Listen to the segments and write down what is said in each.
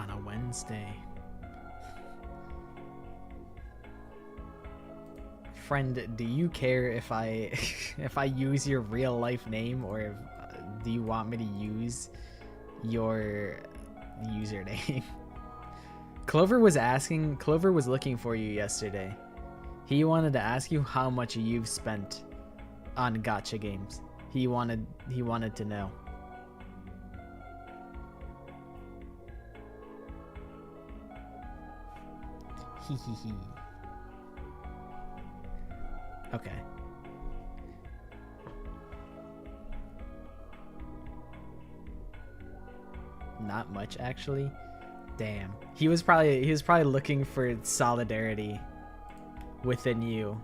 on a Wednesday. Friend, do you care if I if I use your real life name, or if, do you want me to use your username? Clover was looking for you yesterday. He wanted to ask you how much you've spent on gacha games. He wanted to know. Hee hee hee. Okay. Not much, actually. Damn. He was probably looking for solidarity within you.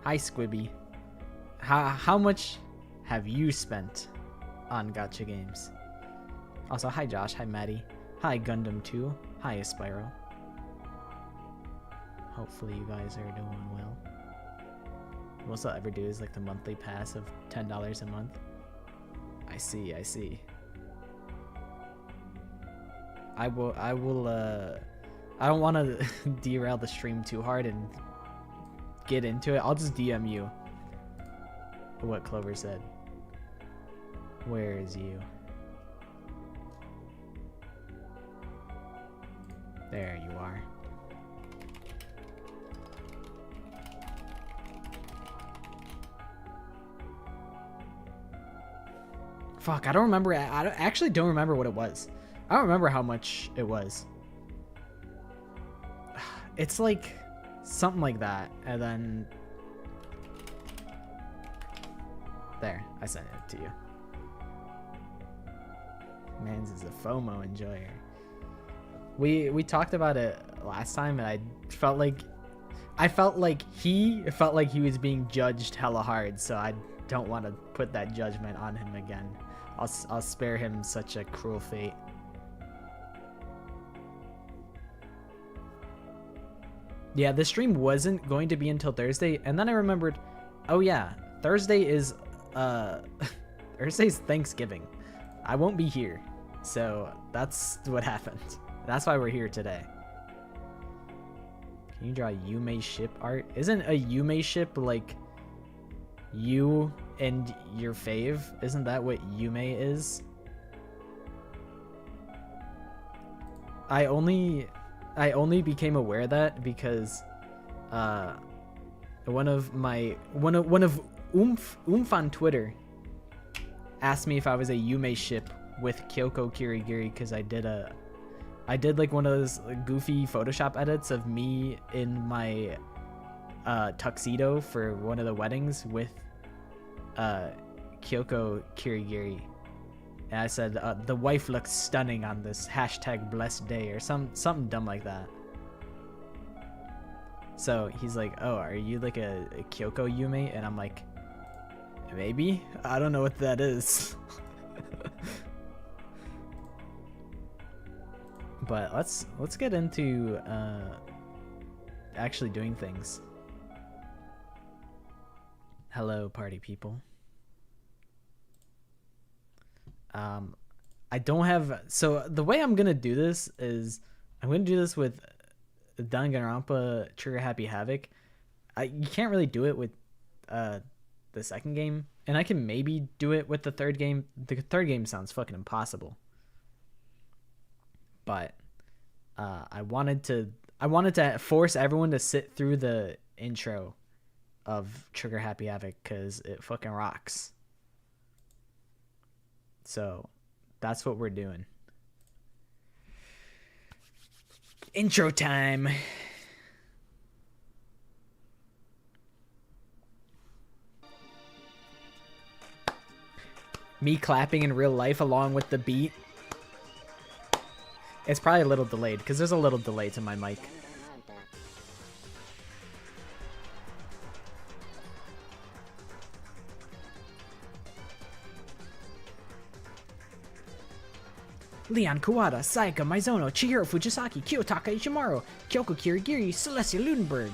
Hi, Squibby. How much have you spent on gacha games? Also, hi Josh, hi Maddie, hi Gundam 2, hi Aspyro. Hopefully you guys are doing well. Most I'll ever do is like the monthly pass of $10 a month. I see. I don't want to derail the stream too hard and get into it. I'll just DM you what Clover said. Where is you? There you are. Fuck, I don't remember. I actually don't remember what it was. I don't remember how much it was. It's like something like that. And then there, I sent it to you. Mans is a FOMO enjoyer. We talked about it last time, and I felt like he felt like he was being judged hella hard, so I don't want to put that judgment on him again. I'll spare him such a cruel fate. Yeah, the stream wasn't going to be until Thursday, and then I remembered, oh yeah, Thursday is Thursday's Thanksgiving. I won't be here, so that's what happened. That's why we're here today. Can you draw Yume ship art? Isn't a Yume ship like you and your fave? Isn't that what Yume is? I only became aware of that because one of Oomph on Twitter asked me if I was a Yume ship with Kyoko Kirigiri, because I did like one of those goofy Photoshop edits of me in my tuxedo for one of the weddings with Kyoko Kirigiri. And I said, the wife looks stunning on this #blessed day, or something dumb like that. So he's like, oh, are you like a Kyoko Yume? And I'm like, maybe? I don't know what that is. But let's get into actually doing things. Hello, party people. I don't have, so the way I'm gonna do this is I'm gonna do this with Danganronpa Trigger Happy Havoc. You can't really do it with the second game, and I can maybe do it with the third game. The third game sounds fucking impossible. But I wanted to force everyone to sit through the intro of Trigger Happy Havoc because it fucking rocks. So that's what we're doing. Intro time. Me clapping in real life along with the beat. It's probably a little delayed because there's a little delay to my mic. Leon Kawada, Sayaka Maizono, Chihiro Fujisaki, Kiyotaka Ichimaru, Kyoko Kirigiri, Celestia Ludenberg.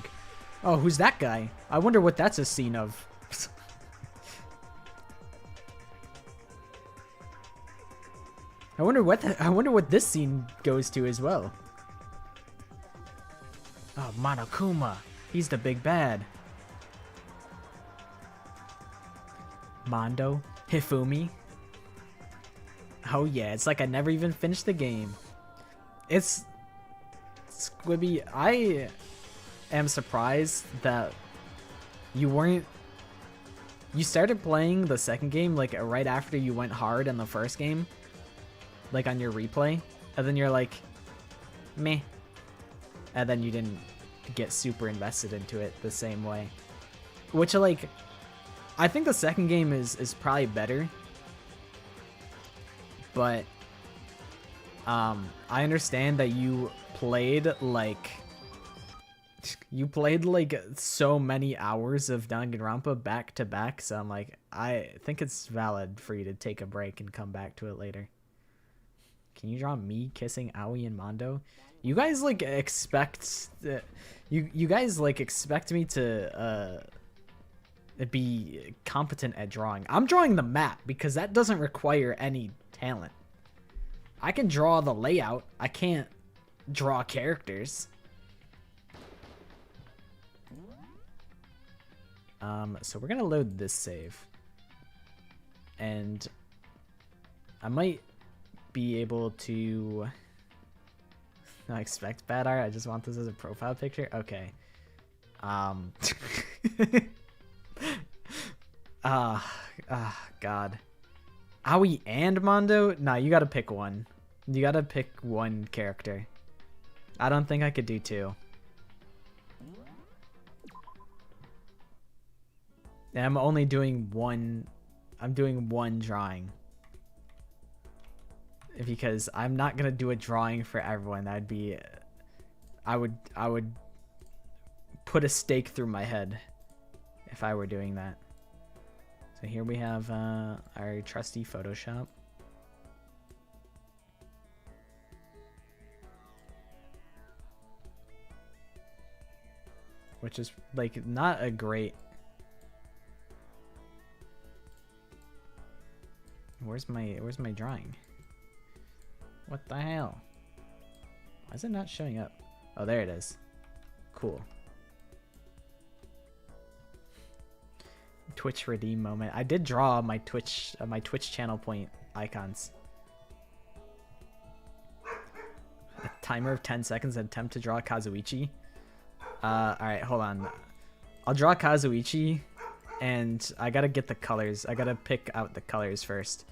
Oh, who's that guy? I wonder what that's a scene of. I wonder what this scene goes to as well. Oh, Monokuma. He's the big bad. Mondo. Hifumi. Oh yeah, it's like I never even finished the game. It's... Squibby, I am surprised that you weren't... You started playing the second game like right after you went hard in the first game. Like on your replay. And then you're like, meh. And then you didn't get super invested into it the same way. Which, like, I think the second game is probably better. But I understand that you played like so many hours of Danganronpa back to back, so I'm like, I think it's valid for you to take a break and come back to it later. Can you draw me kissing Aoi and Mondo? You guys like expect you guys like expect me to be competent at drawing. I'm drawing the map because that doesn't require any talent. I can draw the layout. I can't draw characters. So we're gonna load this save. And I might be able to not expect bad art. I just want this as a profile picture. Okay. God. Aoi and Mondo? Nah, you gotta pick one. You gotta pick one character. I don't think I could do two. And I'm only doing one. I'm doing one drawing. Because I'm not gonna do a drawing for everyone. That'd be... I would put a stake through my head if I were doing that. So here we have our trusty Photoshop. Which is like not a great... Where's my drawing? What the hell? Why is it not showing up? Oh, there it is. Cool. Twitch redeem moment. I did draw my Twitch channel point icons. A timer of 10 seconds. Attempt to draw Kazuichi. All right, hold on. I'll draw Kazuichi, and I gotta get the colors. I gotta pick out the colors first,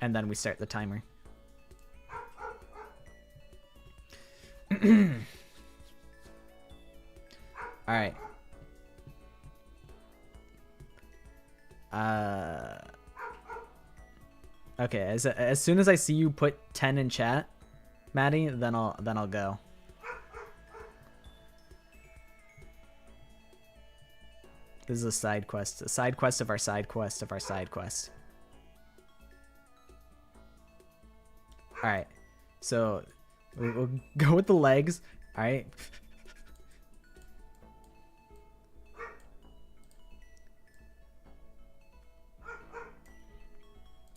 and then we start the timer. All right. Okay, as soon as I see you put 10 in chat, Maddie, then I'll go. This is a side quest. A side quest of our side quest of our side quest. Alright. So we'll go with the legs. Alright.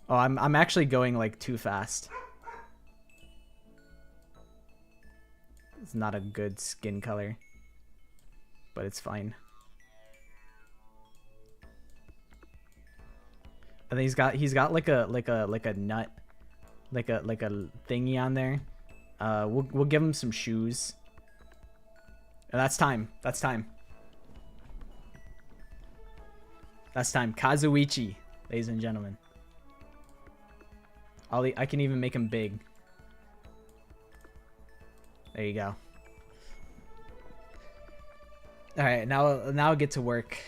Oh, I'm actually going like too fast. It's not a good skin color, but it's fine. And he's got like a nut, like a thingy on there. We'll give him some shoes. And that's time. That's time. That's time. Kazuichi, ladies and gentlemen. I can even make him big. There you go. All right, now I'll get to work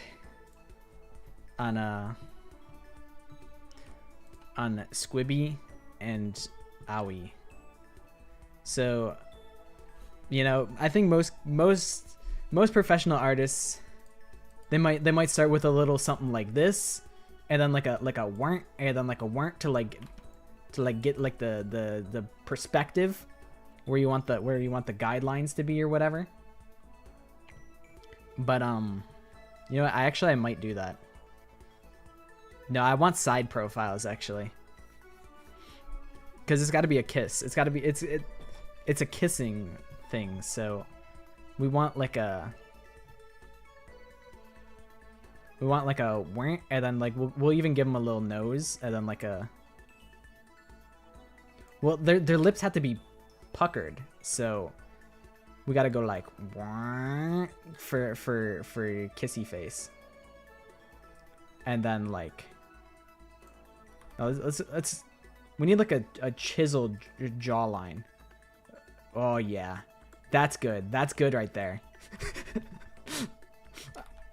on Squibby and Aoi. So, you know, I think most professional artists, they might start with a little something like this, and then like a warrant, and then like a warrant to get like the perspective where you want the guidelines to be or whatever. But you know what? I might do that. No, I want side profiles actually. Because it's got to be a kiss. It's got to be it's a kissing thing. So we want like a wink, and then like we'll even give them a little nose, and then like a their lips have to be puckered. So we got to go like for kissy face. And then like let's we need like a chiseled jawline. Oh yeah. That's good. That's good right there.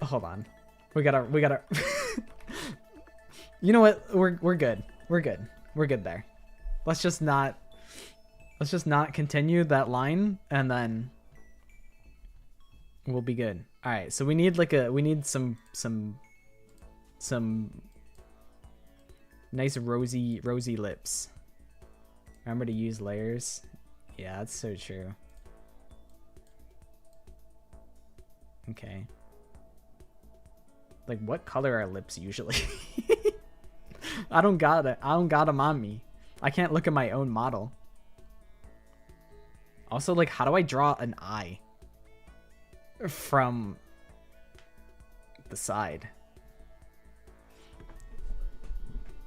Hold on. We gotta You know what? We're good. We're good. We're good there. Let's just not continue that line, and then we'll be good. All right. So we need some nice rosy lips. Remember to use layers. Yeah, that's so true. Okay. Like, what color are lips usually? I don't got them on me. I can't look at my own model. Also, like, how do I draw an eye from the side?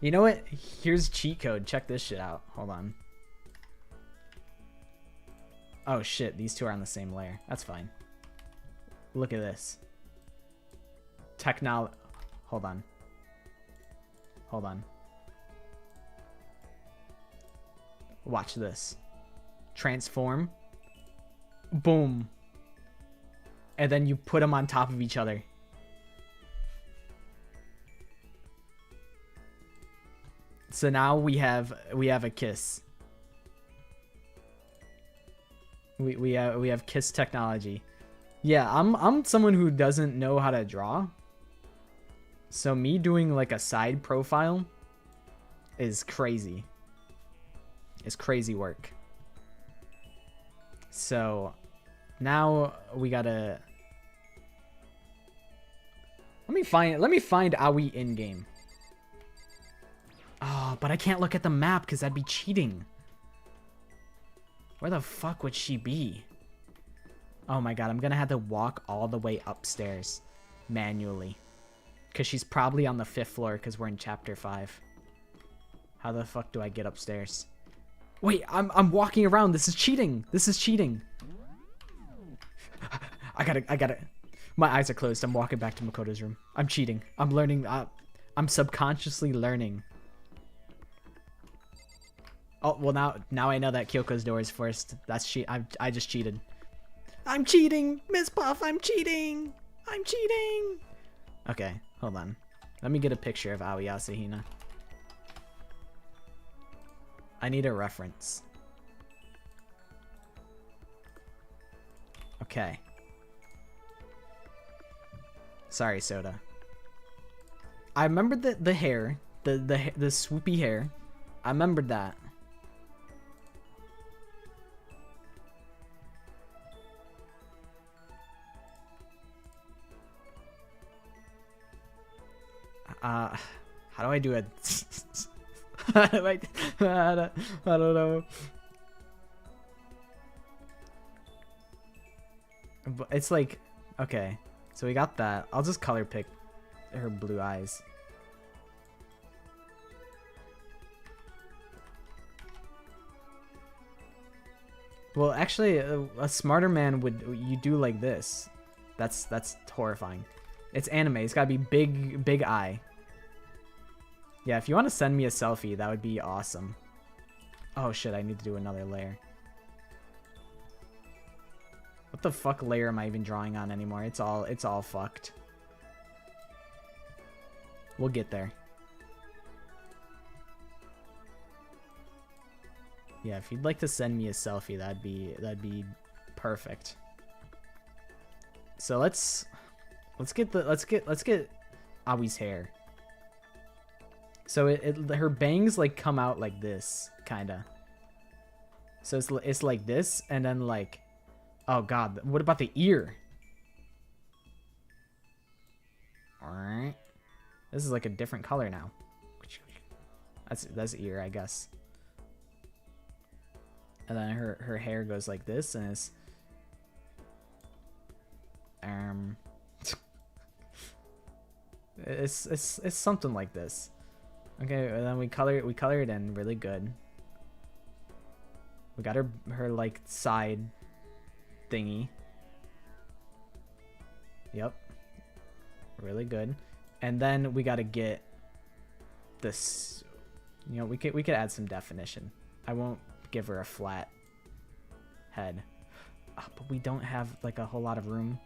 You know what? Here's cheat code. Check this shit out. Hold on. Oh shit, these two are on the same layer. That's fine. Look at this. Hold on. Hold on. Watch this. Transform. Boom. And then you put them on top of each other. So now we have a kiss. We have kiss technology. Yeah, I'm someone who doesn't know how to draw. So me doing like a side profile is crazy. It's crazy work. So now we gotta let me find Aoi in game. Oh, but I can't look at the map because that'd be cheating. Where the fuck would she be? Oh my god, I'm gonna have to walk all the way upstairs manually. Because she's probably on the 5th floor because we're in chapter 5. How the fuck do I get upstairs? Wait, I'm walking around. This is cheating. This is cheating. I gotta. My eyes are closed. I'm walking back to Makoto's room. I'm cheating. I'm learning. I'm subconsciously learning. Oh, well now I know that Kyoko's door is first. That's I just cheated. I'm cheating, Miss Puff. I'm cheating. I'm cheating. Okay, hold on. Let me get a picture of Aoi Asahina. I need a reference. Okay. Sorry, Soda. I remembered the hair, the swoopy hair. I remembered that. How do I do it? I don't know. But it's like, okay, so we got that. I'll just color pick her blue eyes. Well, actually, a smarter man you do like this. That's horrifying. It's anime. It's gotta be big eye. Yeah, if you want to send me a selfie, that would be awesome. Oh shit, I need to do another layer. What the fuck layer am I even drawing on anymore? It's all fucked. We'll get there. Yeah, if you'd like to send me a selfie, that'd be perfect. So let's get Aoi's hair. So her bangs like come out like this, kinda. So it's like this, and then like, oh god, what about the ear? All right, this is like a different color now. That's ear, I guess. And then her hair goes like this, and it's something like this. Okay, and then we color it in really good. We got her like side thingy. Yep. Really good. And then we gotta get this, you know, we could add some definition. I won't give her a flat head. But we don't have like a whole lot of room.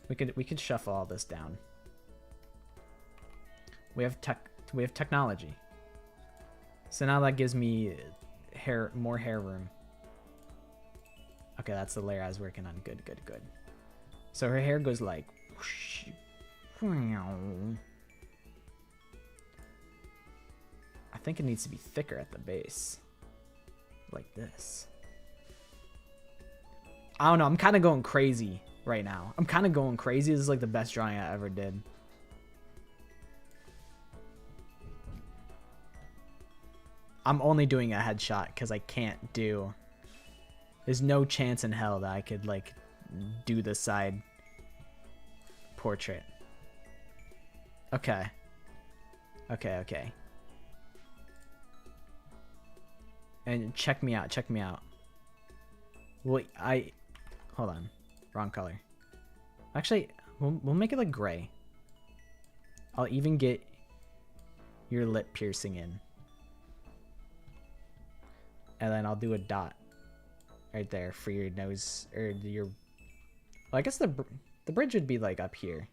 We could shuffle all this down. We have technology. So now that gives me more hair room. Okay, that's the layer I was working on. Good. So her hair goes like whoosh. I think it needs to be thicker at the base. Like this. I don't know, I'm kind of going crazy right now. This is like the best drawing I ever did. I'm only doing a headshot because I can't do... There's no chance in hell that I could like do the side portrait. Okay. And check me out. Well, hold on. Wrong color. Actually, we'll make it like gray. I'll even get your lip piercing in. And then I'll do a dot right there for your nose, or your... Well, I guess the bridge would be like up here.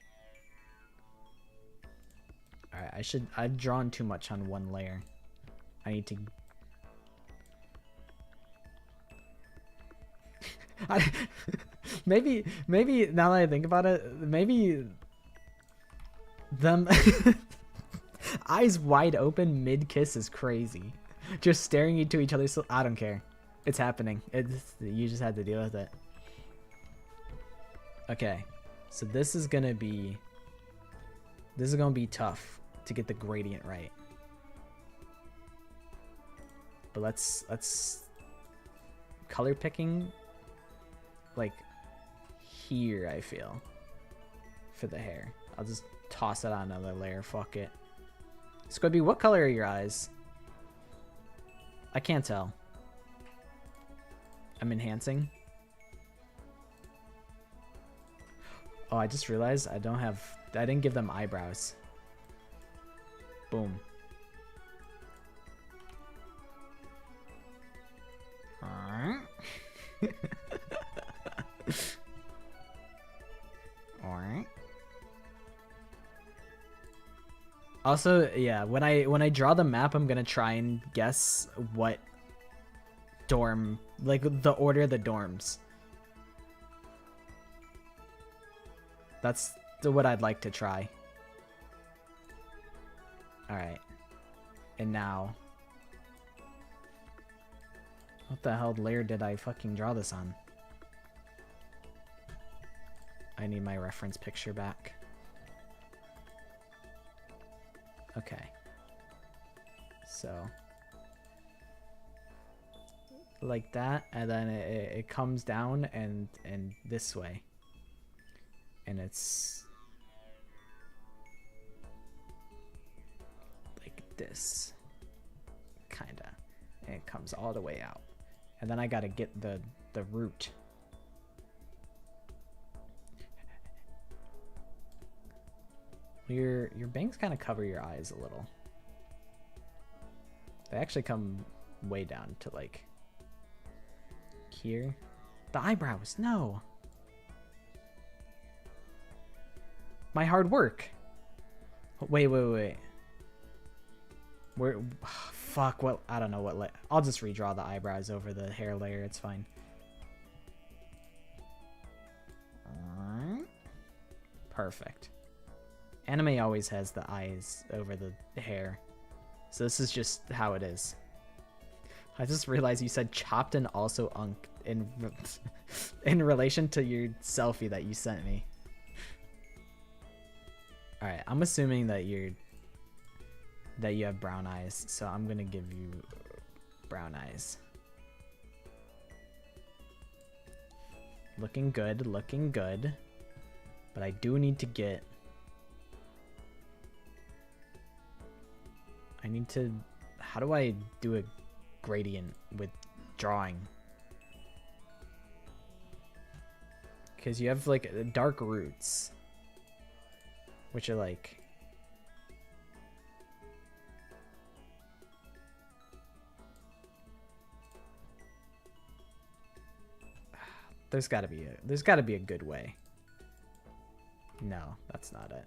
Alright, I've drawn too much on one layer. I need to... maybe now that I think about it, maybe them eyes wide open mid kiss is crazy. Just staring into each other. So I don't care. It's happening. You just had to deal with it. Okay, so this is gonna be tough to get the gradient right. But let's color picking like here, I feel, for the hair. I'll just toss it on another layer. Fuck it. Squibby, what color are your eyes? I can't tell. I'm enhancing. Oh, I just realized I didn't give them eyebrows. Boom. Alright. Also, yeah, when I draw the map, I'm gonna try and guess what dorm, like the order of the dorms. That's what I'd like to try. Alright. And now... What the hell layer did I fucking draw this on? I need my reference picture back. Okay. So... like that, and then it comes down and this way. And it's... like this. Kinda. And it comes all the way out. And then I gotta get the root. Your bangs kind of cover your eyes a little. They actually come way down to like here. The eyebrows, no. My hard work. Wait. Where? Fuck. What? I don't know what. I'll just redraw the eyebrows over the hair layer. It's fine. Perfect. Anime always has the eyes over the hair, so this is just how it is. I just realized you said chopped and also unked in relation to your selfie that you sent me. All right, I'm assuming that you have brown eyes, so I'm gonna give you Brown eyes. Looking good, looking good. But I do need to get... I need to... How do I do a gradient with drawing? Because you have like dark roots, which are like... There's gotta be a good way. No, that's not it.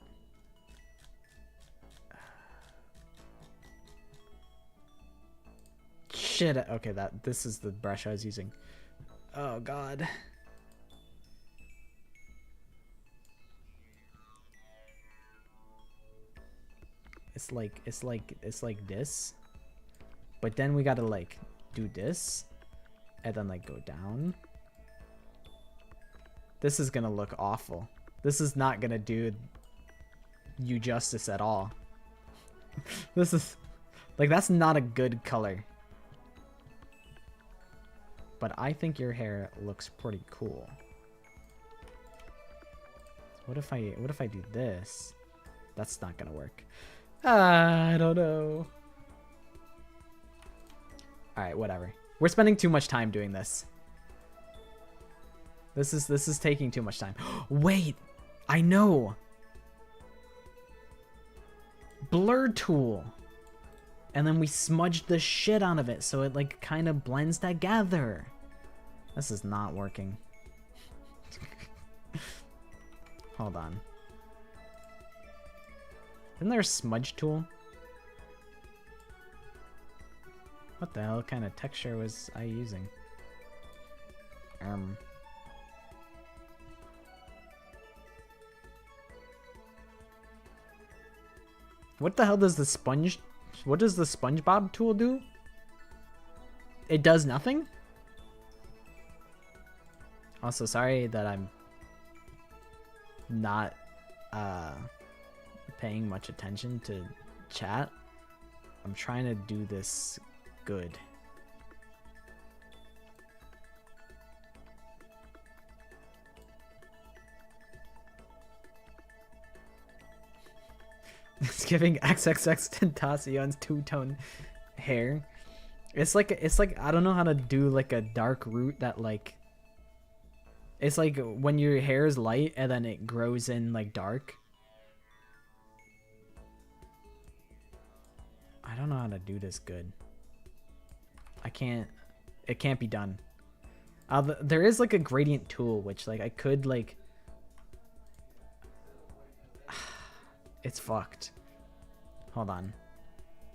Shit. Okay, this is the brush I was using. Oh god. It's like this. But then we gotta like do this and then like go down. This is gonna look awful. This is not gonna do you justice at all. This is like, that's not a good color. But I think your hair looks pretty cool. So what if I do this? That's not gonna work. I don't know. Alright, whatever. We're spending too much time doing this. This is taking too much time. Wait, I know. Blur tool. And then we smudged the shit out of it so it like kind of blends together. This is not working. Hold on. Isn't there a smudge tool? What the hell kind of texture was I using? What the hell does the sponge... What does the SpongeBob tool do? It does nothing? Also, sorry that I'm not paying much attention to chat. I'm trying to do this good. It's giving XXX Tentacion's two-tone hair. It's like I don't know how to do like a dark root that like, it's like when your hair is light and then it grows in like dark. I don't know how to do this good. It can't be done. There is like a gradient tool which like I could like... It's fucked. Hold on.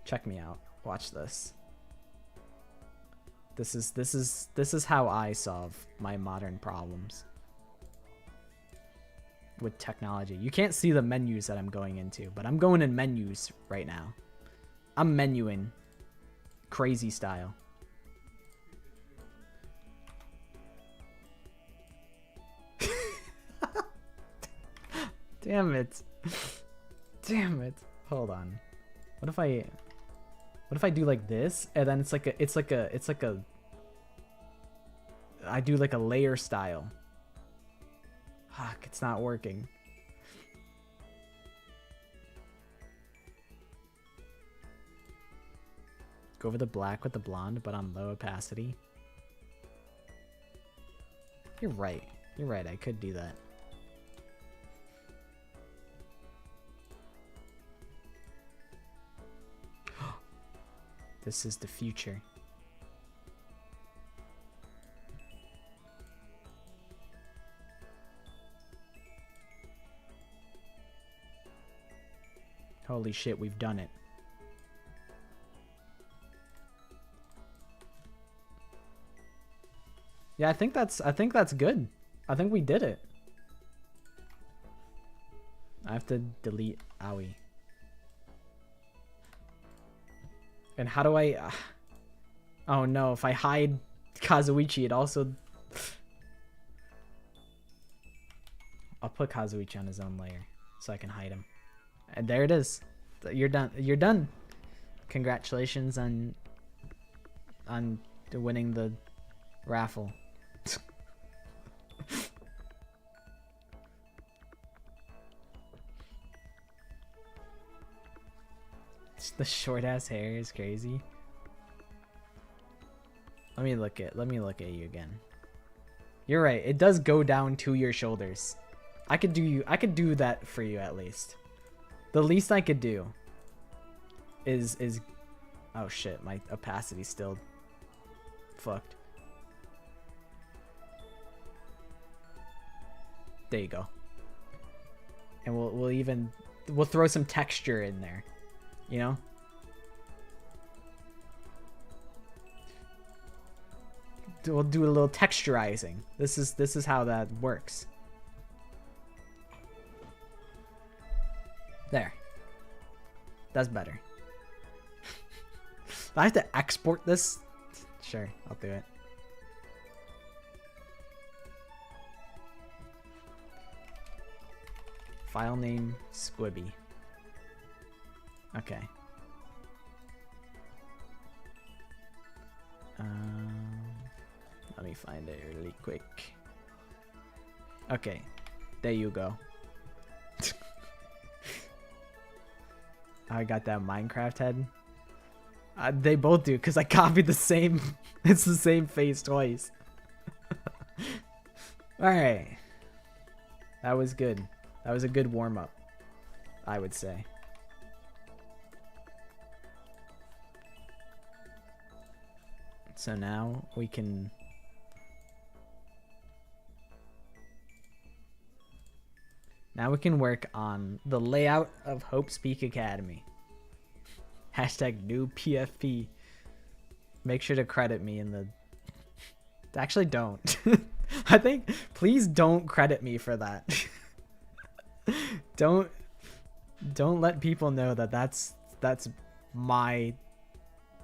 Check me out. Watch this. This is how I solve my modern problems with technology. You can't see the menus that I'm going into, but I'm going in menus right now. I'm menuing crazy style. Damn it. Damn it. Hold on. What if I do like this and then it's like a I do like a layer style. Fuck, it's not working. Go over the black with the blonde but on low opacity. You're right. You're right. I could do that. This is the future. Holy shit, we've done it. Yeah, I think that's good. I think we did it. I have to delete Owie. And how do I... oh no, if I hide Kazuichi, it also... I'll put Kazuichi on his own layer so I can hide him. And there it is. You're done. You're done. Congratulations on on winning the raffle. The short ass hair is crazy. Let me look at you again. You're right. It does go down to your shoulders. I could do that for you at least. The least I could do is oh shit, my opacity's still fucked. There you go. And we'll throw some texture in there. You know? We'll do a little texturizing. This is how that works. There. That's better. I have to export this? Sure, I'll do it. File name Squibby. Okay. Let me find it really quick. Okay, there you go. I got that Minecraft head. They both do, because I copied the same. It's the same face twice. Alright. That was good. That was a good warm-up, I would say. So now we can... Now we can work on the layout of Hope's Peak Academy. Hashtag new PFP. Make sure to credit me in the... Actually, don't. I think... Please don't credit me for that. Don't let people know that that's my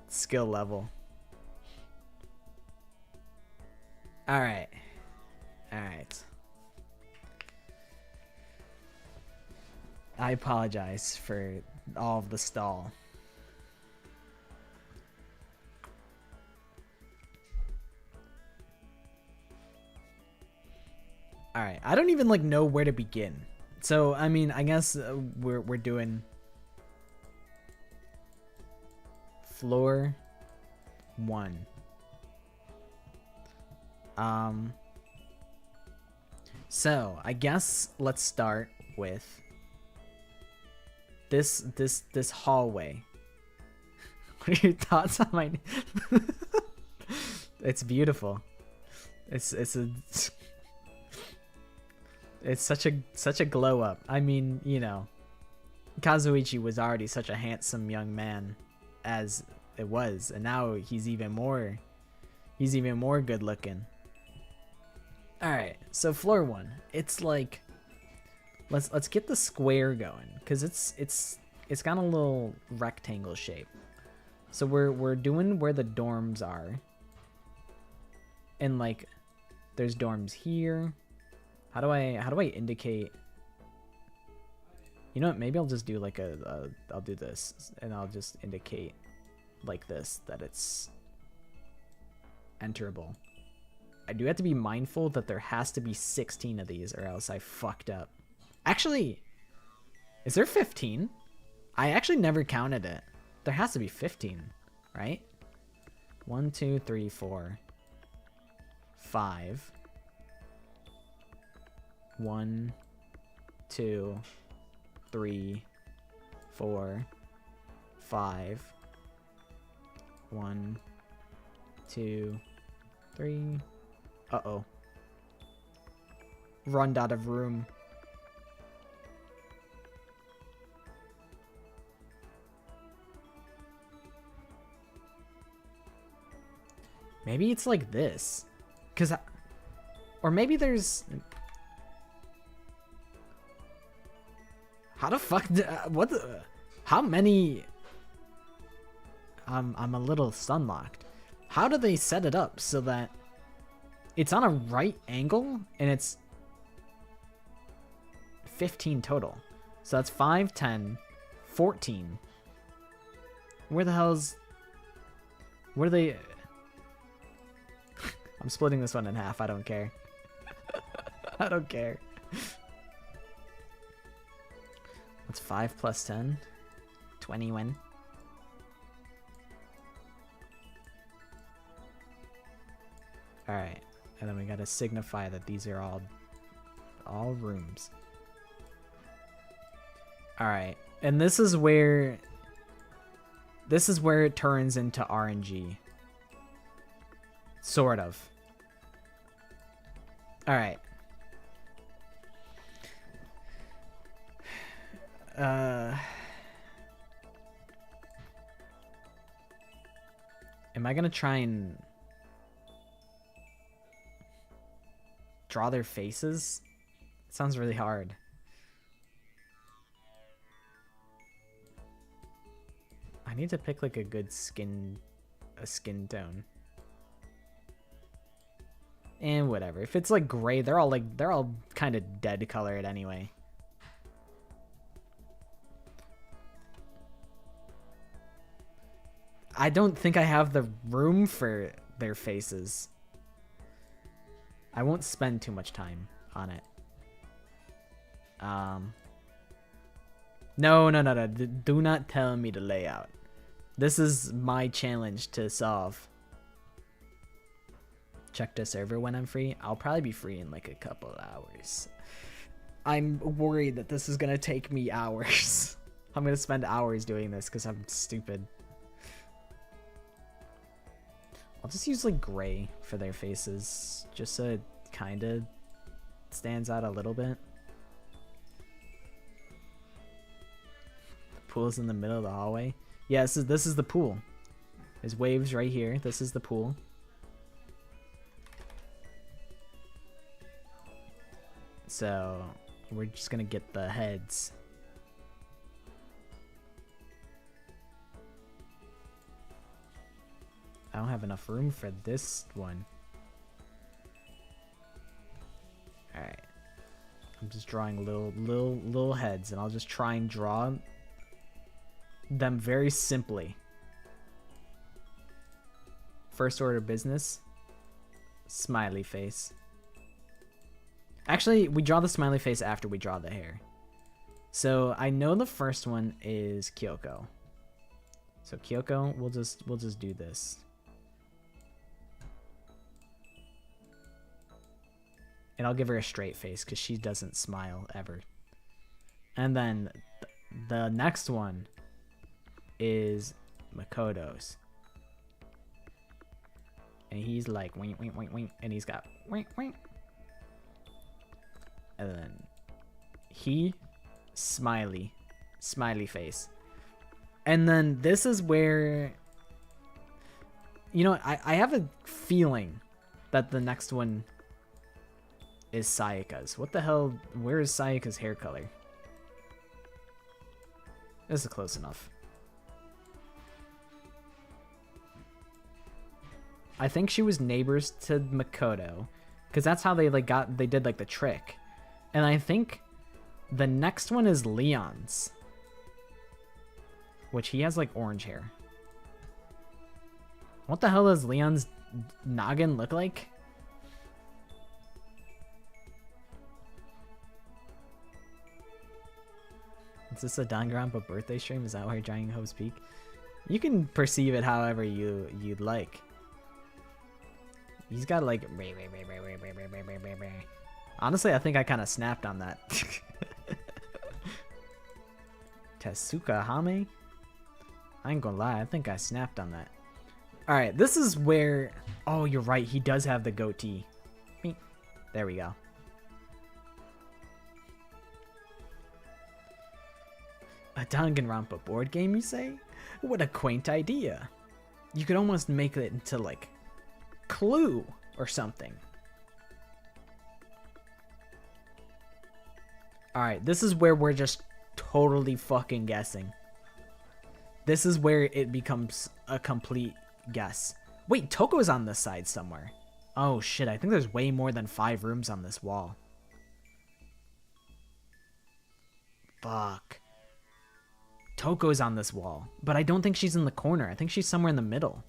skill level. Alright. Alright. I apologize for all of the stall. Alright, I don't even like know where to begin. So, I mean, I guess we're doing floor 1. So, I guess let's start with this hallway. What are your thoughts on my... It's beautiful. It's such a glow up. I mean, you know, Kazuichi was already such a handsome young man as it was, and now he's even more good looking. All right, so floor 1. It's like let's get the square going, cuz it's got a little rectangle shape. So we're doing where the dorms are. And like there's dorms here. How do I indicate? You know what? Maybe I'll just do like I'll do this, and I'll just indicate like this that it's enterable. I do have to be mindful that there has to be 16 of these, or else I fucked up. Actually, is there 15? I actually never counted it. There has to be 15, right? 1, 2, 3, 4, 5. 1, 2, 3, 4, 5. 1, 2, 3. Uh-oh. Run out of room. Maybe it's like this. Or maybe there's... How the fuck? What the? How many? I'm a little sunlocked. How do they set it up so that it's on a right angle and it's 15 total? So that's 5, 10, 14. Where the hell's? Where do they? I'm splitting this one in half. I don't care. I don't care. What's 5 plus 10? 21. Alright. And then we gotta signify that these are all rooms. Alright. And this is where it turns into RNG. Sort of. Alright. Am I gonna try and draw their faces? It sounds really hard. I need to pick like a good skin tone. And whatever. If it's like gray, they're all kind of dead colored anyway. I don't think I have the room for their faces. I won't spend too much time on it. No. Do not tell me the layout. This is my challenge to solve. Check the server when I'm free. I'll probably be free in like a couple hours. I'm worried that this is gonna take me hours. I'm gonna spend hours doing this because I'm stupid. I'll just use like gray for their faces, just so it kind of stands out a little bit. The pool's in the middle of the hallway. Yeah, this is the pool. There's waves right here. This is the pool. So we're just gonna get the heads. I don't have enough room for this one. Alright. I'm just drawing little heads, and I'll just try and draw them very simply. First order of business. Smiley face. Actually, we draw the smiley face after we draw the hair. So I know the first one is Kyoko. So Kyoko, we'll just do this. And I'll give her a straight face because she doesn't smile ever. And then the next one is Makoto's. And he's like wink wink wink wink, and he's got wink wink. And then he smiley face. And then this is where, you know, I have a feeling that the next one is Sayaka's. What the hell? Where is Sayaka's hair color? This is close enough. I think she was neighbors to Makoto, because that's how they did like the trick. And I think the next one is Leon's, which he has like orange hair. What the hell does Leon's noggin look like? Is this a Danganronpa birthday stream? Is that why you're drawing Hope's Peak? You can perceive it however you'd like. He's got like... Honestly, I think I kind of snapped on that. Tezuka Hame? I ain't gonna lie, I think I snapped on that. Alright, this is where... Oh, you're right, he does have the goatee. There we go. A Danganronpa board game, you say? What a quaint idea. You could almost make it into, like, Clue or something. Alright, this is where we're just totally fucking guessing. This is where it becomes a complete guess. Wait, Toko's on this side somewhere. Oh shit, I think there's way more than 5 rooms on this wall. Fuck. Toko's on this wall, but I don't think she's in the corner. I think she's somewhere in the middle.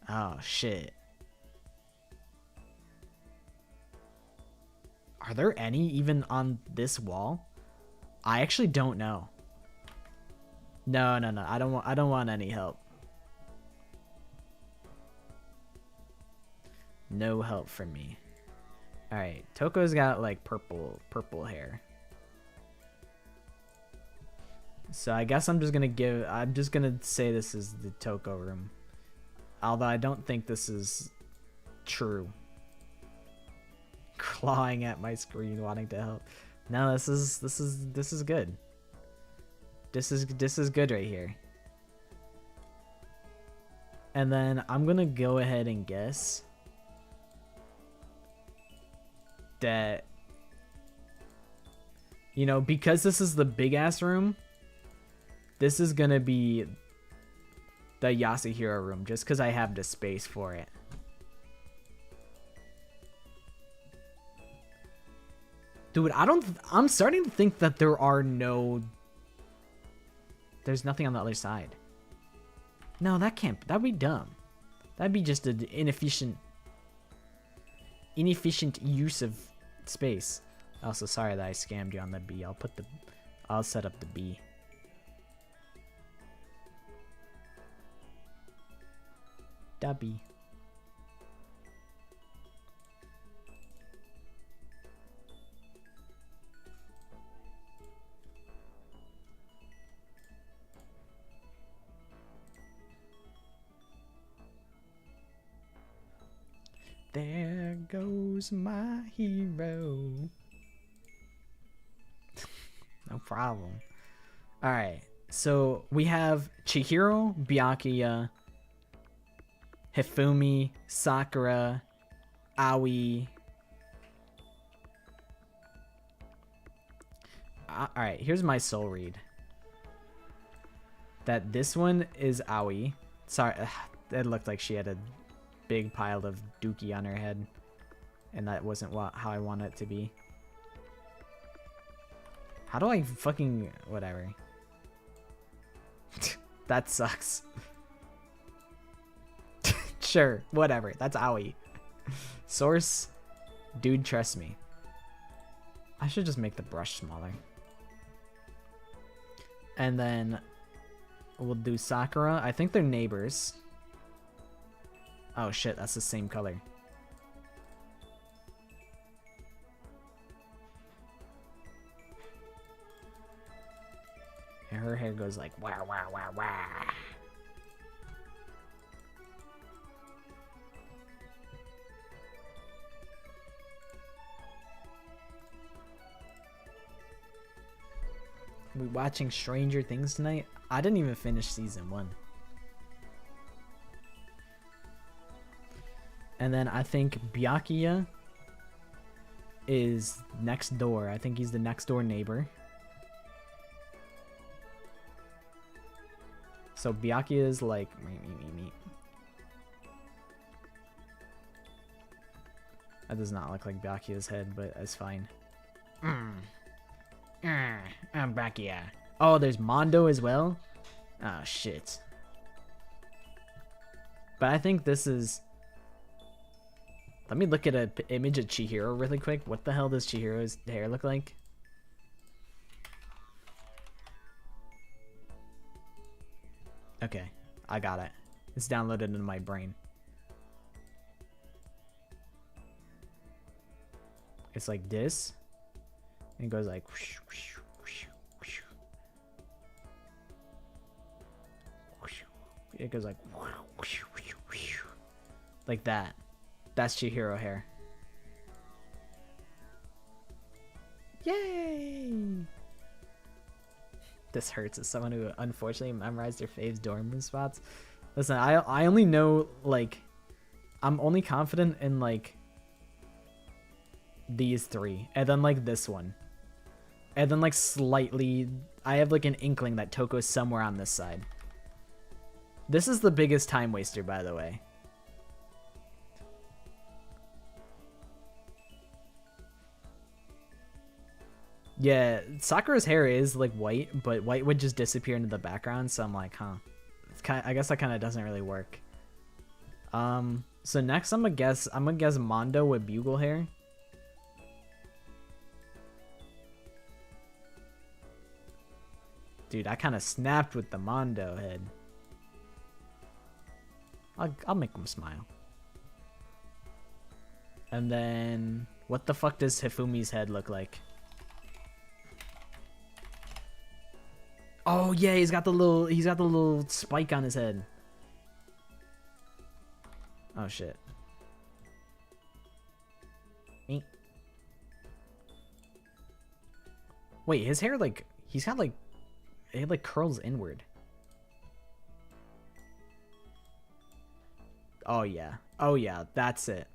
Oh shit. Are there any even on this wall? I actually don't know. No. I don't want any help. No help from me. All right, Toko's got like purple hair. So I guess I'm just gonna say this is the Toko room. Although I don't think this is true. Clawing at my screen, wanting to help. No, this is good. This is good right here. And then I'm gonna go ahead and guess that, you know, because this is the big ass room, this is gonna be the Yasuhiro room, just because I have the space for it. Dude, I'm starting to think that there's nothing on the other side. No, that'd be dumb. That'd be just an inefficient use of space. Also, sorry that I scammed you on the B. I'll set up the B. Dubby. There goes my hero. No problem. Alright, so we have Chihiro, Byakuya, Hifumi, Sakura, Aoi. Alright, here's my soul read. That this one is Aoi. Sorry, it looked like she had a big pile of dookie on her head, and that wasn't how I want it to be. How do I fucking whatever? That sucks. Sure, whatever. That's Aoi. Source, dude, trust me. I should just make the brush smaller. And then we'll do Sakura. I think they're neighbors. Oh shit, that's the same color. And her hair goes like wah wah wah wah. We watching Stranger Things tonight? I didn't even finish season 1. And then I think Byakuya is next door. I think he's the next door neighbor. So Byakuya is like me. That does not look like Byakuya's head, but that's fine. I'm Byakuya. Oh, there's Mondo as well? Oh, shit. But I think this is... Let me look at an image of Chihiro really quick. What the hell does Chihiro's hair look like? Okay, I got it. It's downloaded into my brain. It's like this. And it goes like... Whoosh, whoosh, whoosh, whoosh. Whoosh. It goes like... Whoosh, whoosh, whoosh. Like that. That's Chihiro hair. Yay! This hurts as someone who unfortunately memorized their faves dorm room spots. Listen, I only know, like... I'm only confident in, like... these 3. And then, like, this one. And then, like, slightly... I have, like, an inkling that Toko's somewhere on this side. This is the biggest time waster, by the way. Yeah, Sakura's hair is like white, but white would just disappear into the background, so I'm like, huh. It's I guess that kind of doesn't really work. So next I'm gonna guess Mondo with bugle hair. Dude, I kind of snapped with the Mondo head. I'll make him smile. And then, what the fuck does Hifumi's head look like? Oh yeah, he's got the little spike on his head. Oh shit. Wait, his hair like it like curls inward. Oh yeah. Oh yeah, that's it.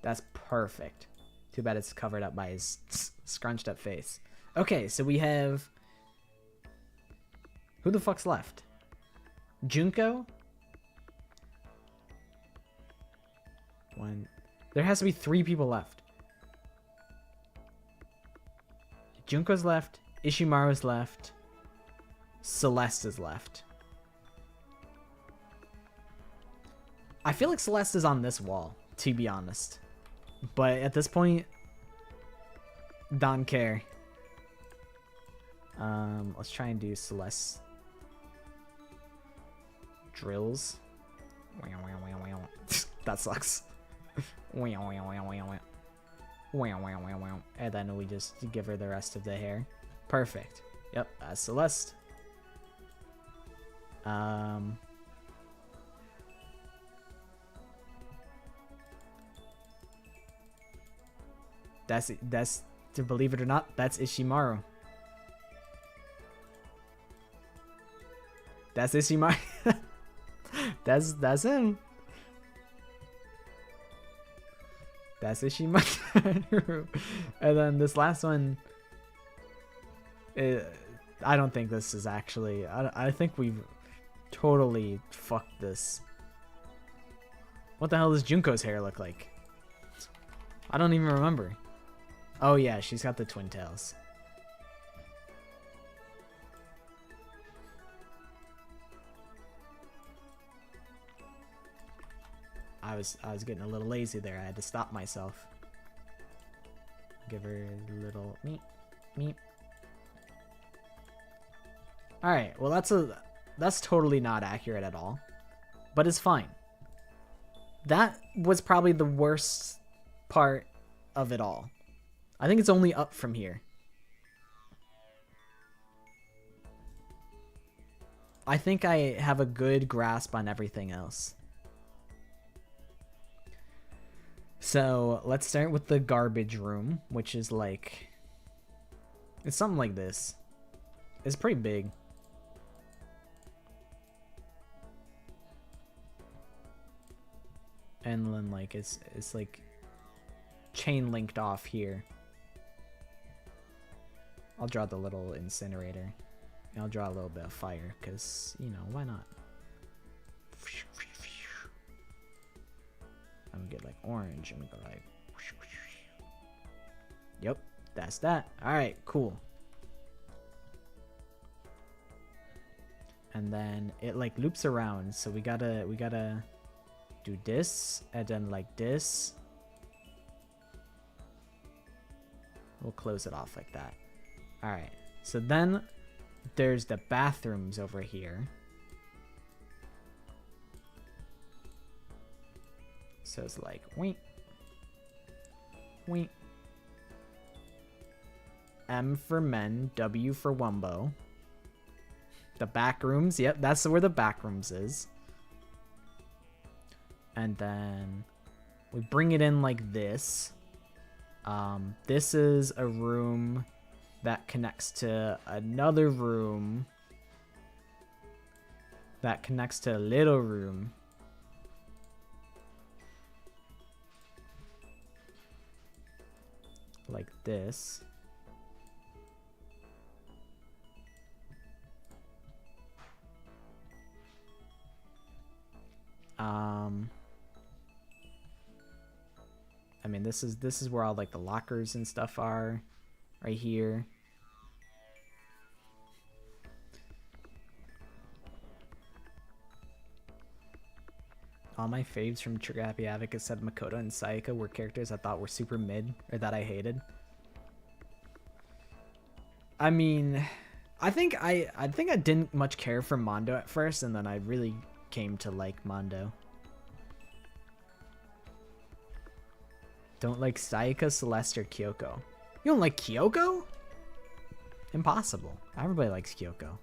That's perfect. Too bad it's covered up by his scrunched up face. Okay, so we have... Who the fuck's left? Junko? One. There has to be 3 people left. Junko's left. Ishimaru's left. Celeste is left. I feel like Celeste is on this wall, to be honest. But at this point, don't care. Let's try and do Celeste drills. That sucks. And then we just give her the rest of the hair. Perfect. Yep, that's Celeste. That's to believe it or not, that's Ishimaru. That's Ishimaru. that's him. That's Ishimaru. And then this last one, I don't think this is actually. I think we've totally fucked this. What the hell does Junko's hair look like? I don't even remember. Oh yeah, she's got the twin tails. I was getting a little lazy there. I had to stop myself. Give her a little meep. All right. Well, that's totally not accurate at all, but it's fine. That was probably the worst part of it all. I think it's only up from here. I think I have a good grasp on everything else. So let's start with the garbage room, which is like, it's something like this. It's pretty big. And then like it's like chain linked off here. I'll draw the little incinerator. And I'll draw a little bit of fire, because, you know, why not? I'm gonna get like orange, and we go like... Yep, that's that. Alright, cool. And then it like loops around, so we gotta do this, and then like this. We'll close it off like that. Alright, so then there's the bathrooms over here. So it's like, wink, wink. M for men, W for Wumbo. The back rooms, yep, that's where the back rooms is. And then we bring it in like this. This is a room that connects to another room that connects to a little room. Like this. I mean, this is where all like the lockers and stuff are, right here. All my faves from Trigger Happy Advocate said Makoto and Sayaka were characters I thought were super mid, or that I hated. I mean, I think I didn't much care for Mondo at first, and then I really came to like Mondo. Don't like Sayaka, Celeste, or Kyoko. You don't like Kyoko? Impossible. Everybody likes Kyoko.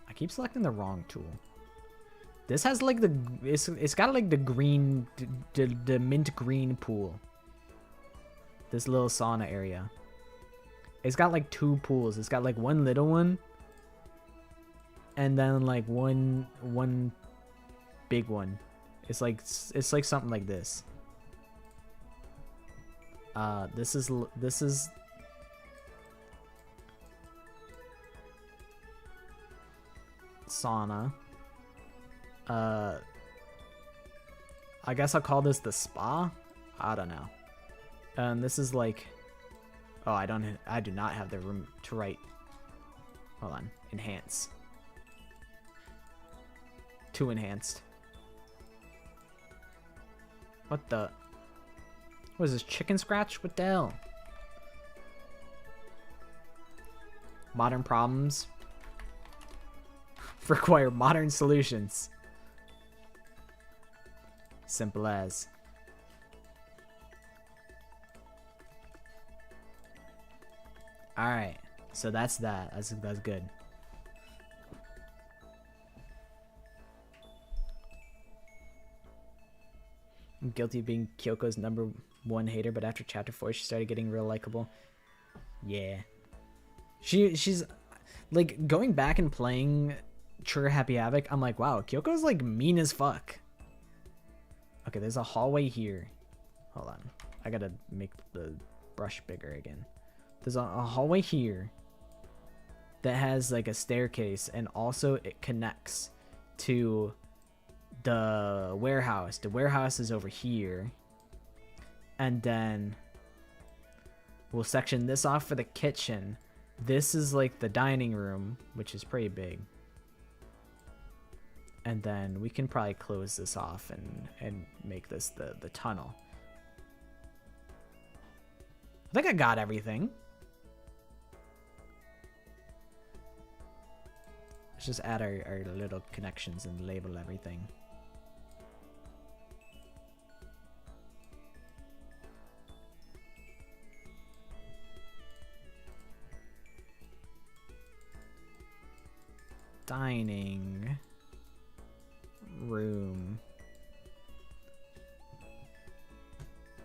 I keep selecting the wrong tool. This has like the it's got like the green the mint green pool. This little sauna area. It's got like 2 pools. It's got like one little one and then like one big one. It's like something like this. This is sauna. I guess I'll call this the spa. I don't know. And this is like, oh, I do not have the room to write. Hold on, enhance. Too enhanced. What the? What is this, chicken scratch? What the hell? Modern problems require modern solutions. Simple as. Alright, so that's that. That's good. I'm guilty of being Kyoko's #1 hater, but after chapter 4 she started getting real likable. Yeah. She's like going back and playing Trigger Happy Havoc, I'm like, wow, Kyoko's like mean as fuck. Okay, there's a hallway here. Hold on. I gotta make the brush bigger again. There's a hallway here that has like a staircase, and also it connects to the warehouse. The warehouse is over here. And then we'll section this off for the kitchen. This is like the dining room, which is pretty big. And then we can probably close this off and make this the tunnel. I think I got everything. Let's just add our little connections and label everything. Dining room.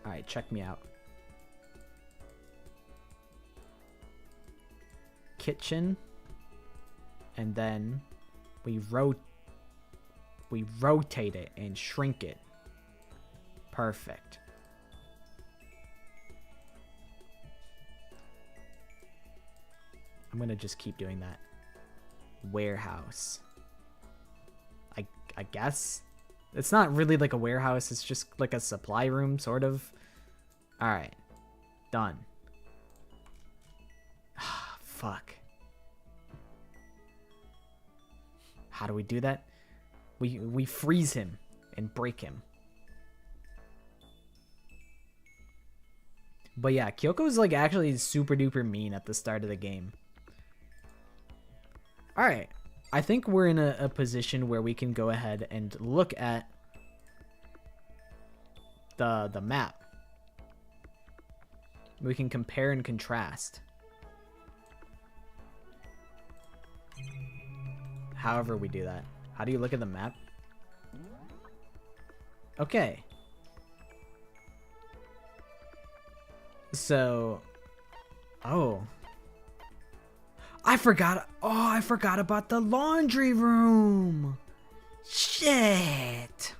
Alright, check me out. Kitchen. And then we rotate it and shrink it. Perfect. I'm gonna just keep doing that. Warehouse. I guess it's not really like a warehouse, it's just like a supply room sort of. All right, done. Fuck, how do we do that? We freeze him and break him. But yeah, Kyoko's like actually super duper mean at the start of the game. All right, I think we're in a position where we can go ahead and look at the map. We can compare and contrast. However we do that. How do you look at the map? Okay. So, oh. I forgot about the laundry room. Shit.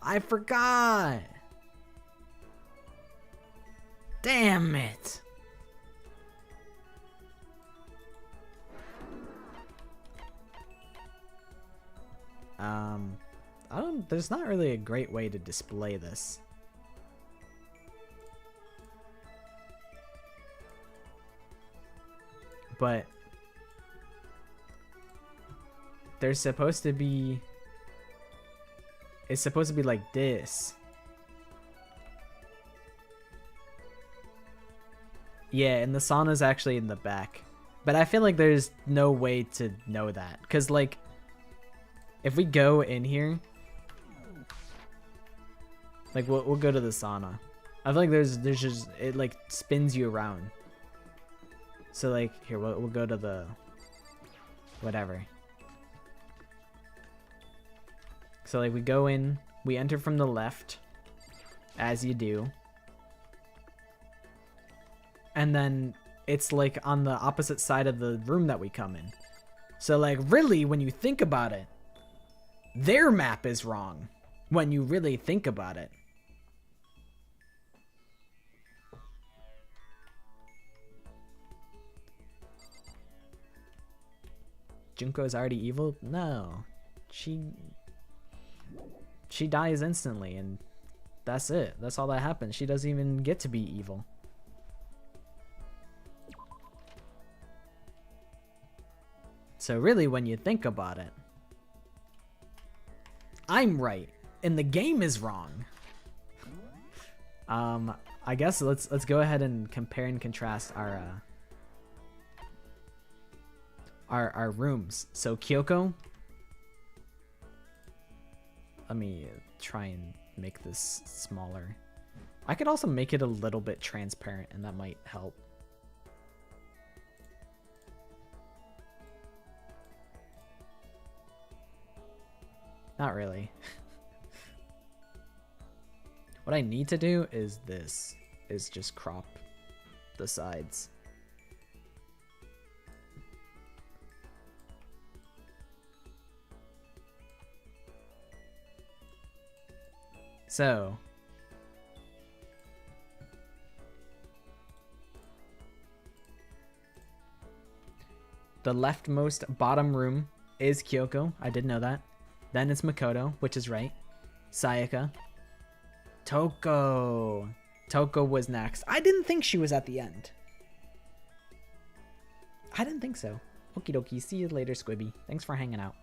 I forgot. Damn it. There's not really a great way to display this. But there's supposed to be, it's supposed to be like this. Yeah, and the sauna's actually in the back. But I feel like there's no way to know that. Because, like, if we go in here, like, we'll go to the sauna. I feel like there's just, it, like, spins you around. So, like, here, we'll go to the, whatever. So, like, we go in, we enter from the left, as you do. And then it's like on the opposite side of the room that we come in. So like really when you think about it, their map is wrong when you really think about it. Junko's already evil? No. She dies instantly and that's it. That's all that happens. She doesn't even get to be evil. So really, when you think about it, I'm right, and the game is wrong. I guess let's go ahead and compare and contrast our rooms. So Kyoko, let me try and make this smaller. I could also make it a little bit transparent, and that might help. Not really. What I need to do is this, is just crop the sides. So, the leftmost bottom room is Kyoko. I did know that. Then it's Makoto, which is right. Sayaka. Toko. Toko was next. I didn't think she was at the end. I didn't think so. Okie dokie. See you later, Squibby. Thanks for hanging out.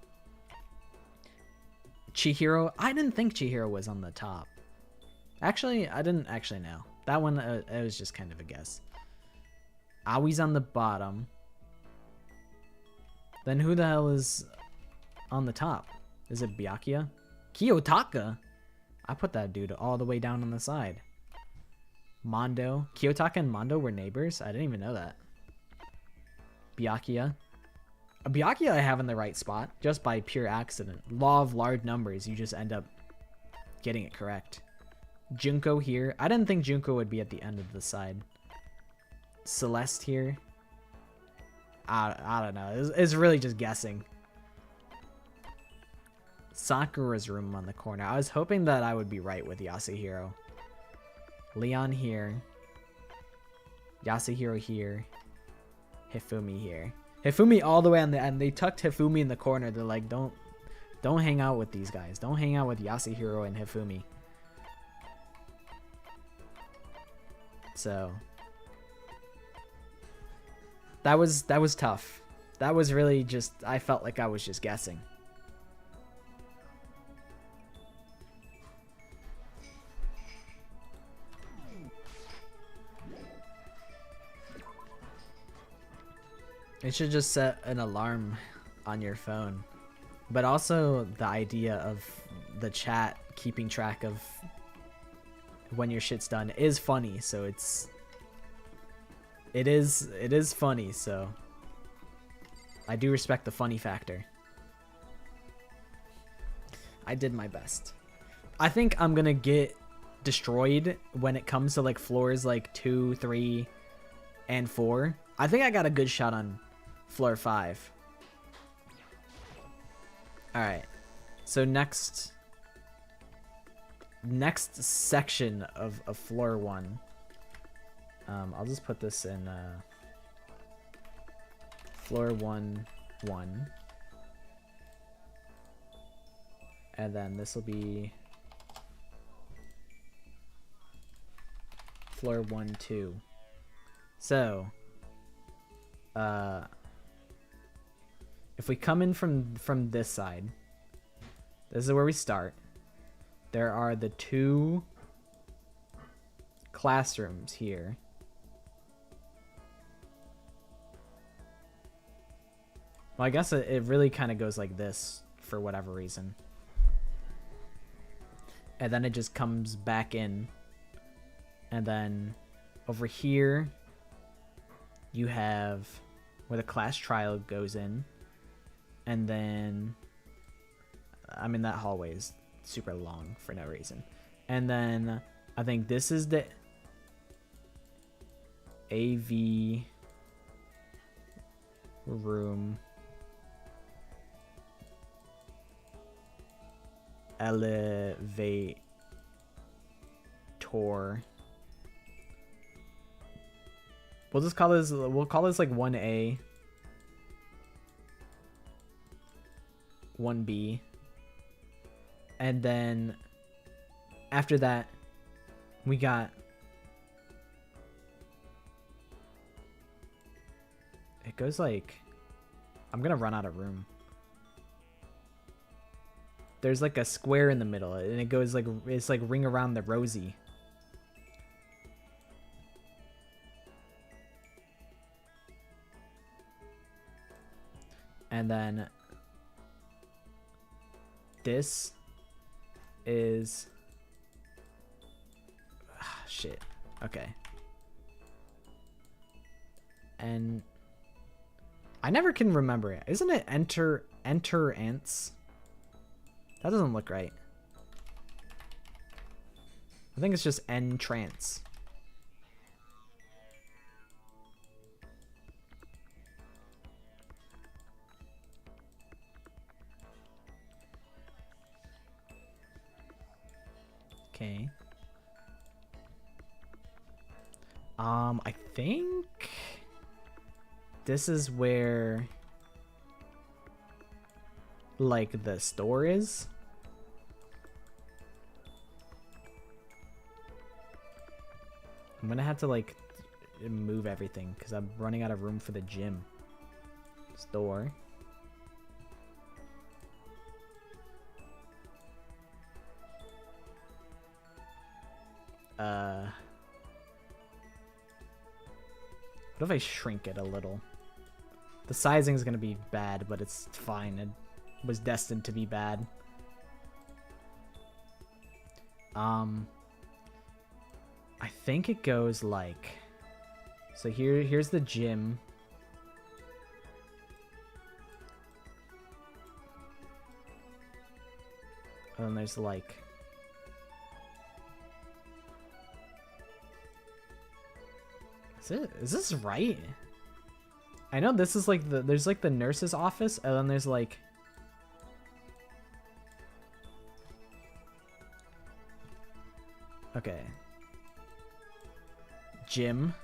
Chihiro. I didn't think Chihiro was on the top. Actually, I didn't actually know. That one, it was just kind of a guess. Aoi's on the bottom. Then who the hell is on the top? Is it Byakuya? Kiyotaka? I put that dude all the way down on the side. Mondo. Kiyotaka and Mondo were neighbors? I didn't even know that. Byakuya. Byakuya I have in the right spot, just by pure accident. Law of large numbers, you just end up getting it correct. Junko here. I didn't think Junko would be at the end of the side. Celeste here. I don't know. It's really just guessing. Sakura's room on the corner. I was hoping that I would be right with Yasuhiro. Leon here. Yasuhiro here. Hifumi here. Hifumi all the way on the end. They tucked Hifumi in the corner. They're like, don't hang out with these guys. Don't hang out with Yasuhiro and Hifumi. So that was tough. That was really just, I felt like I was just guessing. It should just set an alarm on your phone. But also the idea of the chat keeping track of when your shit's done is funny, so it is funny, so I do respect the funny factor. I did my best. I think I'm gonna get destroyed when it comes to like floors like 2, 3, and 4. I think I got a good shot on floor 5. Alright, so next section of floor 1. I'll just put this in floor 1, 1. And then this will be floor 1, 2. So, if we come in from this side, this is where we start. There are the 2 classrooms here. Well, I guess it really kind of goes like this for whatever reason. And then it just comes back in. And then over here, you have where the class trial goes in. And then, I mean, that hallway is super long for no reason. And then I think this is the AV room. Elevator. We'll just call this, we'll call this like 1A. 1B. And then after that, we got, it goes like, I'm gonna run out of room. There's like a square in the middle, and it goes like, it's like ring around the rosy. And then this is, shit. Okay. And I never can remember it. Isn't it enter ants? That doesn't look right. I think it's just entrance. Okay. I think this is where like the store is. I'm gonna have to like move everything because I'm running out of room for the gym. Store. What if I shrink it a little? The sizing is gonna be bad, but it's fine. It was destined to be bad. I think it goes like, so here's the gym. And then there's like, is this right? I know this is like there's like the nurse's office, and then there's like, okay, gym.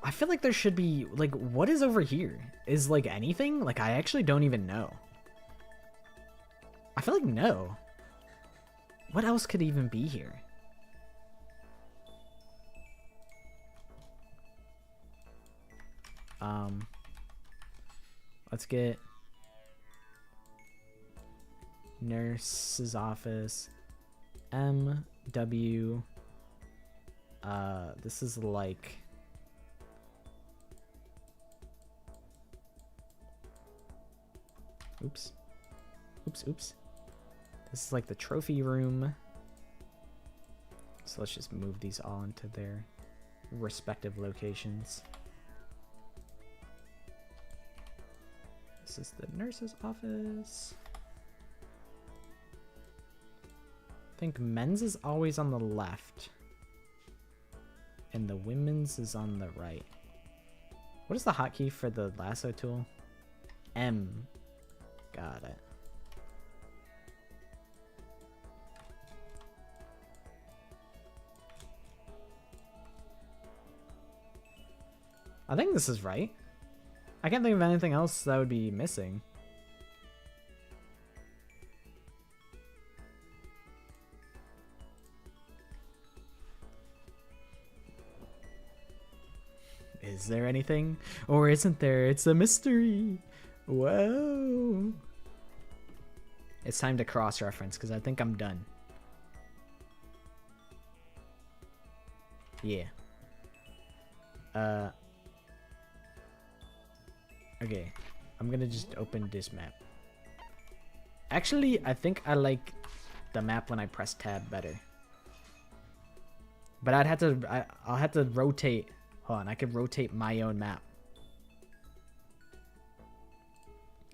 I feel like there should be like, what is over here? Is like anything? Like I actually don't even know. I feel like no. What else could even be here? Let's get nurse's office. MW. This is like, oops. Oops. This is like the trophy room. So let's just move these all into their respective locations. This is the nurse's office. I think men's is always on the left. And the women's is on the right. What is the hotkey for the lasso tool? M. Got it. I think this is right. I can't think of anything else that would be missing. Is there anything? Or isn't there? It's a mystery. Whoa. It's time to cross-reference because I think I'm done. Yeah. Okay. I'm gonna just open this map. Actually, I think I like the map when I press tab better. But I'll have to rotate. Hold on, I could rotate my own map.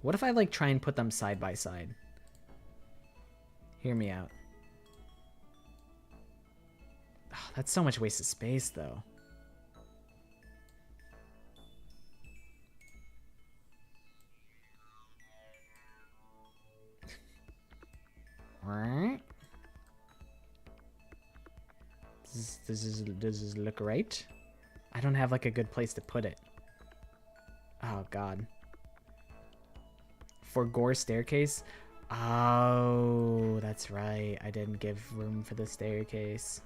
What if I like try and put them side by side? Hear me out. Oh, that's so much wasted space though. Does this look right? I don't have like a good place to put it. Oh god. For Gore staircase? Oh, that's right. I didn't give room for the staircase.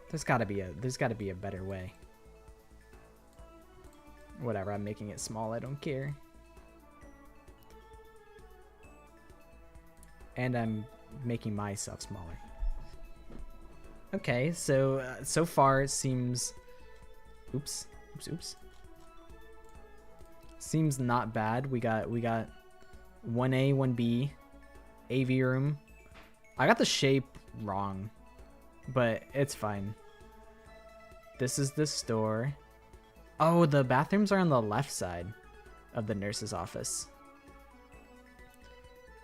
There's gotta be a better way. Whatever, I'm making it small, I don't care. And I'm making myself smaller. Okay, so so far it seems oops. Seems not bad. We got 1A, 1B, AV room. I got the shape wrong, but it's fine. This is the store. Oh, the bathrooms are on the left side of the nurse's office.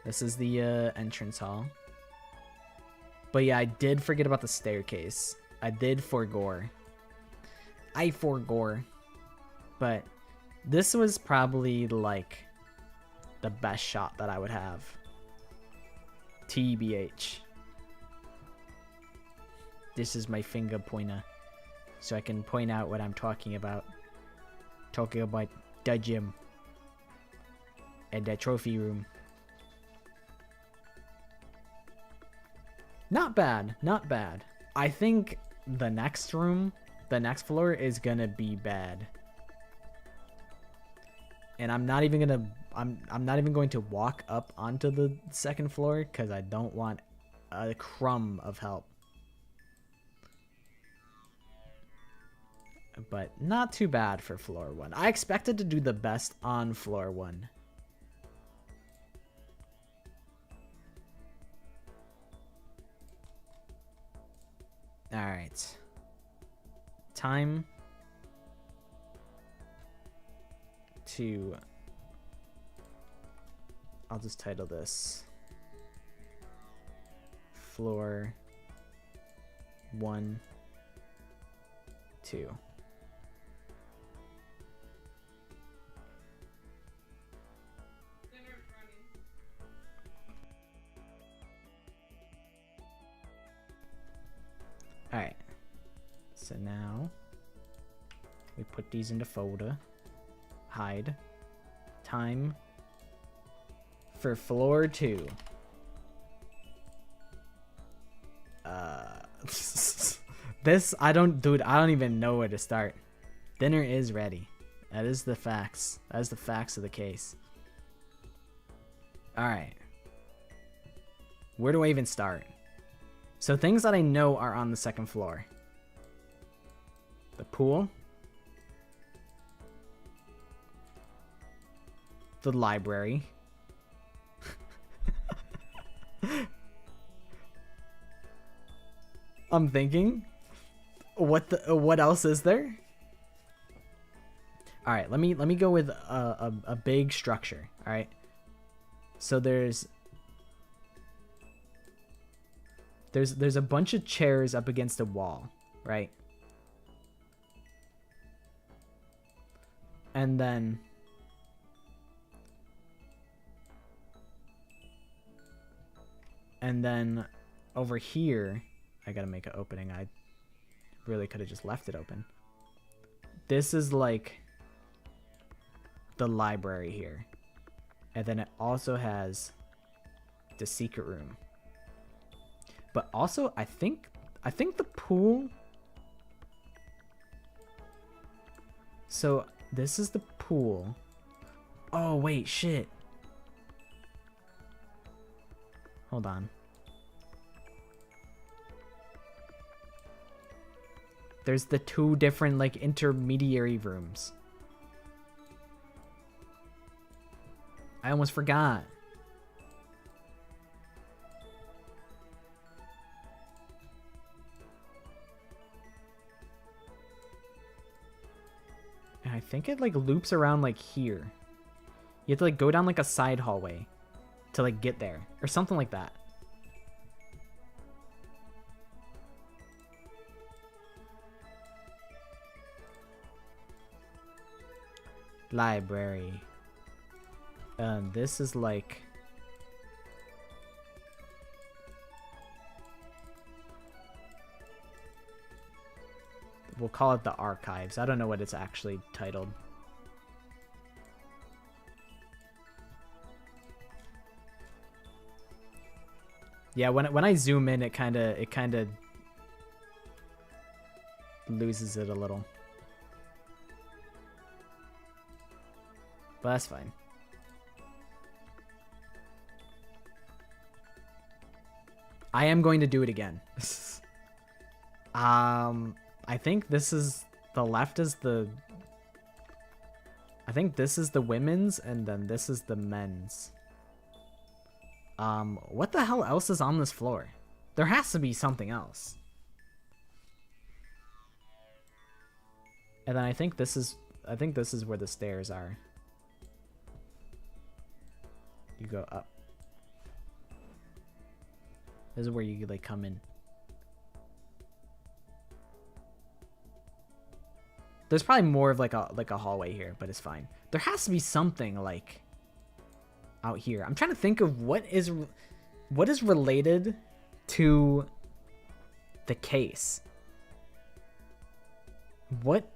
This is the entrance hall. But yeah, I did forget about the staircase. I did forgore. I forgore. But this was probably like the best shot that I would have. TBH. This is my finger pointer. So I can point out what I'm talking about. Talking about the gym. And the trophy room. Not bad, not bad. I think the next room, the next floor is gonna be bad. And I'm not even going to walk up onto the second floor because I don't want a crumb of help. But not too bad for floor 1. I expected to do the best on floor 1. Alright. Time to... I'll just title this Floor 1, 2. Alright, so now we put these into folder, hide, time for floor 2. This, I don't even know where to start. Dinner is ready. That is the facts. That is the facts of the case. Alright. Where do I even start? So things that I know are on the second floor. The pool. The library. I'm thinking, what else is there? All right, let me go with a big structure. All right. So there's a bunch of chairs up against a wall, right? And then over here, I gotta make an opening. I really could have just left it open. This is like the library here. And then it also has the secret room. But also, I think the pool. So this is the pool. Oh wait, shit. Hold on. There's the 2 different, like, intermediary rooms. I almost forgot. And I think it, like, loops around, like, here. You have to, like, go down, like, a side hallway to, like, get there. Or something like that. Library. This is, like... We'll call it the archives. I don't know what it's actually titled. Yeah, when I zoom in, it kind of loses it a little. But that's fine. I am going to do it again. I think this is the left is the... I think this is the women's and then this is the men's. What the hell else is on this floor? There has to be something else. And then I think this is where the stairs are. You go up. This is where you like come in. There's probably more of like a hallway here, but it's fine. There has to be something like out here. I'm trying to think of what is related to the case. What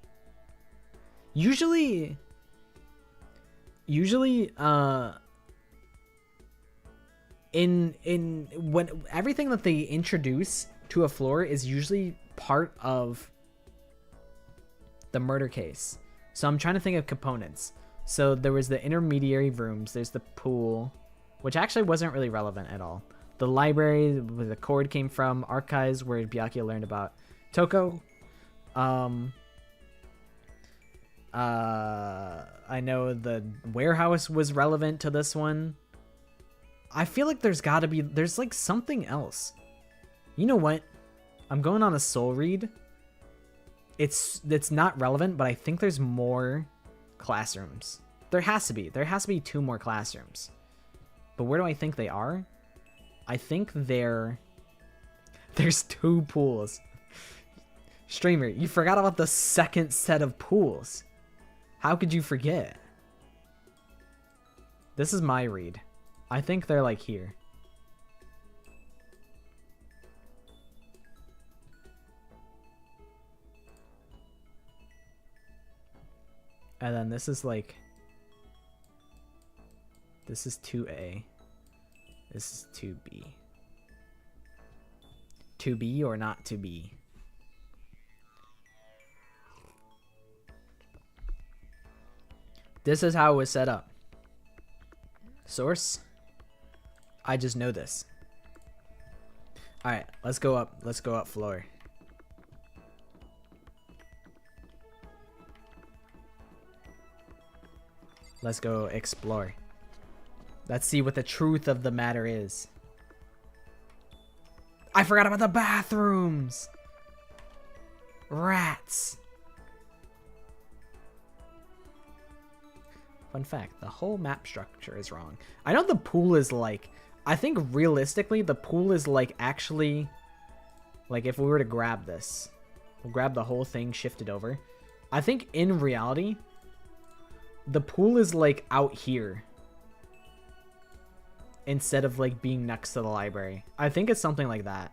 usually in when everything that they introduce to a floor is usually part of the murder case. So I'm trying to think of components. So there was the intermediary rooms, there's the pool, which actually wasn't really relevant at all. The library where the cord came from, archives where Byakuya learned about Toko. I know the warehouse was relevant to this one. I feel like there's like something else. You know what? I'm going on a soul read. It's not relevant, but I think there's more classrooms. There has to be 2 more classrooms. But where do I think they are? I think there's 2 pools. Streamer, you forgot about the second set of pools. How could you forget? This is my read. I think they're like here. And then this is like... This is 2A. This is 2B. 2B or not to be? This is how it was set up. Source. I just know this. Alright, let's go up. Let's go up floor. Let's go explore. Let's see what the truth of the matter is. I forgot about the bathrooms! Rats! Fun fact, the whole map structure is wrong. I know the pool is like... I think realistically, the pool is like actually... Like if we were to grab this. We'll grab the whole thing, shift it over. I think in reality... The pool is like out here. Instead of like being next to the library. I think it's something like that.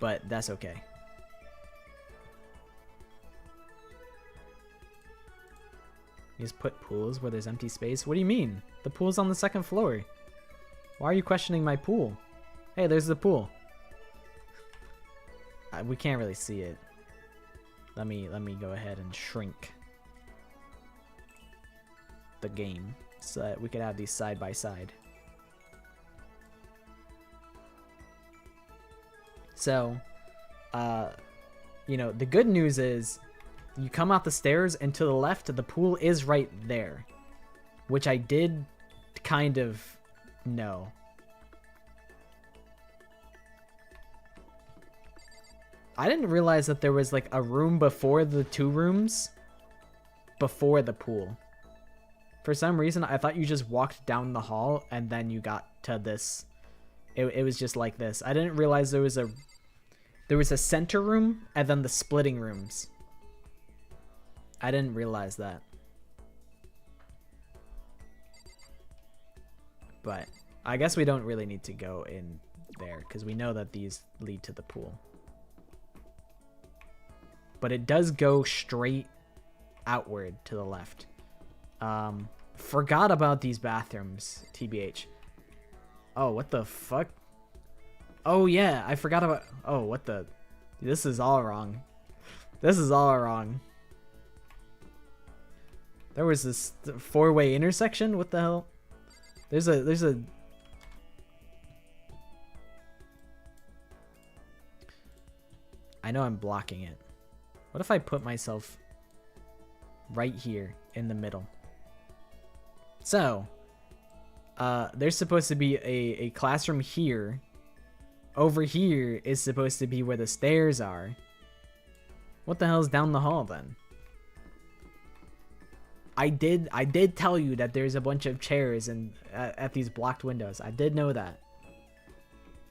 But that's okay. You just put pools where there's empty space? What do you mean? The pool's on the 2nd floor. Why are you questioning my pool? Hey, there's the pool. We can't really see it. Let me go ahead and shrink the game so that we could have these side by side. So, you know, the good news is you come out the stairs and to the left, the pool is right there, which I did kind of know. I didn't realize that there was like a room before the 2 rooms before the pool. For some reason, I thought you just walked down the hall and then you got to this. It was just like this. I didn't realize there was a center room and then the splitting rooms. I didn't realize that. But I guess we don't really need to go in there because we know that these lead to the pool. But it does go straight outward to the left. Forgot about these bathrooms, TBH. Oh, what the fuck? Oh, yeah, I forgot about... Oh, what the... This is all wrong. This is all wrong. There was this 4-way intersection? What the hell? There's a... I know I'm blocking it. What if I put myself right here in the middle? So, there's supposed to be a classroom here. Over here is supposed to be where the stairs are. What the hell's down the hall then? I did tell you that there's a bunch of chairs and at these blocked windows. I did know that.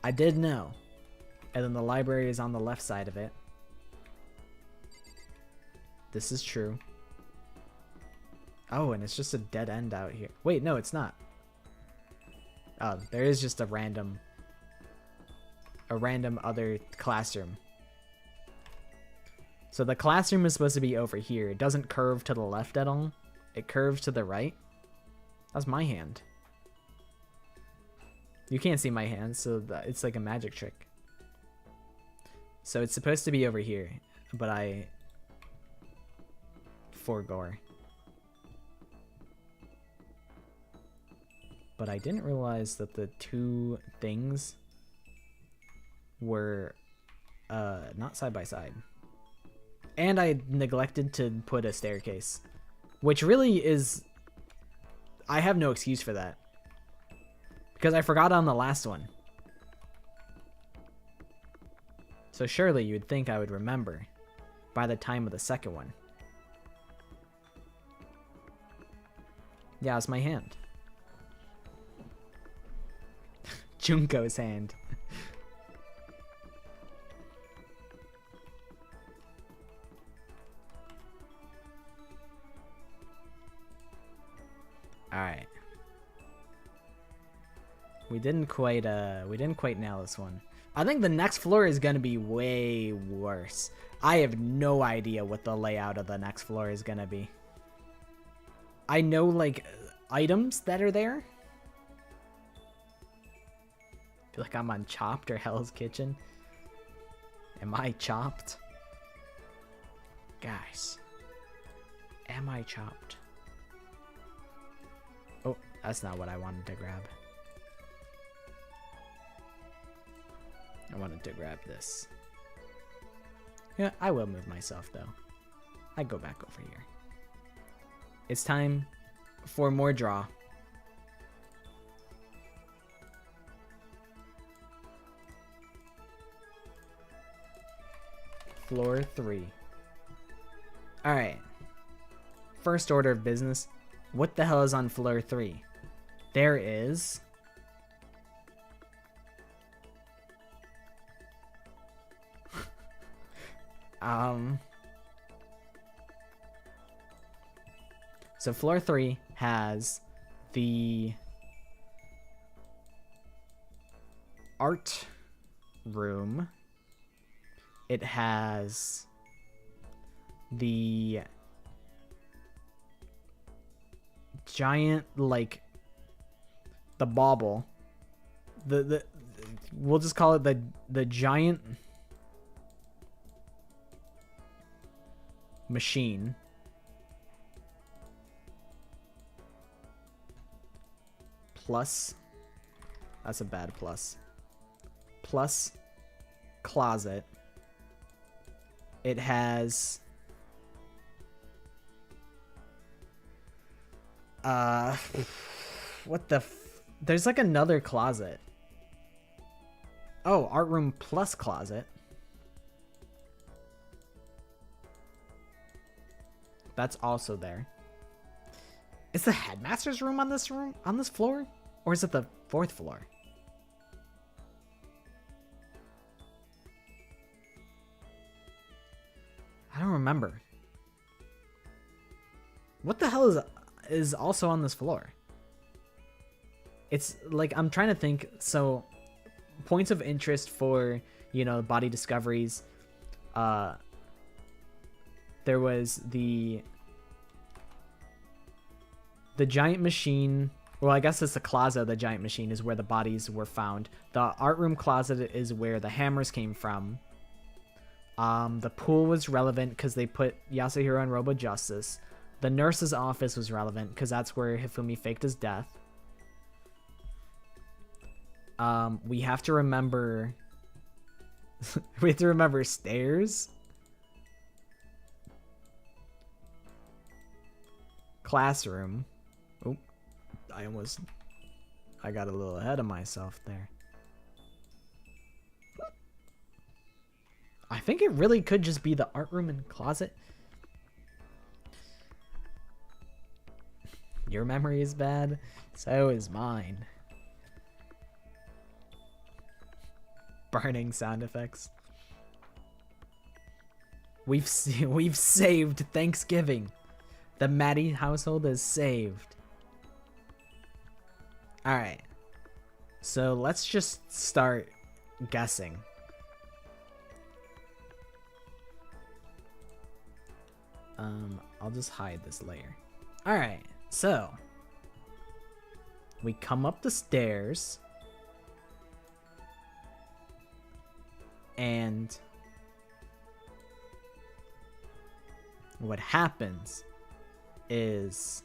I did know. And then the library is on the left side of it. This is true. Oh, and it's just a dead end out here. Wait, no, it's not. Oh, there is just a random other classroom. So the classroom is supposed to be over here. It doesn't curve to the left at all. It curves to the right. That's my hand. You can't see my hand, so it's like a magic trick. So it's supposed to be over here, but I forgo. But I didn't realize that the 2 things were not side by side. And I neglected to put a staircase, which really is... I have no excuse for that. Because I forgot on the last one. So surely you'd think I would remember by the time of the second one. Yeah, it's my hand. Junko's hand. All right. We didn't quite nail this one. I think the next floor is going to be way worse. I have no idea what the layout of the next floor is going to be. I know, like, items that are there. I feel like I'm on Chopped or Hell's Kitchen. Am I chopped? Guys. Am I chopped? Oh, that's not what I wanted to grab. I wanted to grab this. Yeah, I will move myself, though. I go back over here. It's time for more draw. Floor 3. Alright. First order of business. What the hell is on floor 3? There is... So floor 3 has the art room. It has the giant, like, the bauble. The we'll just call it the giant machine. Plus, that's a bad plus. Plus closet. It has what the there's like another closet. Oh, art room plus closet. That's also there. Is the headmaster's room on this floor? Or is it the 4th floor? I don't remember. What the hell is also on this floor? It's like, I'm trying to think. So points of interest for, you know, body discoveries. There was the giant machine. Well, I guess it's the closet of the giant machine is where the bodies were found. The art room closet is where the hammers came from. The pool was relevant because they put Yasuhiro in Robo Justice. The nurse's office was relevant because that's where Hifumi faked his death. We have to remember... we have to remember stairs. Classroom. Oh, I got a little ahead of myself there. I think it really could just be the art room and closet. Your memory is bad, so is mine. Burning sound effects. We've saved Thanksgiving. The Maddie household is saved. Alright. So let's just start guessing. I'll just hide this layer. Alright, so we come up the stairs and what happens is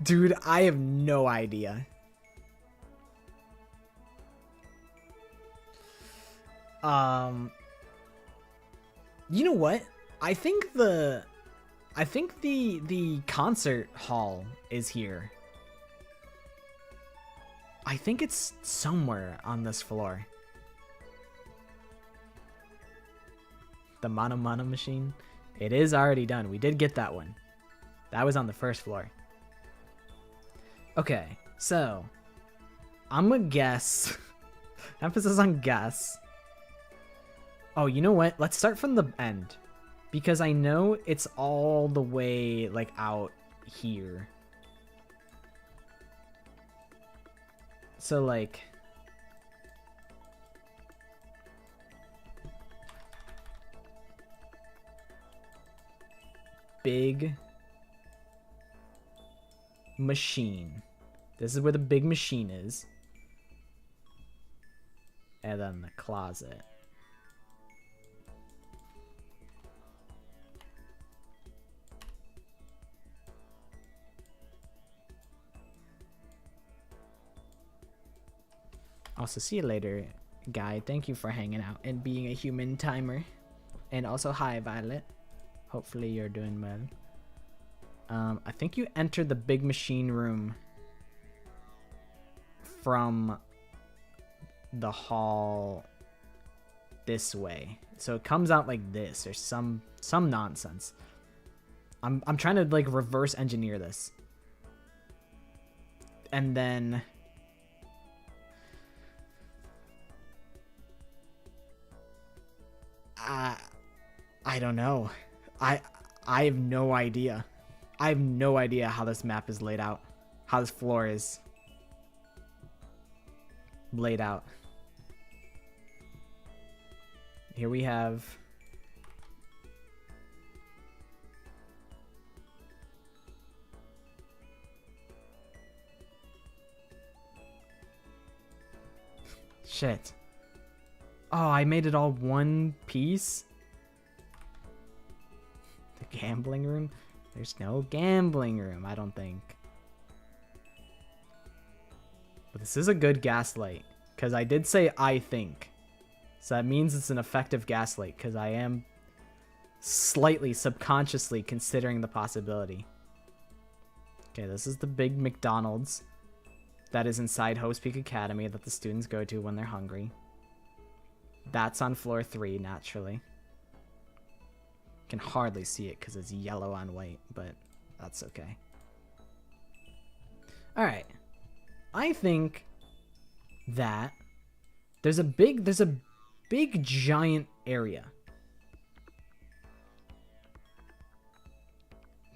dude, I have no idea. You know what? I think the concert hall is here. I think it's somewhere on this floor. The Mono Mono machine. It is already done. We did get that one. That was on the 1st floor. Okay, so I'm gonna guess. Emphasis on guess. Oh, you know what? Let's start from the end. Because I know it's all the way, like, out here. So, like... big machine. This is where the big machine is. And then the closet. Also, see you later, guy. Thank you for hanging out and being a human timer. And also, hi, Violet. Hopefully you're doing well. I think you entered the big machine room from the hall this way. So it comes out like this or some nonsense. I'm trying to like reverse engineer this. And then I don't know. I have no idea. I have no idea how this map is laid out. How this floor is laid out. Here we have shit. Oh, I made it all one piece. The gambling room? There's no gambling room, I don't think. But this is a good gaslight. Because I did say I think. So that means it's an effective gaslight, because I am slightly subconsciously considering the possibility. Okay, this is the big McDonald's that is inside Host Peak Academy that the students go to when they're hungry. That's on floor 3, naturally. Can hardly see it because it's yellow on white, but that's okay. Alright. I think that there's a big giant area.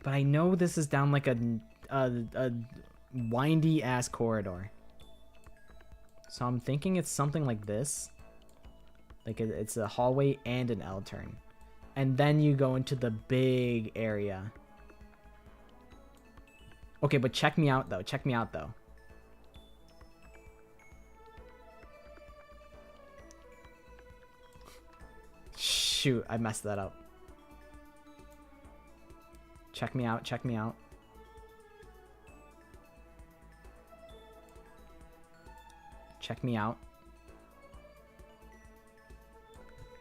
But I know this is down like a windy ass corridor. So I'm thinking it's something like this. Like it's a hallway and an L turn. And then you go into the big area. Okay, but check me out though. Check me out though. Shoot, I messed that up. Check me out, check me out. Check me out.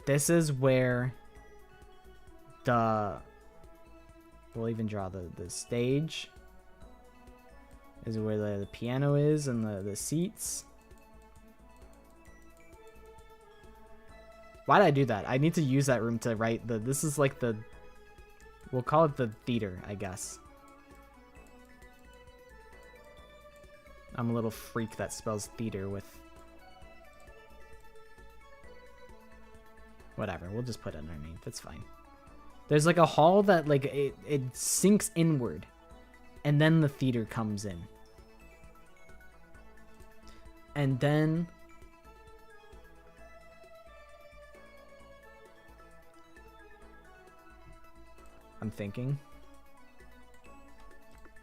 This is where we'll even draw the stage. This is where the piano is and the seats. Why did I do that? I need to use that room to write this is like we'll call it the theater, I guess. I'm a little freak that spells theater with... Whatever, we'll just put it underneath, it's fine. There's like a hall that like it sinks inward. And then the theater comes in. And then... I'm thinking.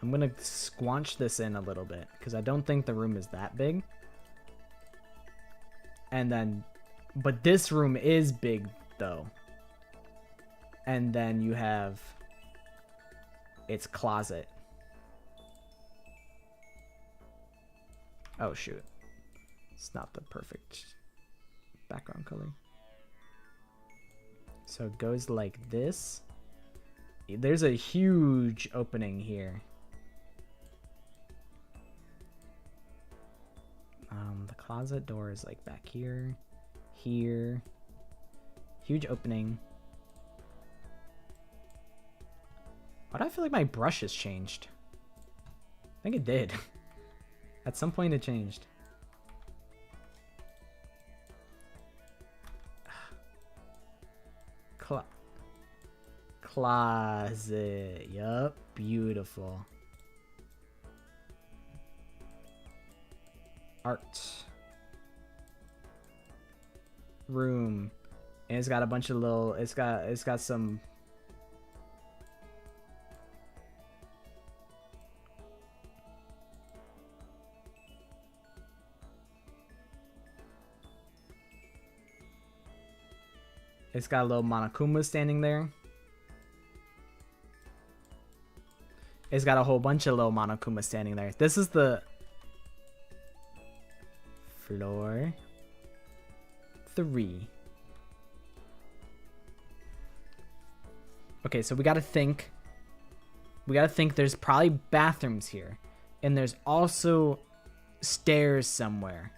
I'm gonna squanch this in a little bit because I don't think the room is that big. And then, but this room is big though. And then you have its closet. Oh shoot. It's not the perfect background color. So it goes like this. There's a huge opening here. The closet door is like back here, here. Huge opening. Why do I feel like my brush has changed? I think it did. At some point it changed. Closet. Yup. Beautiful. Art. Room. And it's got a bunch of little... It's got some... It's got a little Monokuma standing there. It's got a whole bunch of little Monokuma standing there. This is the floor 3. Okay, so we gotta think. We gotta think there's probably bathrooms here. And there's also stairs somewhere.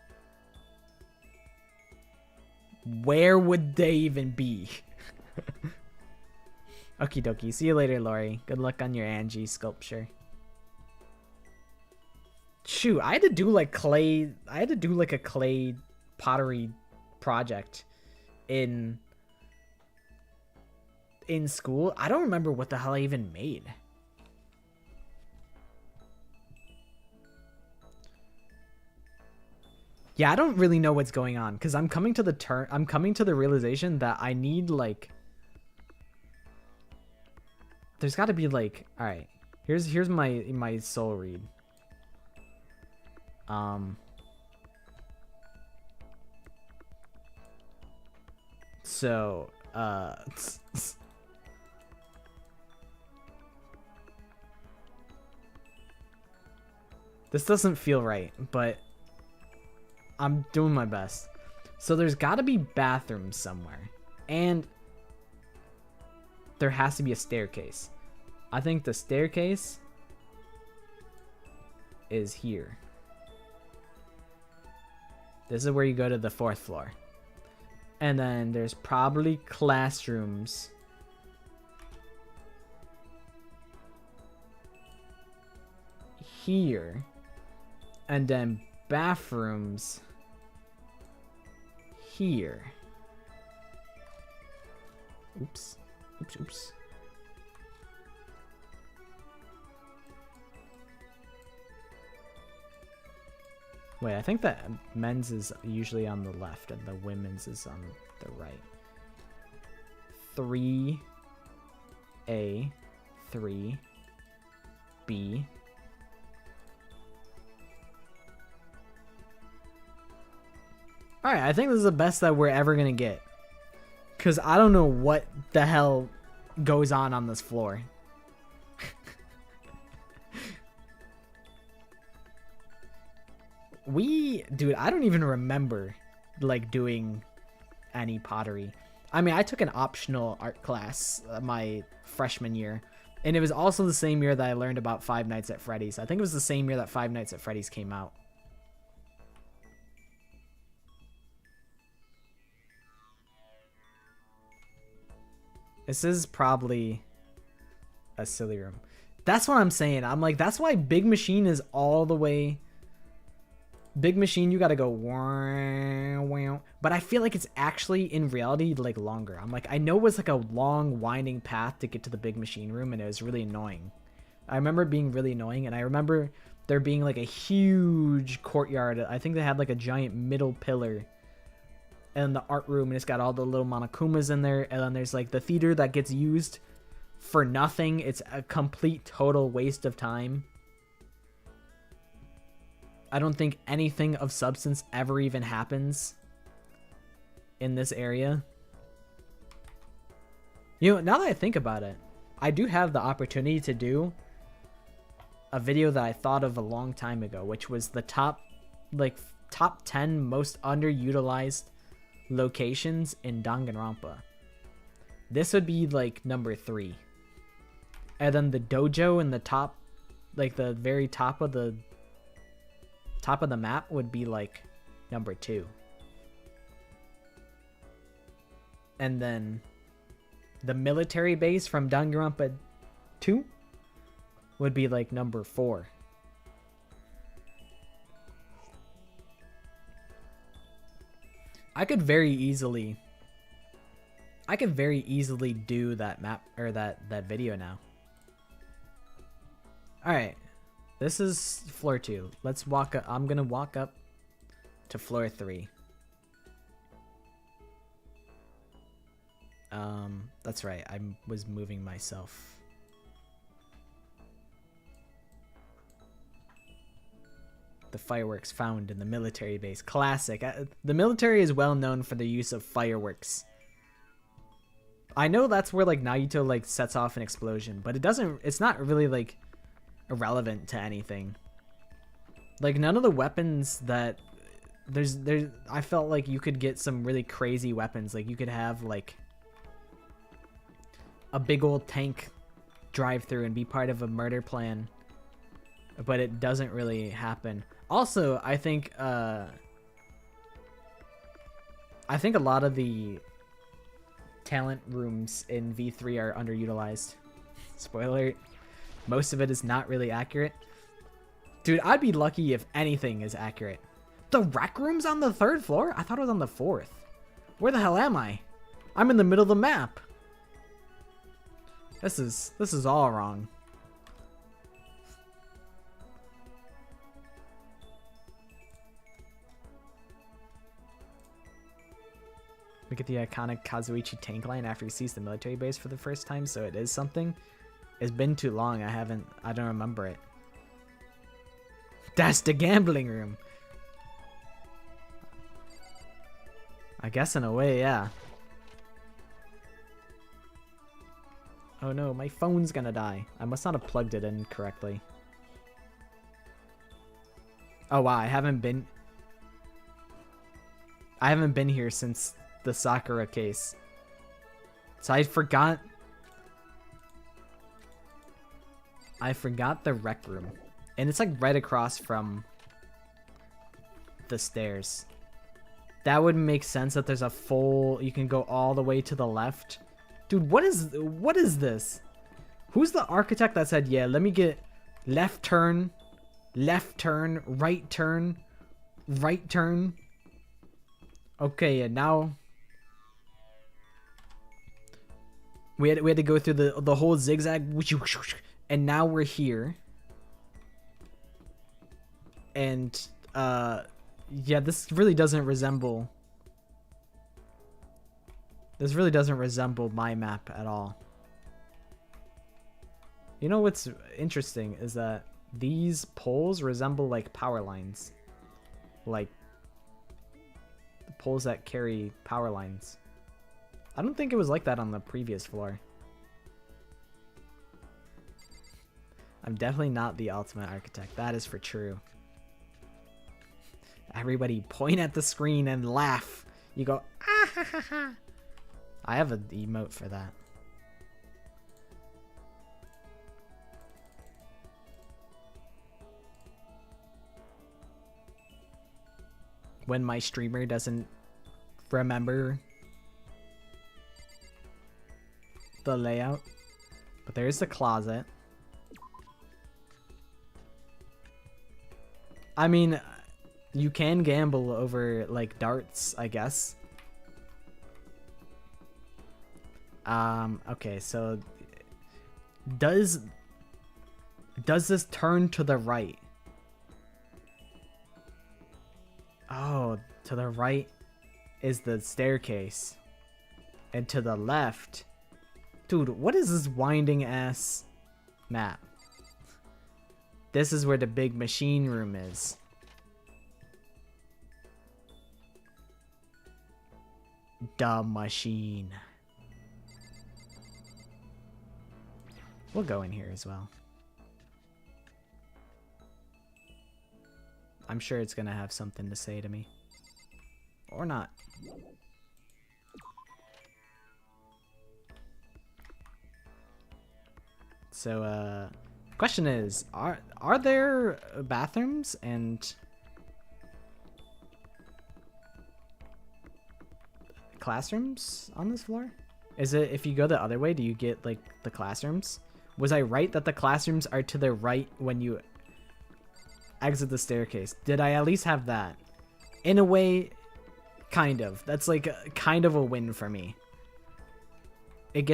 Where would they even be? Okie dokie. See you later, Lori. Good luck on your Angie sculpture. Shoot, I had to do like clay. I had to do like a clay pottery project in school. I don't remember what the hell I even made. Yeah, I don't really know what's going on because I'm coming to the realization that I need like there's got to be like, all right, here's my soul read. So this doesn't feel right, but I'm doing my best. So there's got to be bathrooms somewhere. And there has to be a staircase. I think the staircase is here. This is where you go to the 4th floor. And then there's probably classrooms here. And then bathrooms here. Oops. Oops, oops. Wait, I think that men's is usually on the left and the women's is on the right. 3A, 3B. Alright, I think this is the best that we're ever gonna get. Because I don't know what the hell goes on this floor. Dude, I don't even remember, like, doing any pottery. I mean, I took an optional art class my freshman year. And it was also the same year that I learned about Five Nights at Freddy's. I think it was the same year that Five Nights at Freddy's came out. This is probably a silly room. That's what I'm saying. I'm like, that's why Big Machine is all the way... Big Machine, you gotta go... But I feel like it's actually, in reality, like, longer. I'm like, I know it was like a long, winding path to get to the Big Machine room, and it was really annoying. I remember it being really annoying, and I remember there being, like, a huge courtyard. I think they had, like, a giant middle pillar in the art room, and it's got all the little Monokumas in there, and then there's, like, the theater that gets used for nothing. It's a complete, total waste of time. I don't think anything of substance ever even happens in this area. You know, now that I think about it, I do have the opportunity to do a video that I thought of a long time ago, which was the top 10 most underutilized locations in Danganronpa. This would be like number 3. And then the dojo in the top, like the very top of the map would be like number 2. And then the military base from Danganronpa 2 would be like number 4. I could very easily do that map or that video now. All right. This is floor 2. Let's walk up. I'm going to walk up to floor 3. That's right. I was moving myself. The fireworks found in the military base. Classic. The military is well known for the use of fireworks. I know that's where like Naruto like sets off an explosion, but it's not really like irrelevant to anything. Like none of the weapons that I felt like you could get some really crazy weapons. Like you could have like a big old tank drive through and be part of a murder plan, but it doesn't really happen. Also, I think a lot of the talent rooms in V3 are underutilized. Spoiler alert. Most of it is not really accurate. Dude, I'd be lucky if anything is accurate. The rec room's on the 3rd floor? I thought it was on the 4th. Where the hell am I? I'm in the middle of the map. This is all wrong. Look at the iconic Kazuichi tank line after he sees the military base for the first time, so it is something. It's been too long. I don't remember it. That's the gambling room. I guess in a way, yeah. Oh no, my phone's gonna die. I must not have plugged it in correctly. Oh wow, I haven't been... I haven't been here since the Sakura case. So I forgot the rec room. And it's like right across from the stairs. That would make sense that there's a full, you can go all the way to the left. Dude, what is this? Who's the architect that said, yeah, let me get left turn, right turn, right turn. Okay, and now we had to go through the whole zigzag, and now we're here. And yeah, this really doesn't resemble my map at all. You know what's interesting is that these poles resemble like power lines, like the poles that carry power lines. I don't think it was like that on the previous floor. I'm definitely not the ultimate architect, that is for true. Everybody point at the screen and laugh. You go, ah ha ha ha. I have an emote for that. When my streamer doesn't remember the layout. But there's the closet. I mean, you can gamble over like darts, I guess. Okay, so does this turn to the right? Oh, to the right is the staircase. And to the left, dude, what is this winding ass map? This is where the big machine room is. The machine. We'll go in here as well. I'm sure it's gonna have something to say to me. Or not. So, question is, are there bathrooms and classrooms on this floor? Is it, if you go the other way, do you get like the classrooms? Was I right that the classrooms are to the right when you exit the staircase? Did I at least have that? In a way, kind of. That's like kind of a win for me. It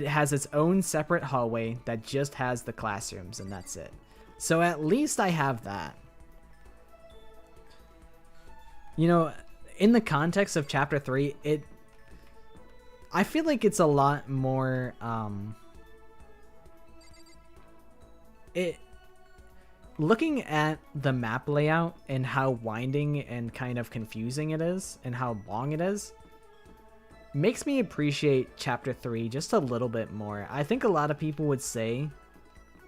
has its own separate hallway that just has the classrooms, and that's it. So at least I have that. You know, in the context of chapter 3, I feel like it's a lot more looking at the map layout and how winding and kind of confusing it is and how long it is makes me appreciate chapter 3 just a little bit more. I think a lot of people would say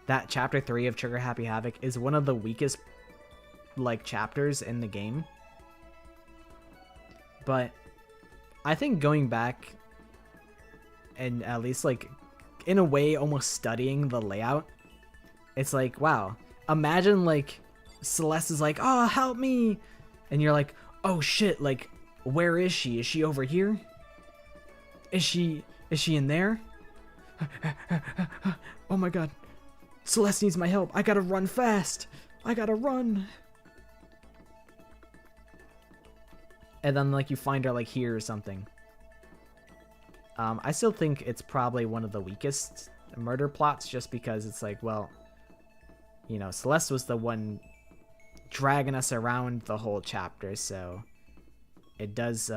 that chapter 3 of Trigger Happy Havoc is one of the weakest like chapters in the game. But I think going back and at least like in a way almost studying the layout, it's like, wow, imagine like Celeste is like, oh, help me. And you're like, oh shit, like, where is she? Is she over here? Is she in there? Oh my god. Celeste needs my help. I gotta run fast. I gotta run. And then like you find her like here or something. I still think it's probably one of the weakest murder plots just because it's like, well, you know, Celeste was the one dragging us around the whole chapter, so it does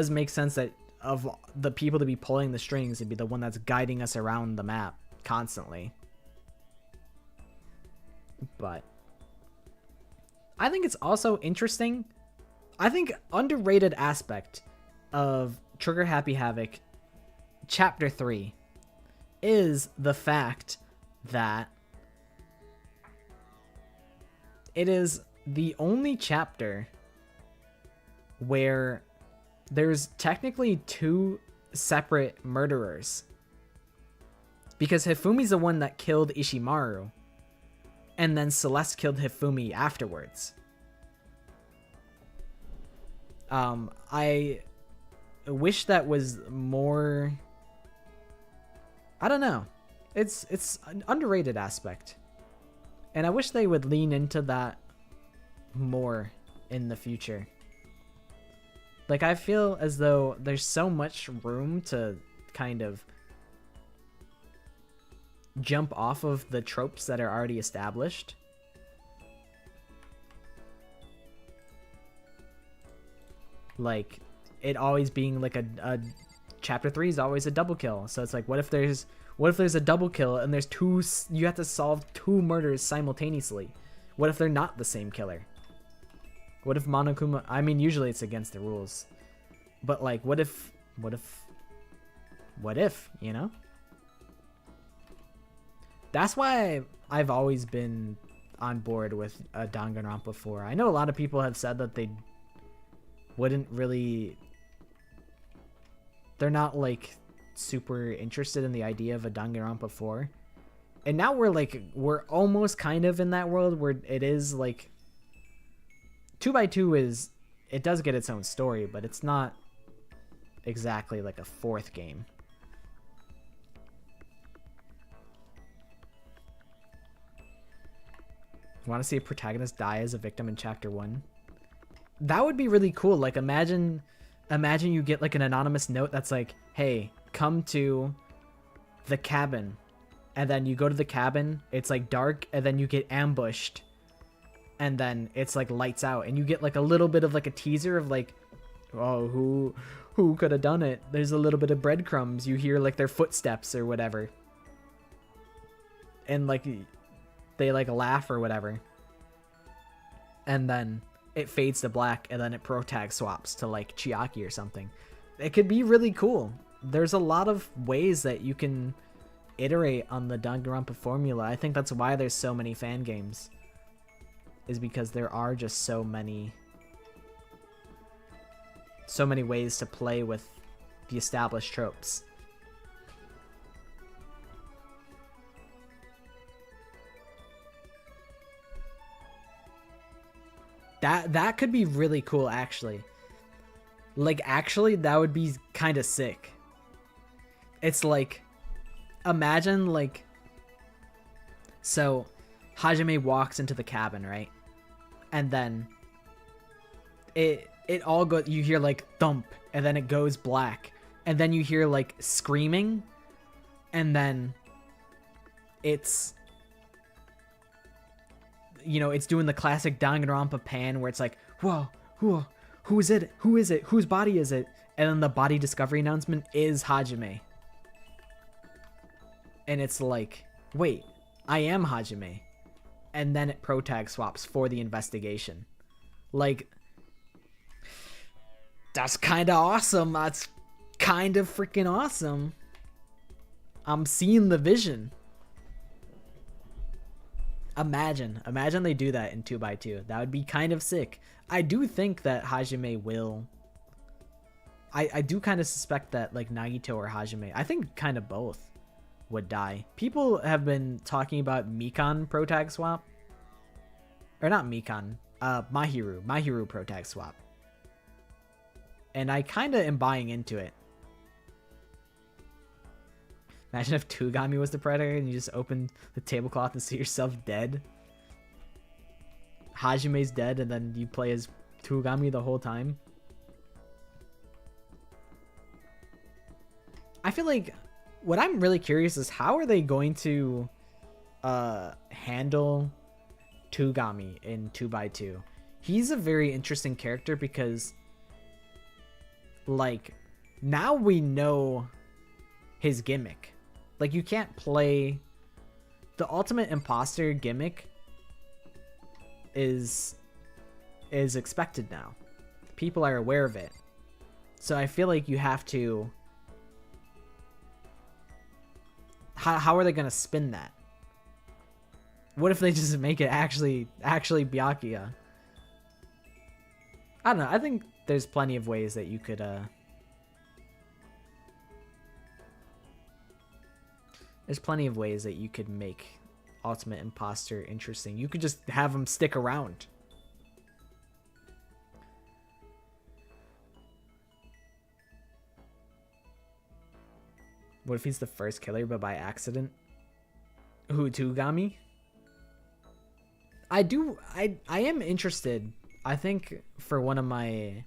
make sense that of the people to be pulling the strings, it'd be the one that's guiding us around the map constantly. But I think it's also interesting. I think underrated aspect of Trigger Happy Havoc Chapter 3 is the fact that it is the only chapter where there's technically two separate murderers. Because Hifumi's the one that killed Ishimaru, and then Celeste killed Hifumi afterwards. I wish that was more... I don't know. It's an underrated aspect. And I wish they would lean into that more in the future. Like, I feel as though there's so much room to kind of jump off of the tropes that are already established. Like, it always being like a chapter 3 is always a double kill. So it's like, what if there's a double kill and there's two, you have to solve two murders simultaneously? What if they're not the same killer? What if Monokuma... I mean, usually it's against the rules. But, like, what if, you know? That's why I've always been on board with Danganronpa 4. I know a lot of people have said that they wouldn't really... They're not, like, super interested in the idea of a Danganronpa 4. And now we're almost kind of in that world where it is, like... 2x2 is... It does get its own story, but it's not exactly like a fourth game. Want to see a protagonist die as a victim in chapter 1? That would be really cool. Like, imagine you get like an anonymous note that's like, hey, come to the cabin. And then you go to the cabin, it's like dark, and then you get ambushed. And then it's like lights out, and you get like a little bit of like a teaser of like, oh, who could have done it? There's a little bit of breadcrumbs. You hear like their footsteps or whatever. And like they like laugh or whatever. And then it fades to black, and then it protag swaps to like Chiaki or something. It could be really cool. There's a lot of ways that you can iterate on the Danganronpa formula. I think that's why there's so many fan games. Is because there are just so many ways to play with the established tropes. That could be really cool, actually. Like, actually, that would be kind of sick. It's like, imagine, like, so Hajime walks into the cabin, right? And then it all goes, you hear like thump, and then it goes black, and then you hear like screaming, and then it's, you know, it's doing the classic Danganronpa pan where it's like, whoa, who is it? Who is it? Whose body is it? And then the body discovery announcement is Hajime. And it's like, wait, I am Hajime. And then it protag swaps for the investigation. Like, that's kind of awesome. That's kind of freaking awesome. I'm seeing the vision. Imagine they do that in 2x2. That would be kind of sick. I do think that Hajime will... I do kind of suspect that, like, Nagito or Hajime, I think kind of both would die. People have been talking about Mikan protag swap. Or not Mikan, Mahiru protag swap. And I kind of am buying into it. Imagine if Tugami was the predator and you just open the tablecloth and see yourself dead. Hajime's dead and then you play as Tugami the whole time. I feel like what I'm really curious is how are they going to handle Tugami in 2x2. He's a very interesting character because, like, now we know his gimmick. Like, you can't play the ultimate imposter gimmick is expected now. People are aware of it. So I feel like you have to... How are they going to spin that? What if they just make it actually Byakuya? I don't know. I think there's plenty of ways that you could there's plenty of ways that you could make Ultimate Imposter interesting. You could just have him stick around. What if he's the first killer, but by accident? Who, Tugami? I am interested. I think for one of my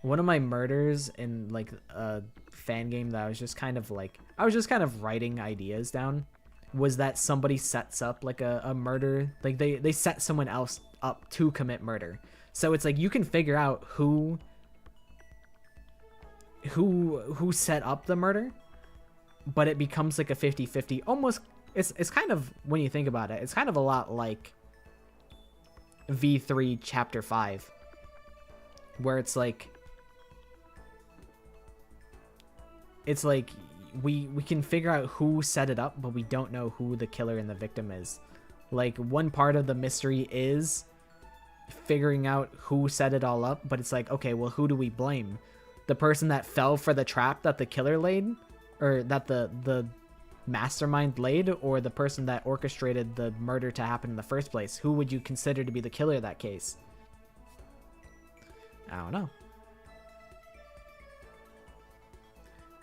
murders in like a fan game that I was just kind of writing ideas down, was that somebody sets up like a murder, like they set someone else up to commit murder. So it's like you can figure out who set up the murder, but it becomes like a 50-50 almost. It's kind of, when you think about it, it's kind of a lot like V3 Chapter 5, where it's like we can figure out who set it up, but we don't know who the killer and the victim is. Like, one part of the mystery is figuring out who set it all up, but it's like, okay, well, who do we blame? The person that fell for the trap that the killer laid, or that the mastermind laid, or the person that orchestrated the murder to happen in the first place? Who would you consider to be the killer in that case? I don't know.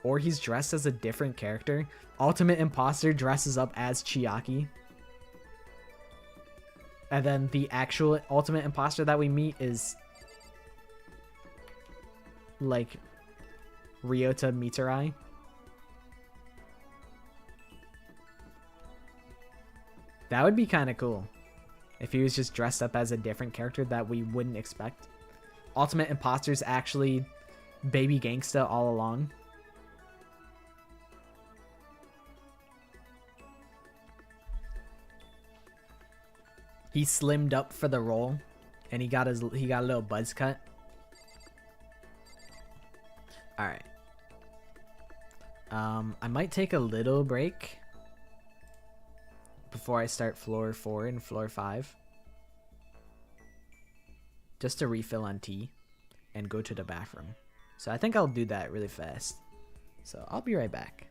Or he's dressed as a different character. Ultimate Imposter dresses up as Chiaki, and then the actual Ultimate Imposter that we meet is like Ryota Mitarai. That would be kind of cool if he was just dressed up as a different character that we wouldn't expect. Ultimate Imposter's actually Baby Gangsta all along. He slimmed up for the role, and he got a little buzz cut. All right. I might take a little break before I start floor 4 and floor 5, just to refill on tea and go to the bathroom. So I think I'll do that really fast. So I'll be right back.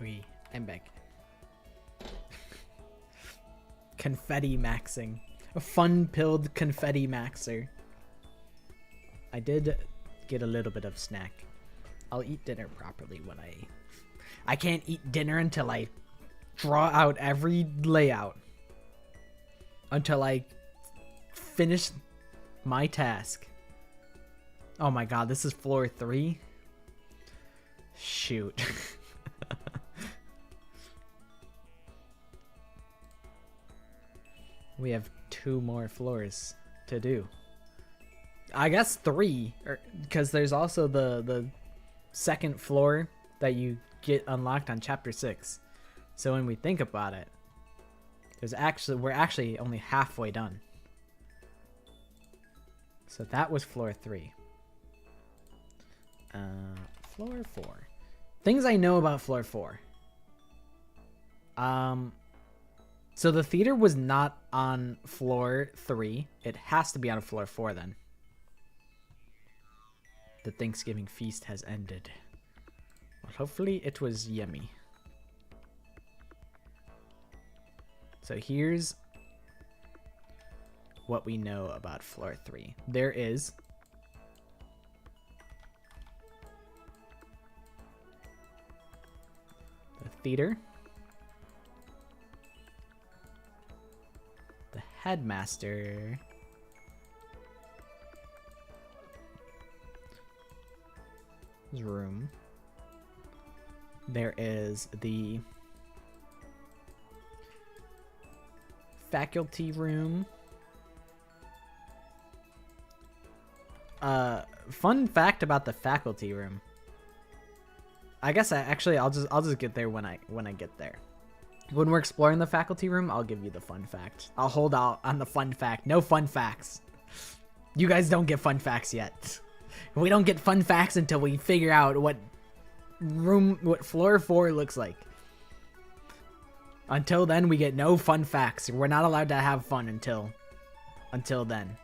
Oui, I'm back. Confetti maxing. A fun-pilled confetti maxer. I did get a little bit of snack. I'll eat dinner properly when I can't eat dinner until I draw out every layout. Until I finish my task. Oh my god, this is floor 3? Shoot. We have 2 more floors to do. I guess 3, because there's also the second floor that you get unlocked on chapter 6. So when we think about it, we're actually only halfway done. So that was floor 3. Floor 4. Things I know about floor 4. So the theater was not on floor 3. It has to be on floor 4 then. The Thanksgiving feast has ended. Well, hopefully it was yummy. So here's what we know about floor 3. There is the theater, the headmaster, room. There is the faculty room. Fun fact about the faculty room. I guess I'll just get there when I get there. When we're exploring the faculty room, I'll give you the fun fact. I'll hold out on the fun fact. No fun facts. You guys don't get fun facts yet. We don't get fun facts until we figure out what floor 4 looks like. Until then, we get no fun facts. We're not allowed to have fun until then.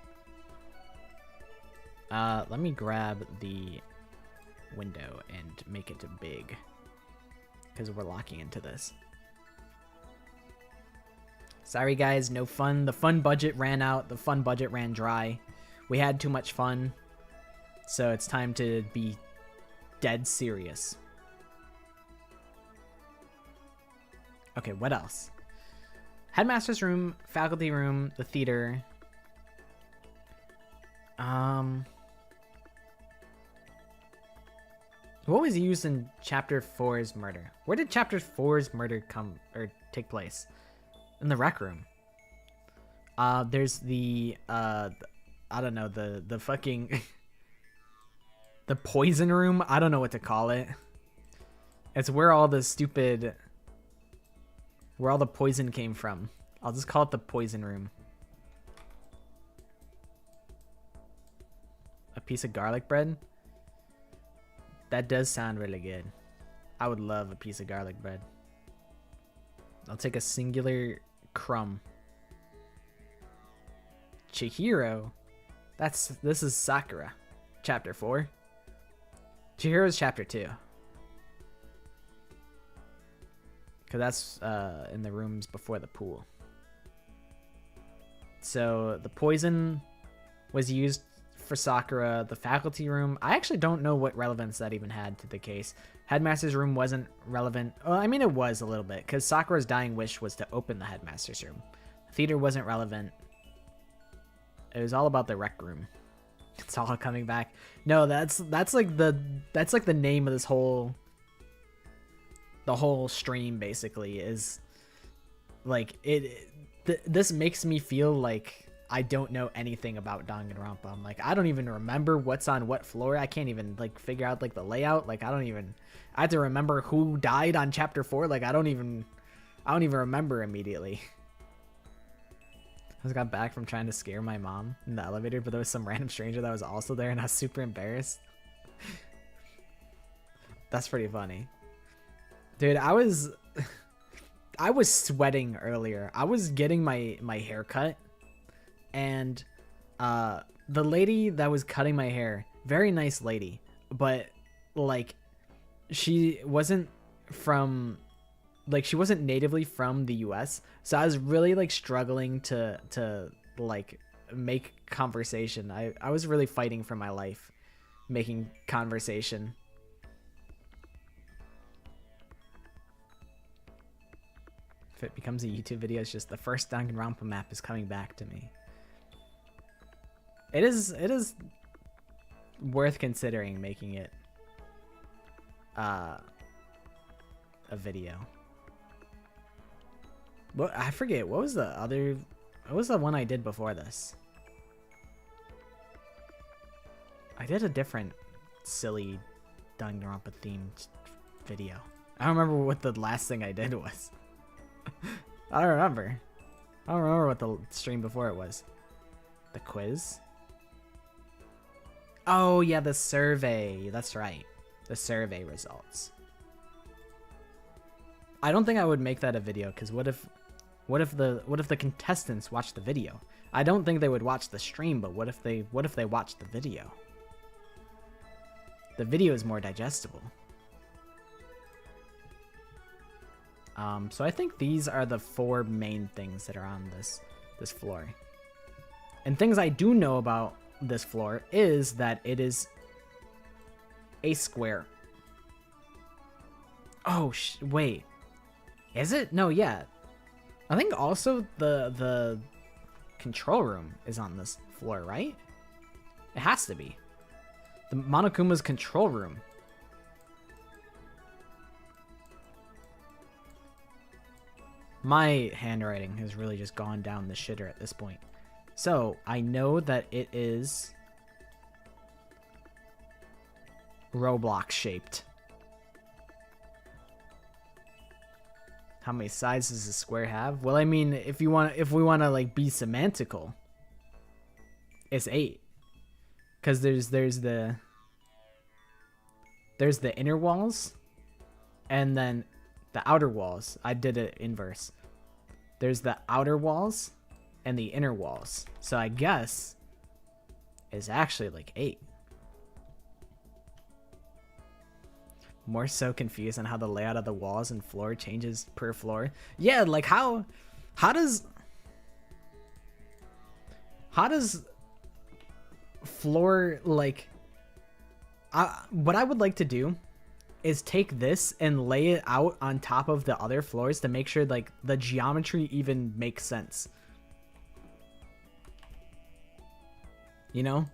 Let me grab the window and make it big, because we're locking into this. Sorry guys, no fun. The fun budget ran out. The fun budget ran dry. We had too much fun. So it's time to be dead serious. Okay, what else? Headmaster's room, faculty room, the theater. What was used in chapter 4's murder? Where did chapter 4's murder take place? In the rec room. There's the I don't know, the fucking the poison room. I don't know what to call it. It's where all the poison came from. I'll just call it the poison room. A piece of garlic bread. That does sound really good. I would love a piece of garlic bread. I'll take a singular crumb. Chihiro? This is Sakura. Chapter 4. Chihiro's chapter 2. Because that's in the rooms before the pool. So the poison was used for Sakura. The faculty room, I actually don't know what relevance that even had to the case. Headmaster's room wasn't relevant. Well, I mean, it was a little bit, because Sakura's dying wish was to open the headmaster's room. The theater wasn't relevant. It was all about the rec room. It's all coming back. No, that's like the name of this whole stream, basically, is like this makes me feel like I don't know anything about Danganronpa. I'm like, I don't even remember what's on what floor. I can't even like figure out like the layout. Like I have to remember who died on chapter 4. Like I don't even remember immediately. I just got back from trying to scare my mom in the elevator, but there was some random stranger that was also there, and I was super embarrassed. That's pretty funny. Dude, I was sweating earlier. I was getting my hair cut, and the lady that was cutting my hair, very nice lady, but like she wasn't from like she wasn't natively from the US, so I was really like struggling to like make conversation. I was really fighting for my life making conversation. If it becomes a YouTube video, it's just the first Danganronpa map is coming back to me. It is worth considering making it a video. What, I forget, what was the one I did before this? I did a different silly Danganronpa themed video. I don't remember what the last thing I did was. I don't remember. I don't remember what the stream before it was. The quiz? Oh yeah, the survey. That's right. The survey results. I don't think I would make that a video, because what if the contestants watch the video? I don't think they would watch the stream, but what if they watch the video? The video is more digestible. So I think these are the 4 main things that are on this floor. And things I do know about this floor is that it is a square. Oh, wait. Is it? No, yeah. I think also the control room is on this floor, right? It has to be. The Monokuma's control room. My handwriting has really just gone down the shitter at this point. So, I know that it is Roblox shaped. How many sides does a square have? Well, I mean, if we want to like be semantical, it's 8. Cuz there's the inner walls and then the outer walls. I did it inverse. There's the outer walls and the inner walls. So I guess it's actually like 8. More so confused on how the layout of the walls and floor changes per floor. Yeah, like how does floor, like, what I would like to do is take this and lay it out on top of the other floors to make sure like the geometry even makes sense. You know?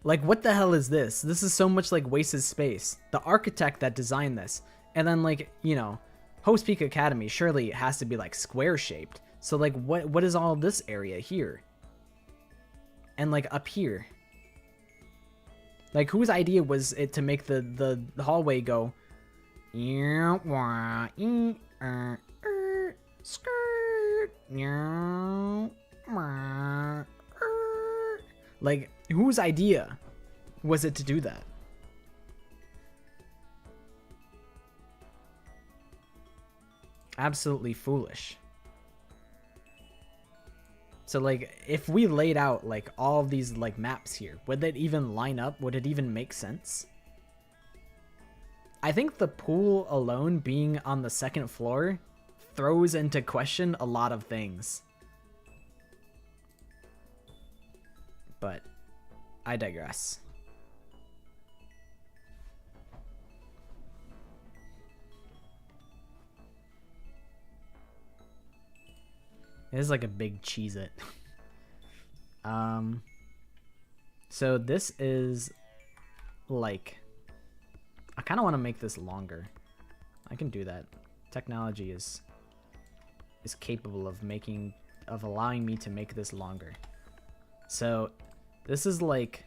Like, what the hell is this? This is so much like wasted space. The architect that designed this, and then like, you know, Host Peak Academy, surely it has to be like square shaped. So like what is all this area here? And like up here? Like, whose idea was it to make the hallway go skirt? Like, whose idea was it to do that? Absolutely foolish. So like, if we laid out like all of these like maps here, would that even line up? Would it even make sense? I think the pool alone being on the 2nd floor throws into question a lot of things. But I digress. It is like a big Cheez-It. So this is like, I kind of want to make this longer. I can do that. Technology is capable of allowing me to make this longer. So this is like,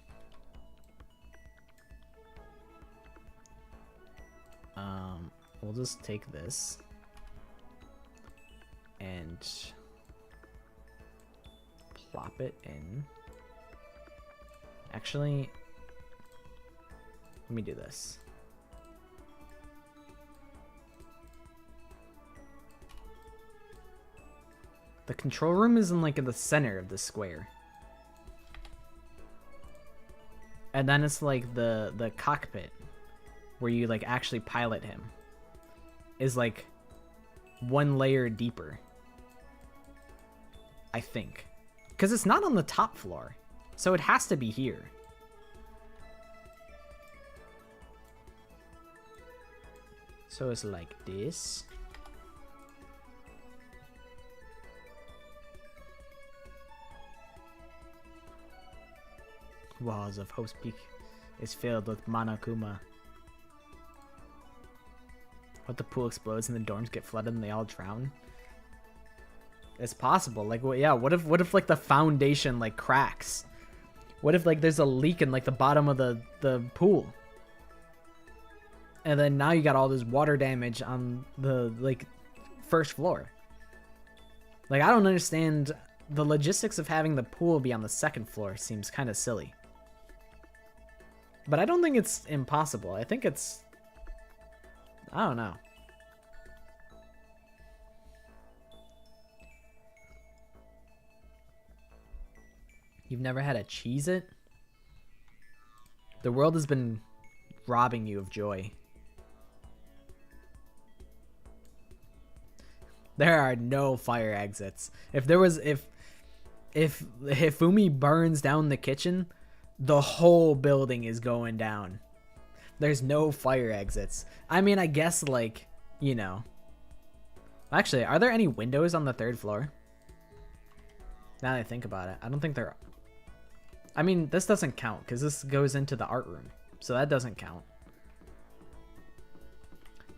we'll just take this and plop it in. Actually, let me do this. The control room is in like in the center of the square. And then it's like the cockpit where you like actually pilot him. is like one layer deeper. I think. Because it's not on the top floor. So it has to be here. So it's like this. Walls of Host Peak is filled with Monokuma. What, the pool explodes and the dorms get flooded and they all drown? It's possible. Like, well, yeah, what if like the foundation like cracks? What if like there's a leak in like the bottom of the pool? And then now you got all this water damage on the like first floor. Like, I don't understand the logistics of having the pool be on the second floor. Seems kind of silly. But I don't think it's impossible. I think it's, I don't know. You've never had a Cheez-It? The world has been robbing you of joy. There are no fire exits. If there was, if Hifumi burns down the kitchen, the whole building is going down. There's no fire exits. I mean, I guess, like, you know. Actually, are there any windows on the third floor? Now that I think about it, I don't think there are. I mean, this doesn't count because this goes into the art room. So that doesn't count.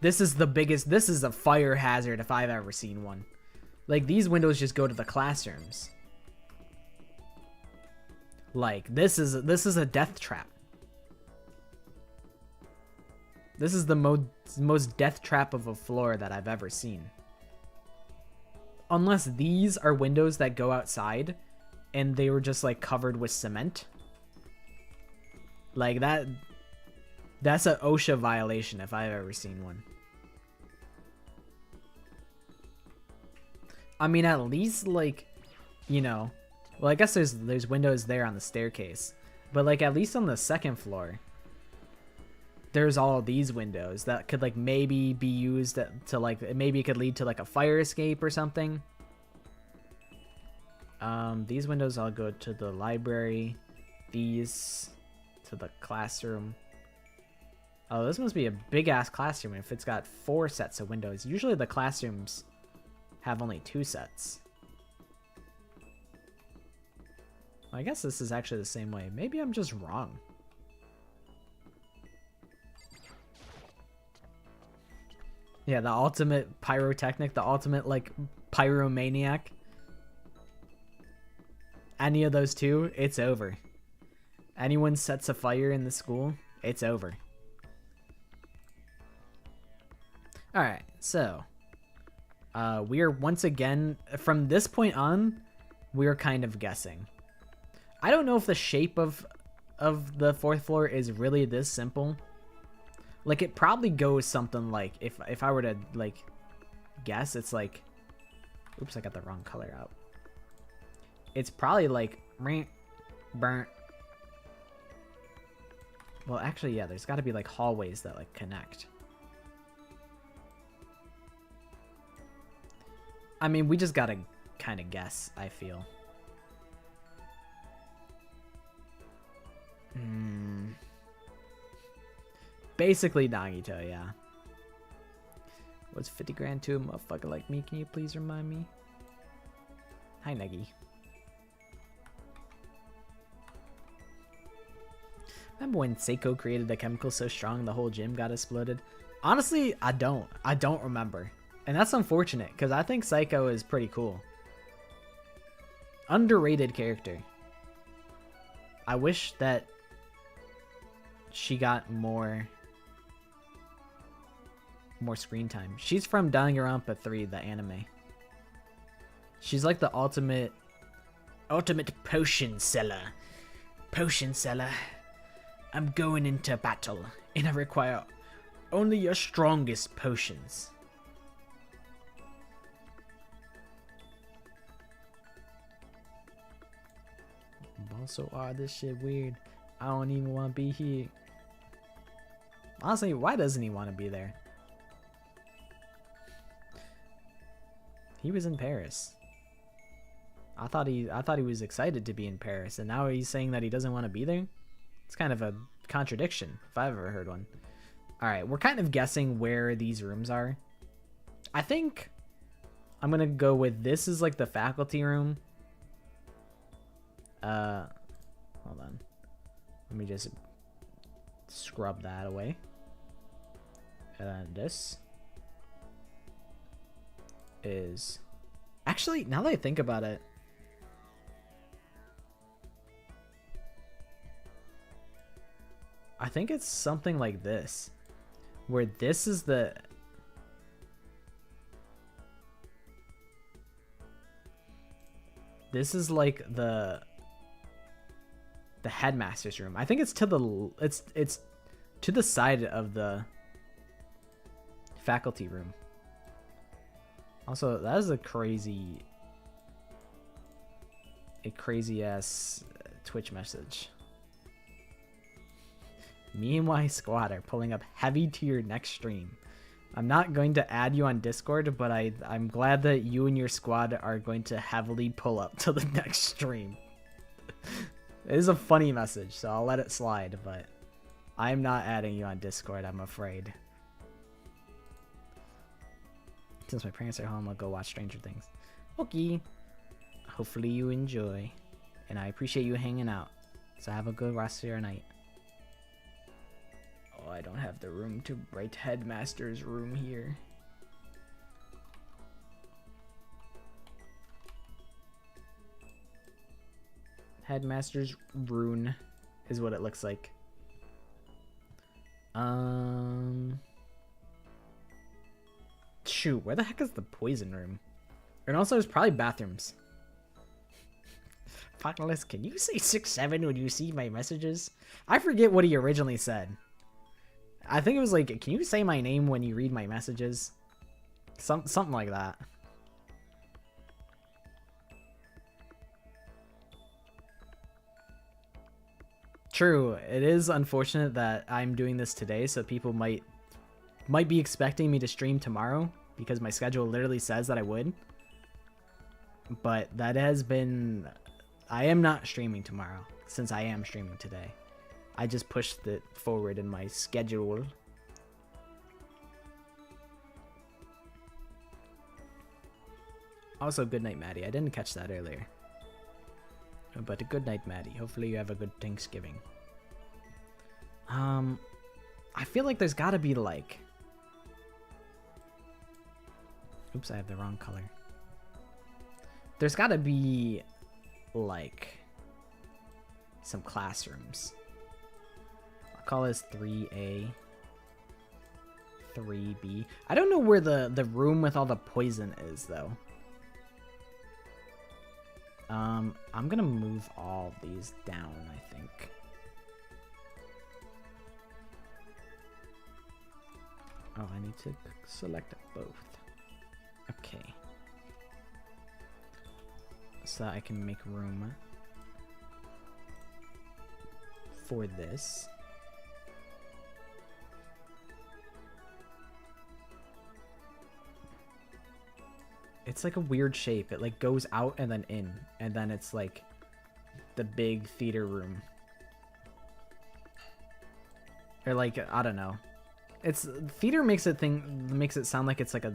This is the biggest, this is a fire hazard if I've ever seen one. Like, these windows just go to the classrooms. Like, this is a death trap. This is the most death trap of a floor that I've ever seen. Unless these are windows that go outside and they were just like covered with cement. Like that's an OSHA violation if I've ever seen one. I mean, at least, like, you know, well, I guess there's windows there on the staircase, but like at least on the second floor there's all these windows that could like maybe be used to like, maybe it could lead to like a fire escape or something. These windows all go to the library, these to the classroom. Oh, this must be a big ass classroom if it's got 4 sets of windows. Usually the classrooms have only 2 sets. I guess this is actually the same way. Maybe I'm just wrong. Yeah, the ultimate pyrotechnic, the ultimate like pyromaniac. Any of those two, it's over. Anyone sets a fire in the school, it's over. Alright, so we are once again, from this point on, we're kind of guessing. I don't know if the shape of the 4th floor is really this simple. Like, it probably goes something like, if I were to like guess, it's like, oops, I got the wrong color out. It's probably like burnt. Well, actually, yeah, there's got to be like hallways that like connect. I mean, we just gotta kind of guess, I feel. Basically Nagito, yeah. What's 50 grand to a motherfucker like me? Can you please remind me? Hi, Negi. Remember when Seiko created a chemical so strong the whole gym got exploded? Honestly, I don't remember. And that's unfortunate, because I think Seiko is pretty cool. Underrated character. I wish that she got more screen time. She's from Danganronpa 3, the anime. She's like the ultimate potion seller. Potion seller. I'm going into battle, and I require only your strongest potions. Also, this shit weird. I don't even want to be here. Honestly, why doesn't he want to be there? He was in Paris. I thought he was excited to be in Paris, and now he's saying that he doesn't want to be there. It's kind of a contradiction, if I've ever heard one. All right, we're kind of guessing where these rooms are. I think I'm gonna go with this is like the faculty room. Hold on. Let me just scrub that away. And then this is actually, now that I think about it, I think it's something like this, where this is the like the headmaster's room. I think it's to the it's to the side of the faculty room. Also, that is a crazy ass Twitch message. Me and my squad are pulling up heavy to your next stream. I'm not going to add you on Discord, but I'm glad that you and your squad are going to heavily pull up to the next stream. It is a funny message, so I'll let it slide, but I'm not adding you on Discord, I'm afraid. Since my parents are home, I'll go watch Stranger Things. Okay. Hopefully you enjoy. And I appreciate you hanging out. So have a good rest of your night. Oh, I don't have the room to write headmaster's room here. Headmaster's rune is what it looks like. Shoot, where the heck is the poison room? And also, there's probably bathrooms. Apocalypse, can you say 6'7" when you see my messages? I forget what he originally said. I think it was like, can you say my name when you read my messages? Something like that. True, it is unfortunate that I'm doing this today, so people might be expecting me to stream tomorrow because my schedule literally says that I would. But that has been... I am not streaming tomorrow since I am streaming today. I just pushed it forward in my schedule. Also, good night, Maddie. I didn't catch that earlier. But a good night, Maddie. Hopefully you have a good Thanksgiving. I feel like there's gotta be like... Oops, I have the wrong color. There's gotta be like some classrooms. I'll call this 3A, 3B. I don't know where the room with all the poison is though. I'm gonna move all these down, I think. Oh, I need to select both. Okay. So that I can make room for this. It's like a weird shape. It like goes out and then in, and then it's like the big theater room. Or like, I don't know. It's theater makes it sound like it's like a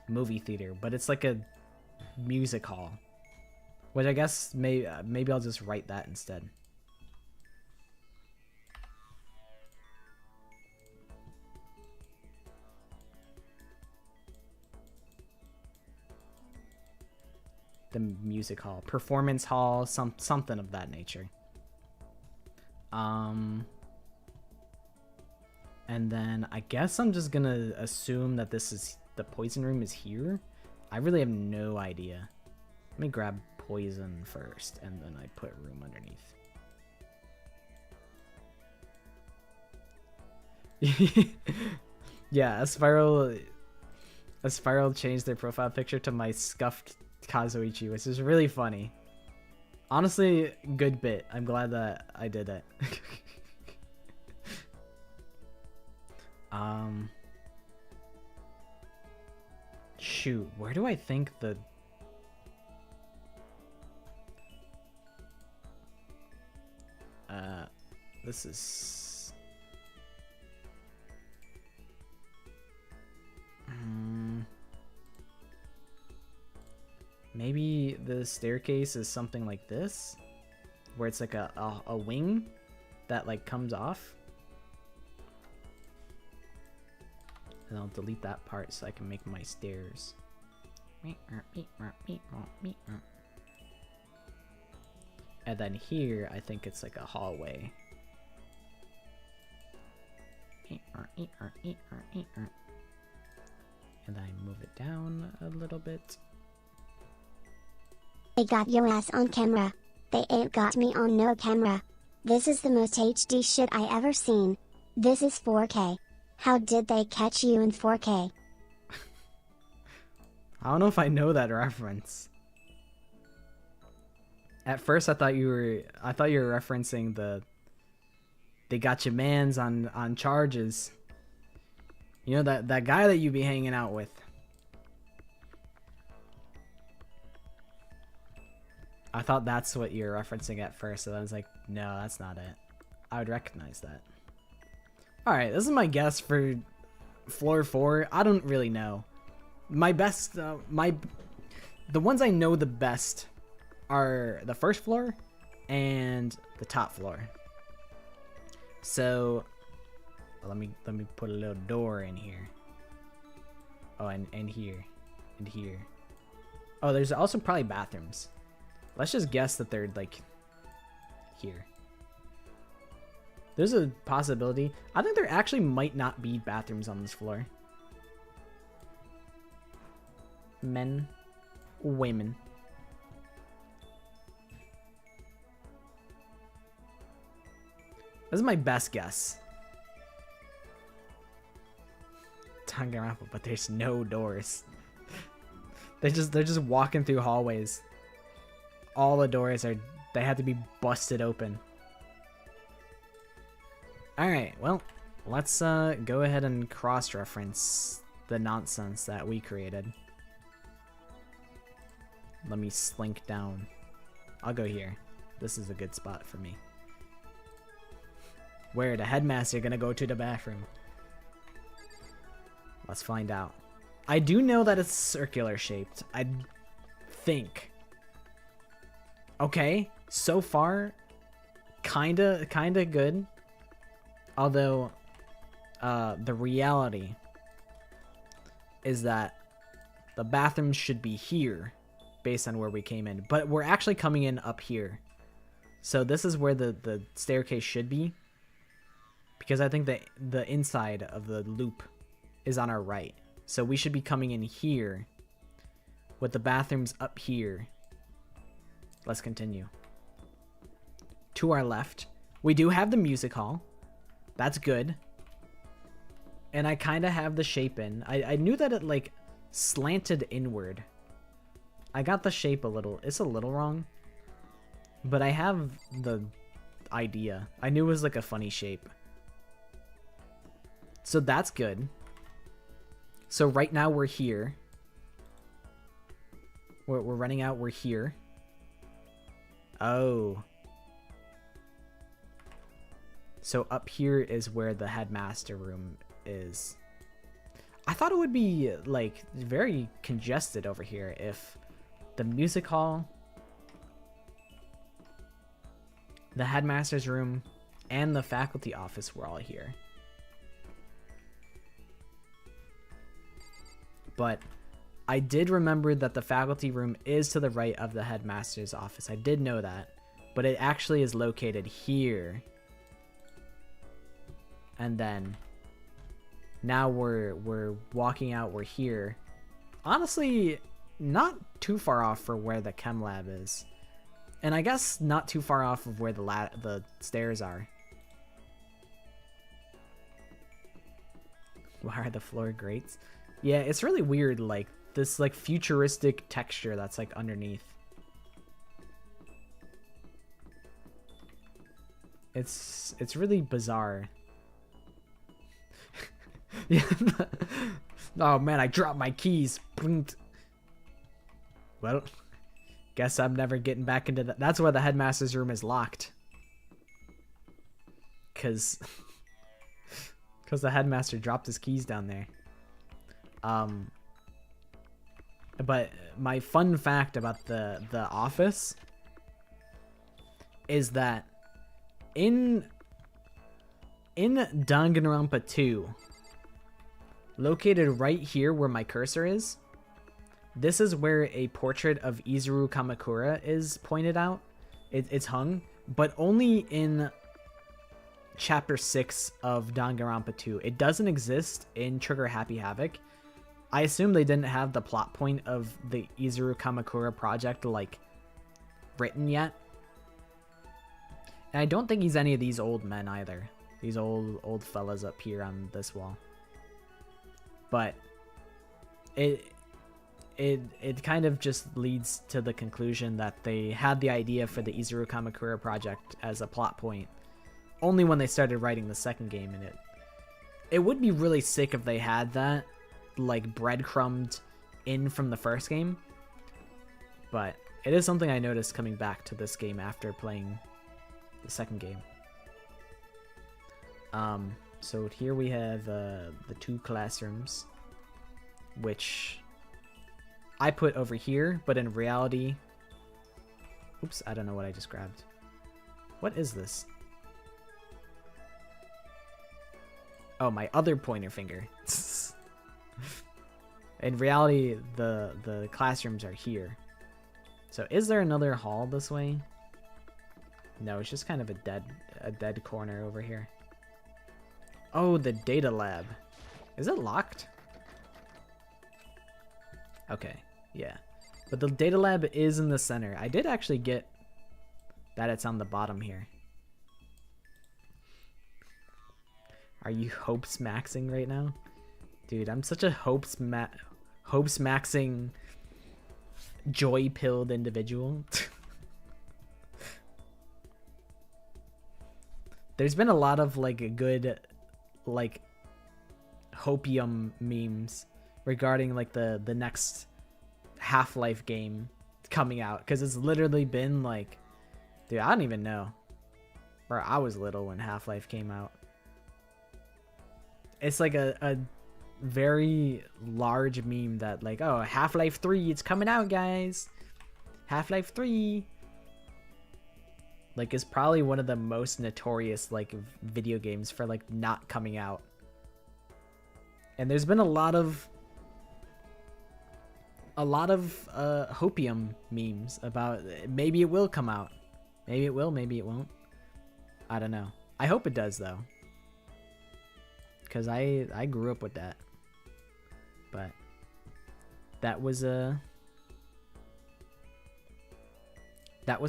movie theater, but it's like a music hall. Which I guess maybe I'll just write that instead. The music hall, performance hall, something of that nature. And then I guess I'm just gonna assume that this is the poison room is here. I really have no idea. Let me grab poison first, and then I put room underneath. Yeah, a spiral changed their profile picture to my scuffed Kazuichi, which is really funny. Honestly, good bit. I'm glad that I did it. Shoot, where do I think the... This is... Maybe the staircase is something like this? Where it's like a wing that like comes off? And I'll delete that part so I can make my stairs. And then here, I think it's like a hallway. And then I move it down a little bit. They got your ass on camera. They ain't got me on no camera. This is the most HD shit I ever seen. This is 4K. How did they catch you in 4K? I don't know if I know that reference. At first I thought you were referencing the they got your mans on charges. You know that guy that you be hanging out with. I thought that's what you were referencing at first, so I was like, no, that's not it. I would recognize that. Alright, this is my guess for floor 4. I don't really know. My best, the ones I know the best are the first floor and the top floor. So, let me put a little door in here. Oh, and here, and here. Oh, there's also probably bathrooms. Let's just guess that they're like here. There's a possibility. I think there actually might not be bathrooms on this floor. Men, women. This is my best guess. Danganronpa, but there's no doors. They're just walking through hallways. All the doors they had to be busted open. Alright, well, let's go ahead and cross-reference the nonsense that we created. Let me slink down. I'll go here. This is a good spot for me. Where the headmaster gonna go to the bathroom? Let's find out. I do know that it's circular shaped. I think. Okay, so far, kinda good. Although, the reality is that the bathrooms should be here based on where we came in. But we're actually coming in up here. So this is where the staircase should be. Because I think the inside of the loop is on our right. So we should be coming in here with the bathrooms up here. Let's continue. To our left, we do have the music hall. That's good. And I kind of have the shape in. I knew that it like slanted inward. I got the shape a little. It's a little wrong. But I have the idea. I knew it was like a funny shape. So that's good. So right now we're here. We're running out. We're here. Oh. So up here is where the headmaster room is. I thought it would be like very congested over here if the music hall, the headmaster's room, and the faculty office were all here. But I did remember that the faculty room is to the right of the headmaster's office. I did know that, but it actually is located here. And then now we're walking out, we're here. Honestly, not too far off for where the chem lab is. And I guess not too far off of where the stairs are. Why are the floor grates? Yeah, it's really weird, like this like futuristic texture that's like underneath. It's really bizarre. Yeah, Oh man, I dropped my keys. Well, guess I'm never getting back into that. That's why the headmaster's room is locked. Cause the headmaster dropped his keys down there. But my fun fact about the office is that in Danganronpa 2, located right here where my cursor is, this is where a portrait of Izuru Kamakura is pointed out. It's hung, but only in Chapter 6 of Danganronpa 2. It doesn't exist in Trigger Happy Havoc. I assume they didn't have the plot point of the Izuru Kamakura project, like, written yet. And I don't think he's any of these old men either. These old fellas up here on this wall. But it kind of just leads to the conclusion that they had the idea for the Izuru Kamakura project as a plot point only when they started writing the second game, and it would be really sick if they had that like breadcrumbed in from the first game. But it is something I noticed coming back to this game after playing the second game. So here we have the 2 classrooms, which I put over here, but in reality, oops, I don't know what I just grabbed. What is this? Oh, my other pointer finger. In reality, the classrooms are here. So is there another hall this way? No, it's just kind of a dead corner over here. Oh, the data lab. Is it locked? Okay, yeah. But the data lab is in the center. I did actually get that it's on the bottom here. Are you hopes maxing right now? Dude, I'm such a hopes maxing joy-pilled individual. There's been a lot of like good like hopium memes regarding like the next Half-Life game coming out, because it's literally been like, dude, I don't even know. Bro, I was little when Half-Life came out. It's like a very large meme that like, oh, Half-Life 3, it's coming out, guys. Half-Life 3. Like, is probably one of the most notorious like video games for like not coming out. And there's been a lot of hopium memes about maybe it will come out. Maybe it will, maybe it won't. I don't know. I hope it does though. Cause I grew up with that. But that was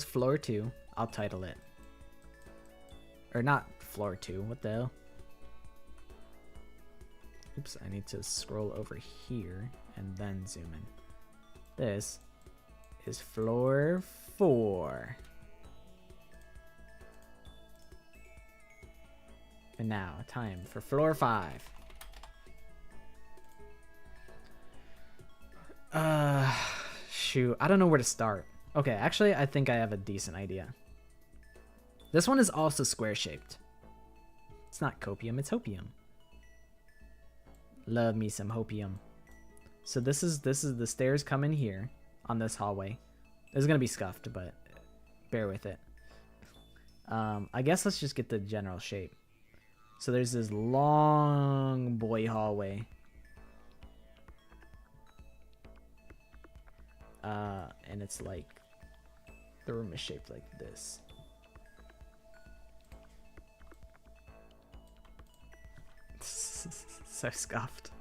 floor 2. I'll title it. Or not floor 2. What the hell? Oops, I need to scroll over here and then zoom in. This is floor 4. And now, time for floor 5. Shoot, I don't know where to start. Okay, actually, I think I have a decent idea. This one is also square-shaped. It's not copium, it's hopium. Love me some hopium. So this is the stairs come in here on this hallway. It's gonna be scuffed, but bear with it. I guess let's just get the general shape. So there's this long boy hallway. And it's like, the room is shaped like this. So scuffed.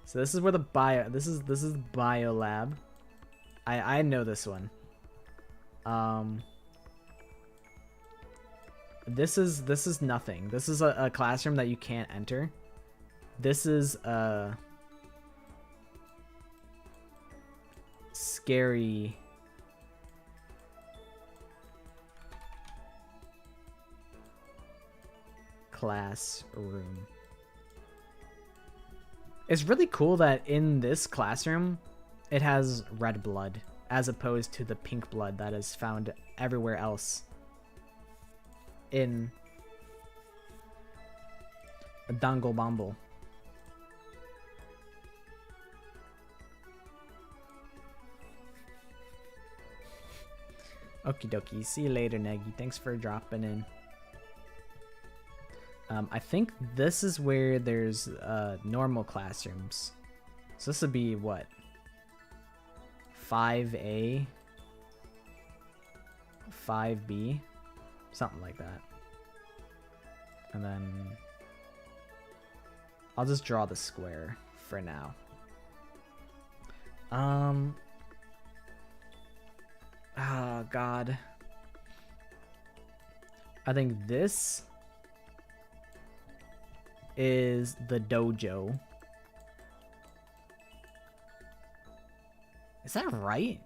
So this is where the this is bio lab. I know this one. This is nothing. This is a classroom that you can't enter. This is a scary classroom. It's really cool that in this classroom, it has red blood as opposed to the pink blood that is found everywhere else in Dangle Bumble. Okie dokie. See you later, Negi. Thanks for dropping in. I think this is where there's normal classrooms. So this would be what? 5A? 5B? Something like that. And then I'll just draw the square for now. Oh God. I think this is the dojo. Is that right?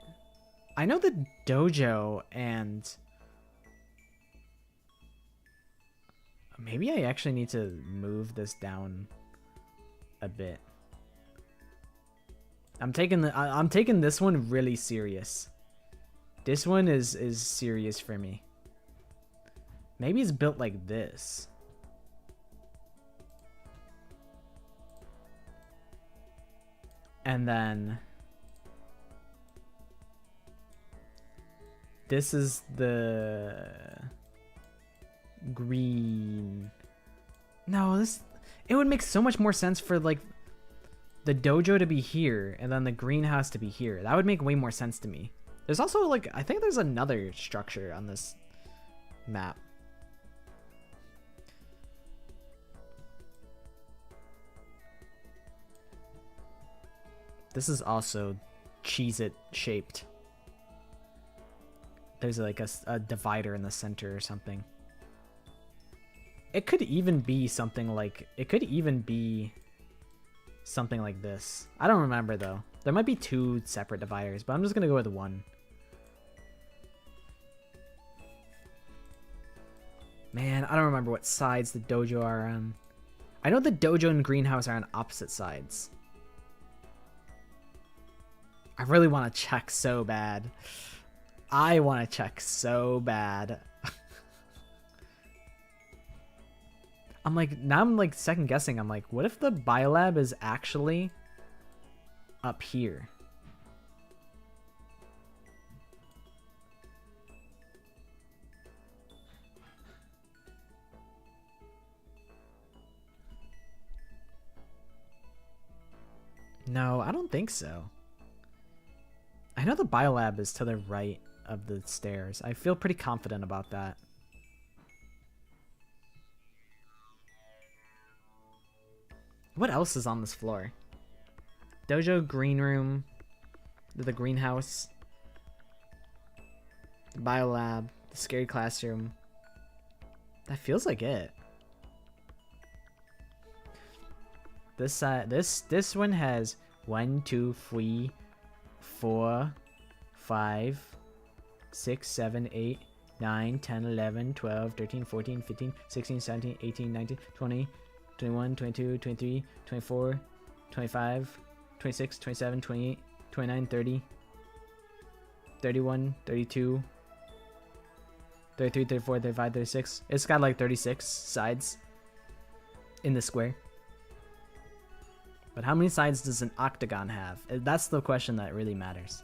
I know the dojo, and maybe I actually need to move this down a bit. I'm taking this one really serious. This one is serious for me. Maybe it's built like this. And then this is the green. No, it would make so much more sense for like the dojo to be here and then the greenhouse to be here. That would make way more sense to me. There's also like, I think there's another structure on this map. This is also Cheez-It shaped. There's like a divider in the center or something. It could even be something like, something like this. I don't remember though. There might be two separate dividers, but I'm just gonna go with one. Man, I don't remember what sides the dojo are on. I know the dojo and greenhouse are on opposite sides. I really want to check so bad. I want to check so bad. I'm like second guessing. I'm like, what if the biolab is actually up here? No, I don't think so. I know the biolab is to the right of the stairs. I feel pretty confident about that. What else is on this floor? Dojo, green room, the greenhouse, the biolab, the scary classroom. That feels like it. This side, this one has 1, 2, 3, 4, 5, 6, 7, 8, 9, 10, 11, 12, 13, 14, 15, 16, 17, 18, 19, 20, 21, 22, 23, 24, 25, 26, 27, 28, 29, 30, 31, 32, 33, 34, 35, 36. It's got like 36 sides in the square. But how many sides does an octagon have? That's the question that really matters.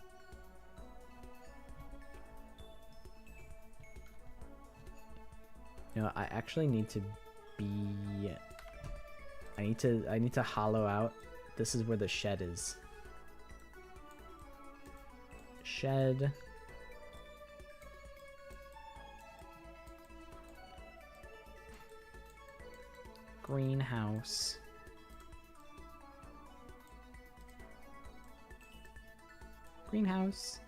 You know, I actually need to be... I need to hollow out. This is where the shed is. Shed. Greenhouse. Greenhouse.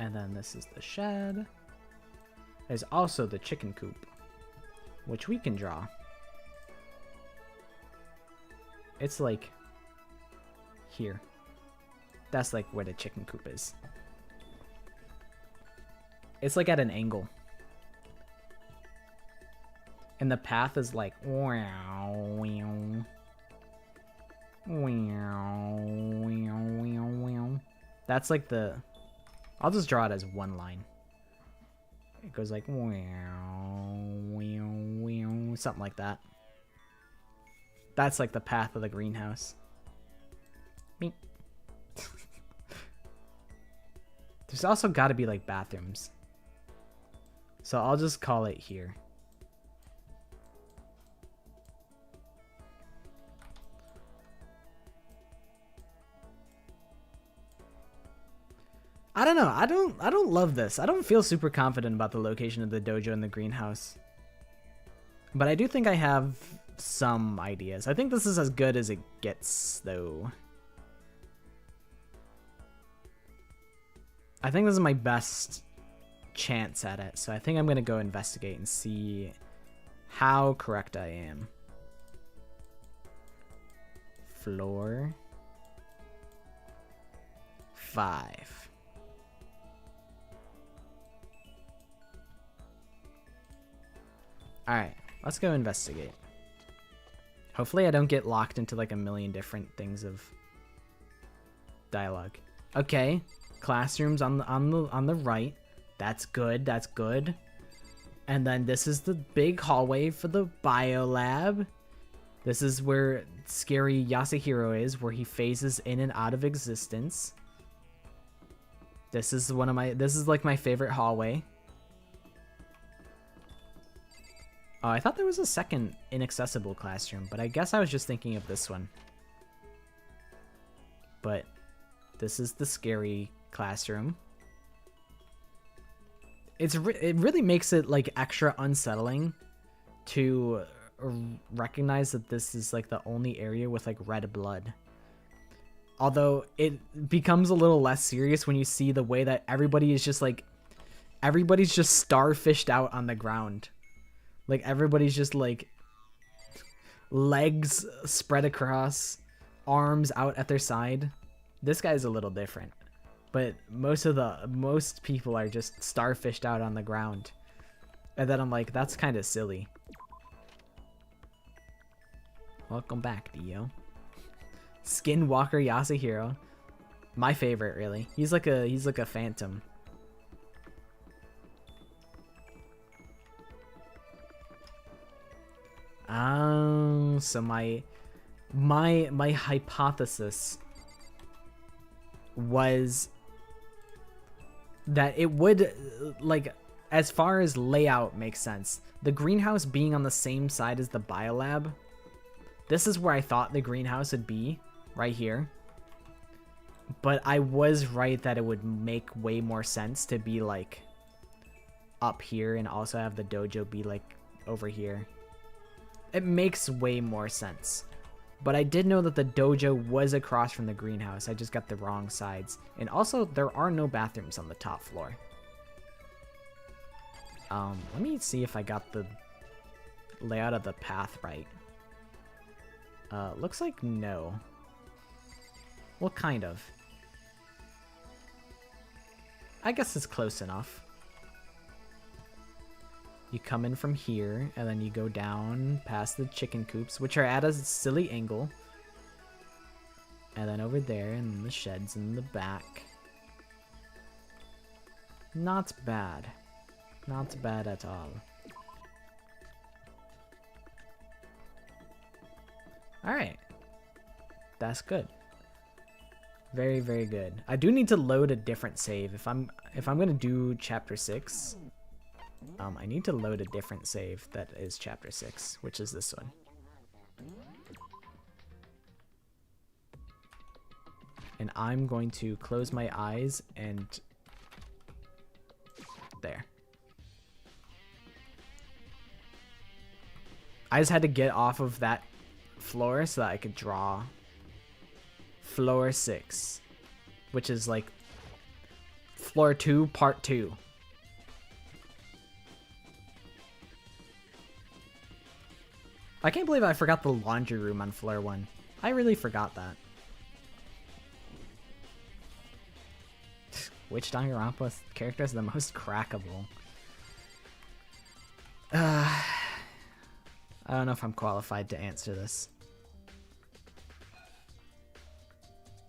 And then this is the shed. There's also the chicken coop, which we can draw. It's like here. That's like where the chicken coop is. It's like at an angle. And the path is like wow. That's like the... I'll just draw it as one line. It goes like... Something like that. That's like the path of the greenhouse. Meep. There's also got to be like bathrooms. So I'll just call it here. I don't know. I don't love this. I don't feel super confident about the location of the dojo and the greenhouse. But I do think I have some ideas. I think this is as good as it gets, though. I think this is my best chance at it. So I think I'm going to go investigate and see how correct I am. Floor 5. Alright, let's go investigate. Hopefully I don't get locked into like a million different things of dialogue. Okay, classrooms on the right. That's good, that's good. And then this is the big hallway for the bio lab. This is where scary Yasuhiro is, where he phases in and out of existence. This is like my favorite hallway. Oh, I thought there was a second inaccessible classroom, but I guess I was just thinking of this one. But this is the scary classroom. It really makes it like extra unsettling to recognize that this is like the only area with like red blood. Although it becomes a little less serious when you see the way that everybody's just starfished out on the ground. Like, everybody's just, like, legs spread across, arms out at their side. This guy's a little different. But most people are just starfished out on the ground. And then I'm like, that's kind of silly. Welcome back, Dio. Skinwalker Yasuhiro. My favorite, really. He's like a phantom. So my hypothesis was that it would, like, as far as layout makes sense, the greenhouse being on the same side as the biolab, this is where I thought the greenhouse would be, right here. But I was right that it would make way more sense to be, like, up here and also have the dojo be, like, over here. It makes way more sense. But I did know that the dojo was across from the greenhouse. I just got the wrong sides. And also, there are no bathrooms on the top floor. Let me see if I got the layout of the path right. Looks like no. Well, kind of. I guess it's close enough. You come in from here, and then you go down past the chicken coops, which are at a silly angle. And then over there, and the sheds in the back. Not bad. Not bad at all. Alright. That's good. Very, very good. I do need to load a different save. If I'm gonna do chapter 6, I need to load a different save that is chapter 6, which is this one. And I'm going to close my eyes and there. I just had to get off of that floor so that I could draw floor 6, which is like floor 2 part 2. I can't believe I forgot the laundry room on floor 1. I really forgot that. Which Danganronpa character is the most crackable? I don't know if I'm qualified to answer this.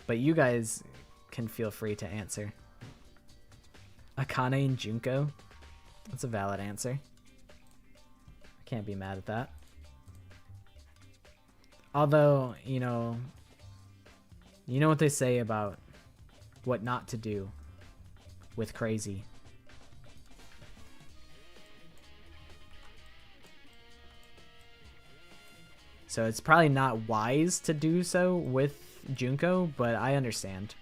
But you guys can feel free to answer. Akane and Junko? That's a valid answer. I can't be mad at that. Although, you know what they say about what not to do with crazy. So it's probably not wise to do so with Junko, but I understand.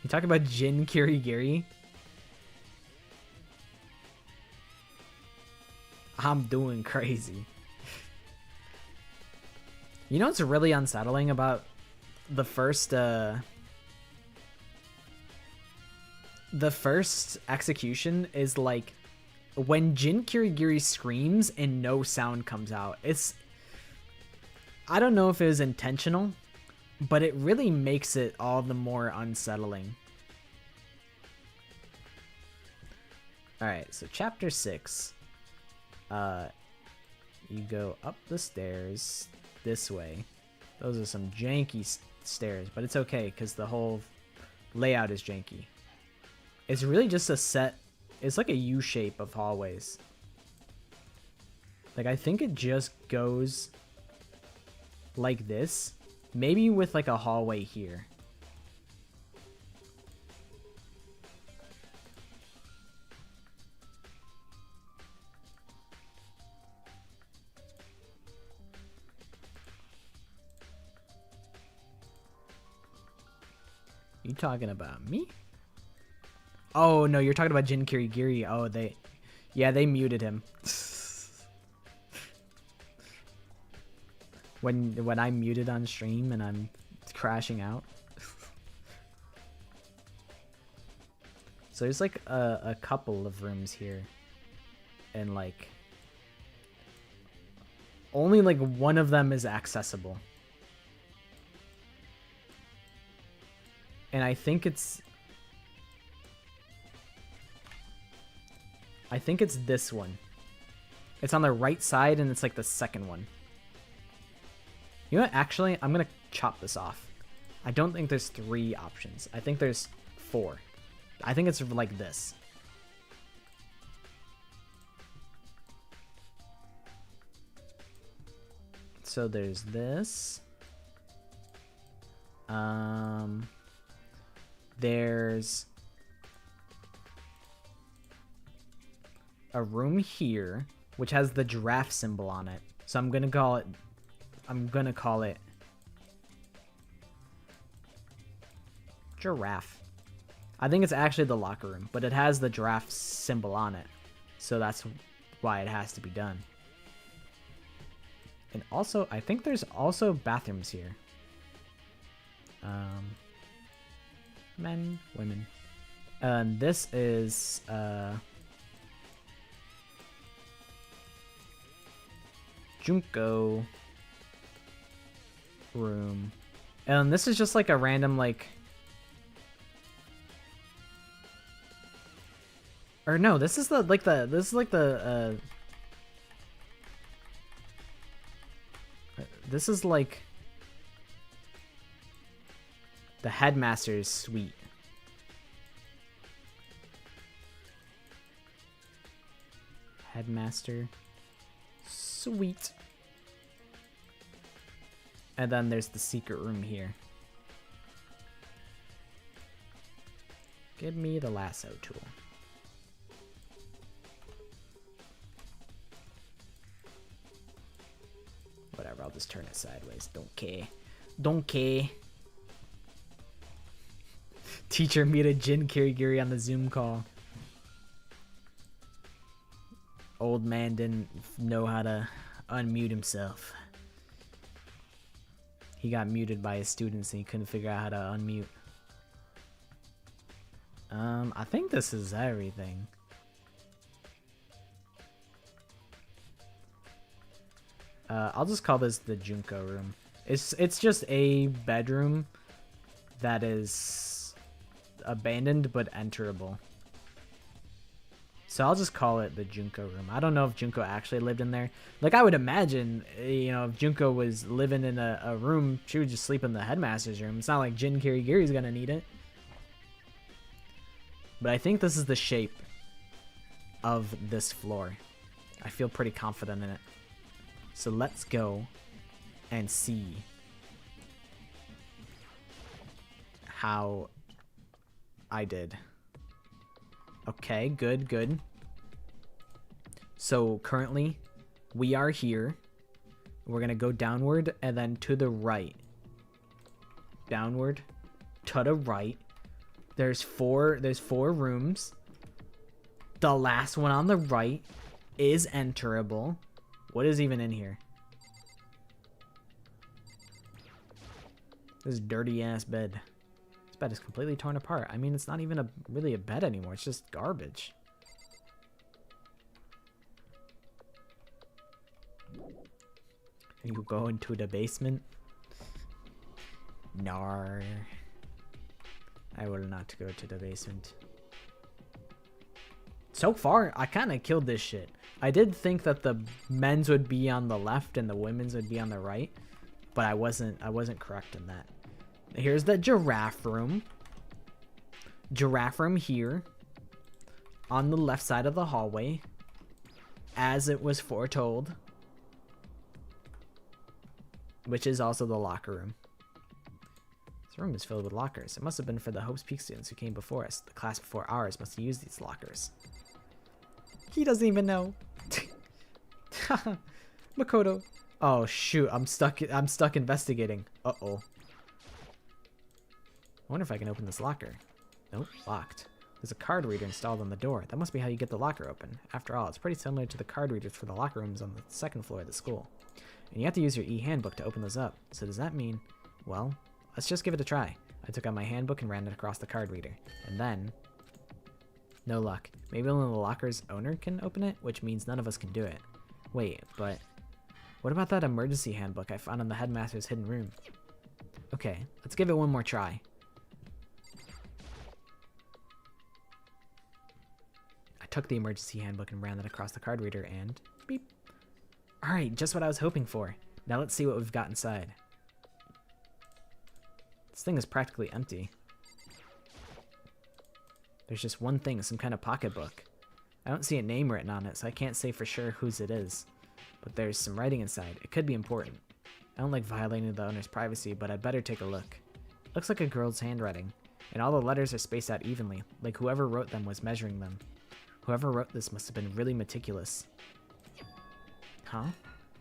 You talk about Jin Kirigiri? I'm doing crazy. You know what's really unsettling about the first execution is like when Jin Kirigiri screams and no sound comes out. I don't know if it was intentional, but it really makes it all the more unsettling. Alright, so chapter 6. You go up the stairs this way. Those are some janky stairs, but it's okay because the whole layout is janky. It's really just a set. It's like a U shape of hallways. Like I think it just goes like this, maybe with like a hallway here. You talking about me? Oh no, you're talking about Jin Kirigiri. Oh, they muted him. when I'm muted on stream and I'm crashing out. So there's like a couple of rooms here, and like only like one of them is accessible. And I think it's this one. It's on the right side and it's like the second one. You know what? Actually, I'm going to chop this off. I don't think there's 3 options. I think there's 4. I think it's like this. So there's this. There's a room here which has the giraffe symbol on it. So I'm gonna call it giraffe. I think it's actually the locker room, but it has the giraffe symbol on it. So that's why it has to be done. And also, I think there's also bathrooms here. Men, women. This is Junko room, and this is just like a random like, or no, this is like the headmaster's suite. Headmaster suite. And then there's the secret room here. Give me the lasso tool. Whatever, I'll just turn it sideways. Don't care. Don't care. Teacher muted Jin Kirigiri on the Zoom call. Old man didn't know how to unmute himself. He got muted by his students and he couldn't figure out how to unmute. I think this is everything. I'll just call this the Junko room. It's just a bedroom that is abandoned but enterable. So I'll just call it the Junko room. I don't know if Junko actually lived in there. Like, I would imagine, you know, if Junko was living in a room, she would just sleep in the headmaster's room. It's not like Jin Kirigiri's gonna need it. But I think this is the shape of this floor. I feel pretty confident in it. So let's go and see how I did. Okay, good, good. So currently we are here. We're gonna go downward and then to the right. Downward to the right. There's four rooms. The last one on the right is enterable. What is even in here? This dirty ass bed. This bed is completely torn apart. I mean, it's not even really a bed anymore. It's just garbage. You go into the basement? Nar. I will not go to the basement. So far, I kind of killed this shit. I did think that the men's would be on the left and the women's would be on the right, but I wasn't correct in that. Here's the giraffe room. Giraffe room here on the left side of the hallway, as it was foretold, which is also the locker room. This room is filled with lockers. It must have been for the Hope's Peak students who came before us. The class before ours must have used these lockers. He doesn't even know. Makoto. Oh shoot, I'm stuck investigating. Uh-oh. I wonder if I can open this locker. Nope, locked. There's a card reader installed on the door. That must be how you get the locker open. After all, it's pretty similar to the card readers for the locker rooms on the second floor of the school. And you have to use your e-handbook to open those up. So does that mean, well, let's just give it a try. I took out my handbook and ran it across the card reader. And then, no luck. Maybe only the locker's owner can open it, which means none of us can do it. Wait, but what about that emergency handbook I found in the headmaster's hidden room? Okay, let's give it one more try. I took the emergency handbook and ran it across the card reader and beep. Alright, just what I was hoping for. Now let's see what we've got inside. This thing is practically empty. There's just one thing, some kind of pocketbook. I don't see a name written on it, so I can't say for sure whose it is. But there's some writing inside. It could be important. I don't like violating the owner's privacy, but I'd better take a look. Looks like a girl's handwriting, and all the letters are spaced out evenly, like whoever wrote them was measuring them. Whoever wrote this must have been really meticulous. Huh?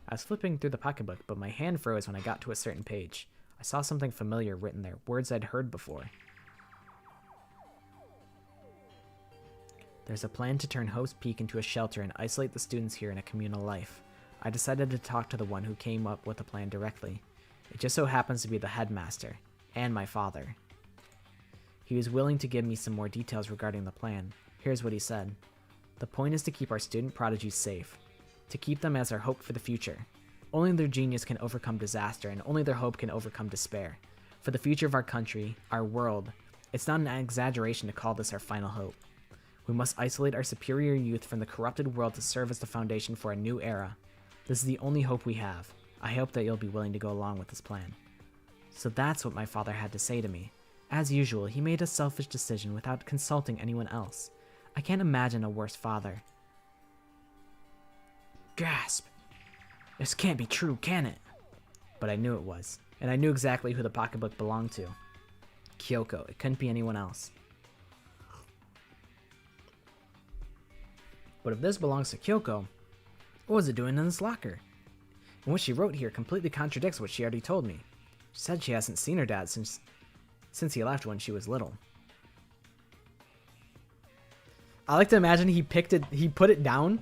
I was flipping through the pocketbook, but my hand froze when I got to a certain page. I saw something familiar written there, words I'd heard before. There's a plan to turn Hope's Peak into a shelter and isolate the students here in a communal life. I decided to talk to the one who came up with the plan directly. It just so happens to be the headmaster, and my father. He was willing to give me some more details regarding the plan. Here's what he said. The point is to keep our student prodigies safe, to keep them as our hope for the future. Only their genius can overcome disaster, and only their hope can overcome despair. For the future of our country, our world, it's not an exaggeration to call this our final hope. We must isolate our superior youth from the corrupted world to serve as the foundation for a new era. This is the only hope we have. I hope that you'll be willing to go along with this plan. So that's what my father had to say to me. As usual, he made a selfish decision without consulting anyone else. I can't imagine a worse father. Gasp! This can't be true, can it? But I knew it was, and I knew exactly who the pocketbook belonged to. Kyoko. It couldn't be anyone else. But if this belongs to Kyoko, what was it doing in this locker? And what she wrote here completely contradicts what she already told me. She said she hasn't seen her dad since he left when she was little. I like to imagine he put it down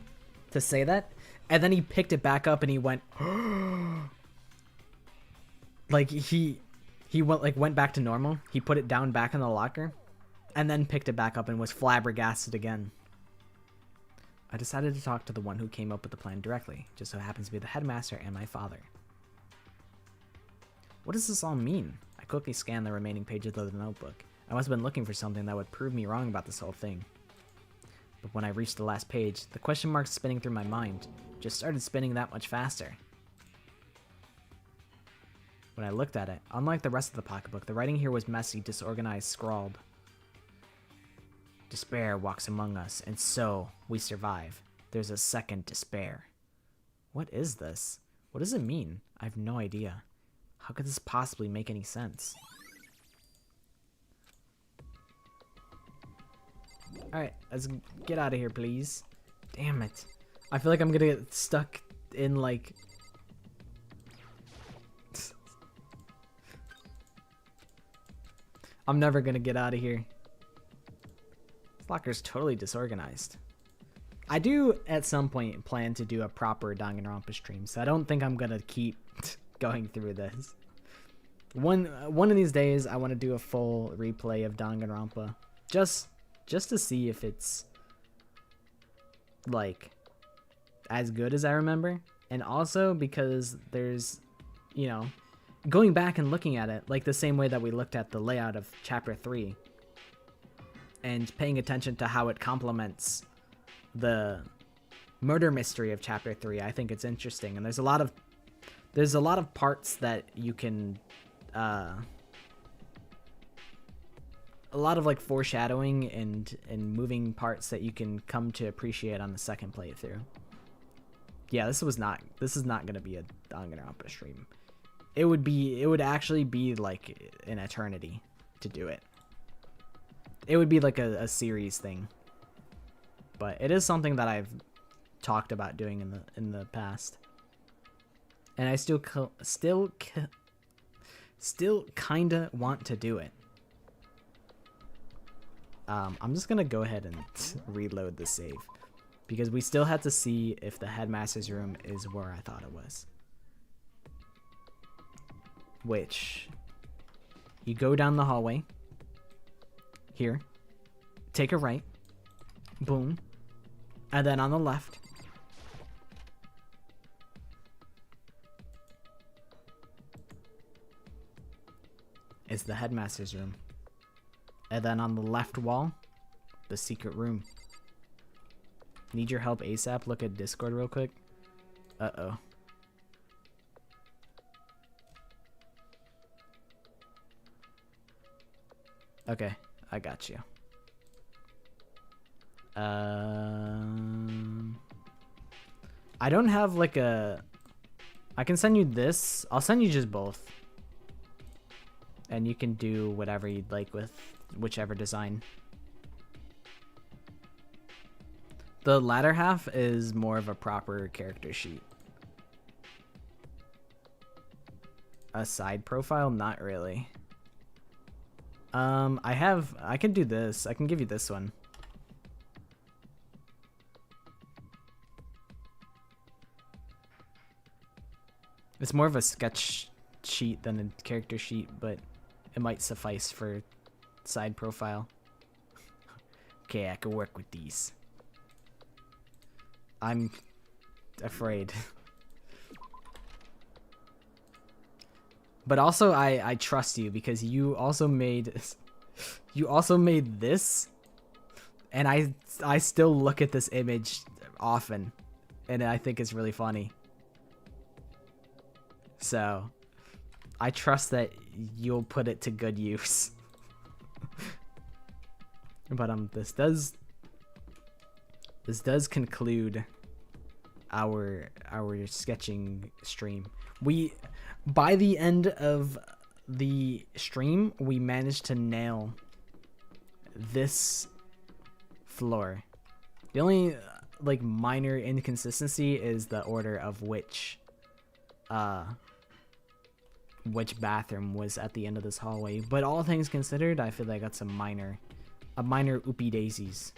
to say that, and then he picked it back up and he went like he went back to normal. He put it down back in the locker and then picked it back up and was flabbergasted again. I decided to talk to the one who came up with the plan directly. Just so happens to be the headmaster and my father. What does this all mean? I quickly scanned the remaining pages of the notebook. I must have been looking for something that would prove me wrong about this whole thing. But when I reached the last page, the question marks spinning through my mind just started spinning that much faster. When I looked at it, unlike the rest of the pocketbook, the writing here was messy, disorganized, scrawled. Despair walks among us, and so we survive. There's a second despair. What is this? What does it mean? I have no idea. How could this possibly make any sense? Alright, let's get out of here, please. Damn it. I feel like I'm gonna get stuck in, like... I'm never gonna get out of here. This locker's totally disorganized. I do, at some point, plan to do a proper Danganronpa stream, so I don't think I'm gonna keep going through this. One of these days, I want to do a full replay of Danganronpa. Just to see if it's, like, as good as I remember. And also because there's, you know, going back and looking at it, like the same way that we looked at the layout of Chapter 3. And paying attention to how it complements the murder mystery of Chapter 3. I think it's interesting. And there's a lot of parts that you can... a lot of like foreshadowing and moving parts that you can come to appreciate on the second playthrough. Yeah, this is not gonna be a Danganronpa stream. It would actually be like an eternity to do it. It would be like a series thing. But it is something that I've talked about doing in the past. And I still kinda want to do it. I'm just gonna go ahead and reload the save, because we still had to see if the headmaster's room is where I thought it was. Which, you go down the hallway, here, take a right, boom, and then on the left, is the headmaster's room. And then on the left wall, the secret room. Need your help ASAP? Look at Discord real quick. Uh-oh. Okay, I got you. I don't have like a... I can send you this. I'll send you just both. And you can do whatever you'd like with whichever design. The latter half is more of a proper character sheet. A side profile? Not really. I can do this. I can give you this one. It's more of a sketch sheet than a character sheet, but it might suffice for side profile. Okay, I can work with these. I'm afraid. But also I trust you, because you also made this, and I still look at this image often, and I think it's really funny. So I trust that you'll put it to good use. But this does conclude our sketching stream. By the end of the stream, we managed to nail this floor. The only like minor inconsistency is the order of which bathroom was at the end of this hallway. But all things considered, I feel like that's a minor oopie daisies.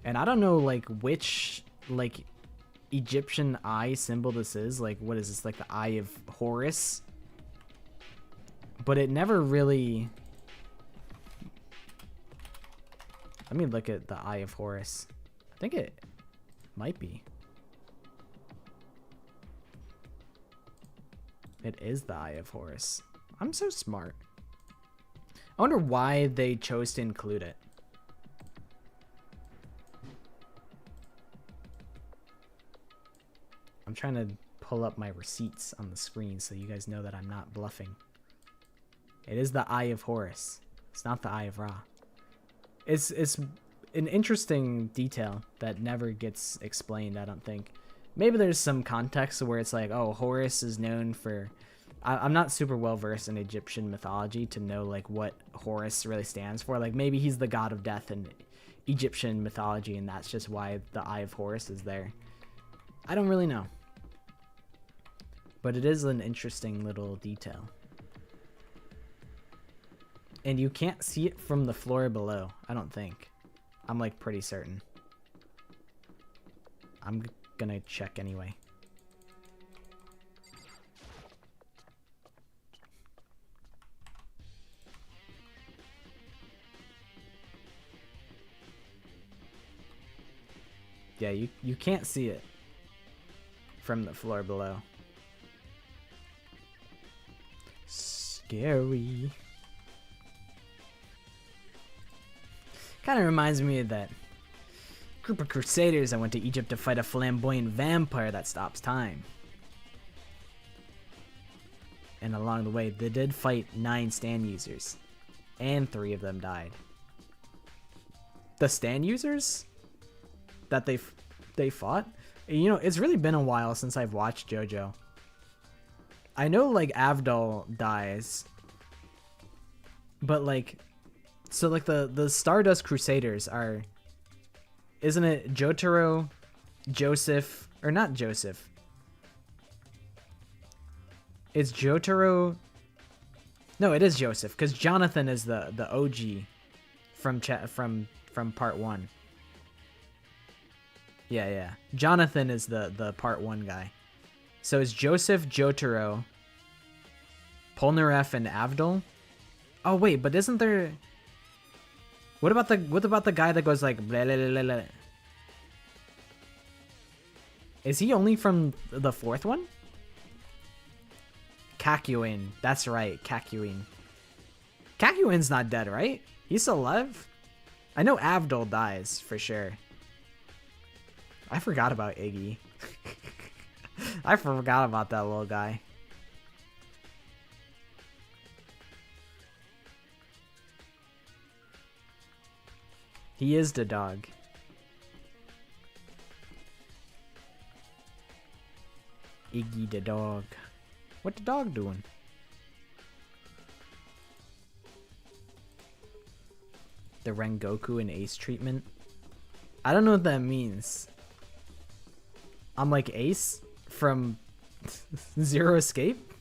And I don't know like which like Egyptian eye symbol this is. Like, what is this, like the Eye of Horus? But it never really... Let me look at the Eye of Horus. I think it might be. It is the Eye of Horus. I'm so smart. I wonder why they chose to include it. I'm trying to pull up my receipts on the screen so you guys know that I'm not bluffing. It is the Eye of Horus. It's not the Eye of Ra. It's an interesting detail that never gets explained, I don't think. Maybe there's some context where it's like, oh, Horus is known for... I'm not super well versed in Egyptian mythology to know like what Horus really stands for. Like maybe he's the god of death in Egyptian mythology and that's just why the Eye of Horus is there. I don't really know. But it is an interesting little detail. And you can't see it from the floor below, I don't think. I'm like pretty certain. I'm gonna check anyway. Yeah, you can't see it from the floor below. Scary. Kind of reminds me of that group of crusaders that went to Egypt to fight a flamboyant vampire that stops time. And along the way, they did fight 9 stand users. And 3 of them died. The stand users that they fought? You know, it's really been a while since I've watched JoJo. I know, like, Avdol dies. But, like... So, like, the Stardust Crusaders are... Isn't it Jotaro, Joseph... Or not Joseph. It's Jotaro... No, it is Joseph, because Jonathan is the OG from part 1. Yeah. Jonathan is the part 1 guy. So it's Joseph, Jotaro, Polnareff, and Avdol. Oh wait, but isn't there? What about the guy that goes like blah, blah, blah, blah. Is he only from the 4th one? Kakyoin. That's right, Kakyoin. Kakyoin's not dead, right? He's still alive? I know Avdol dies for sure. I forgot about Iggy. I forgot about that little guy. He is the dog. Iggy the dog. What the dog doing? The Rengoku and Ace treatment. I don't know what that means. I'm like Ace from Zero Escape.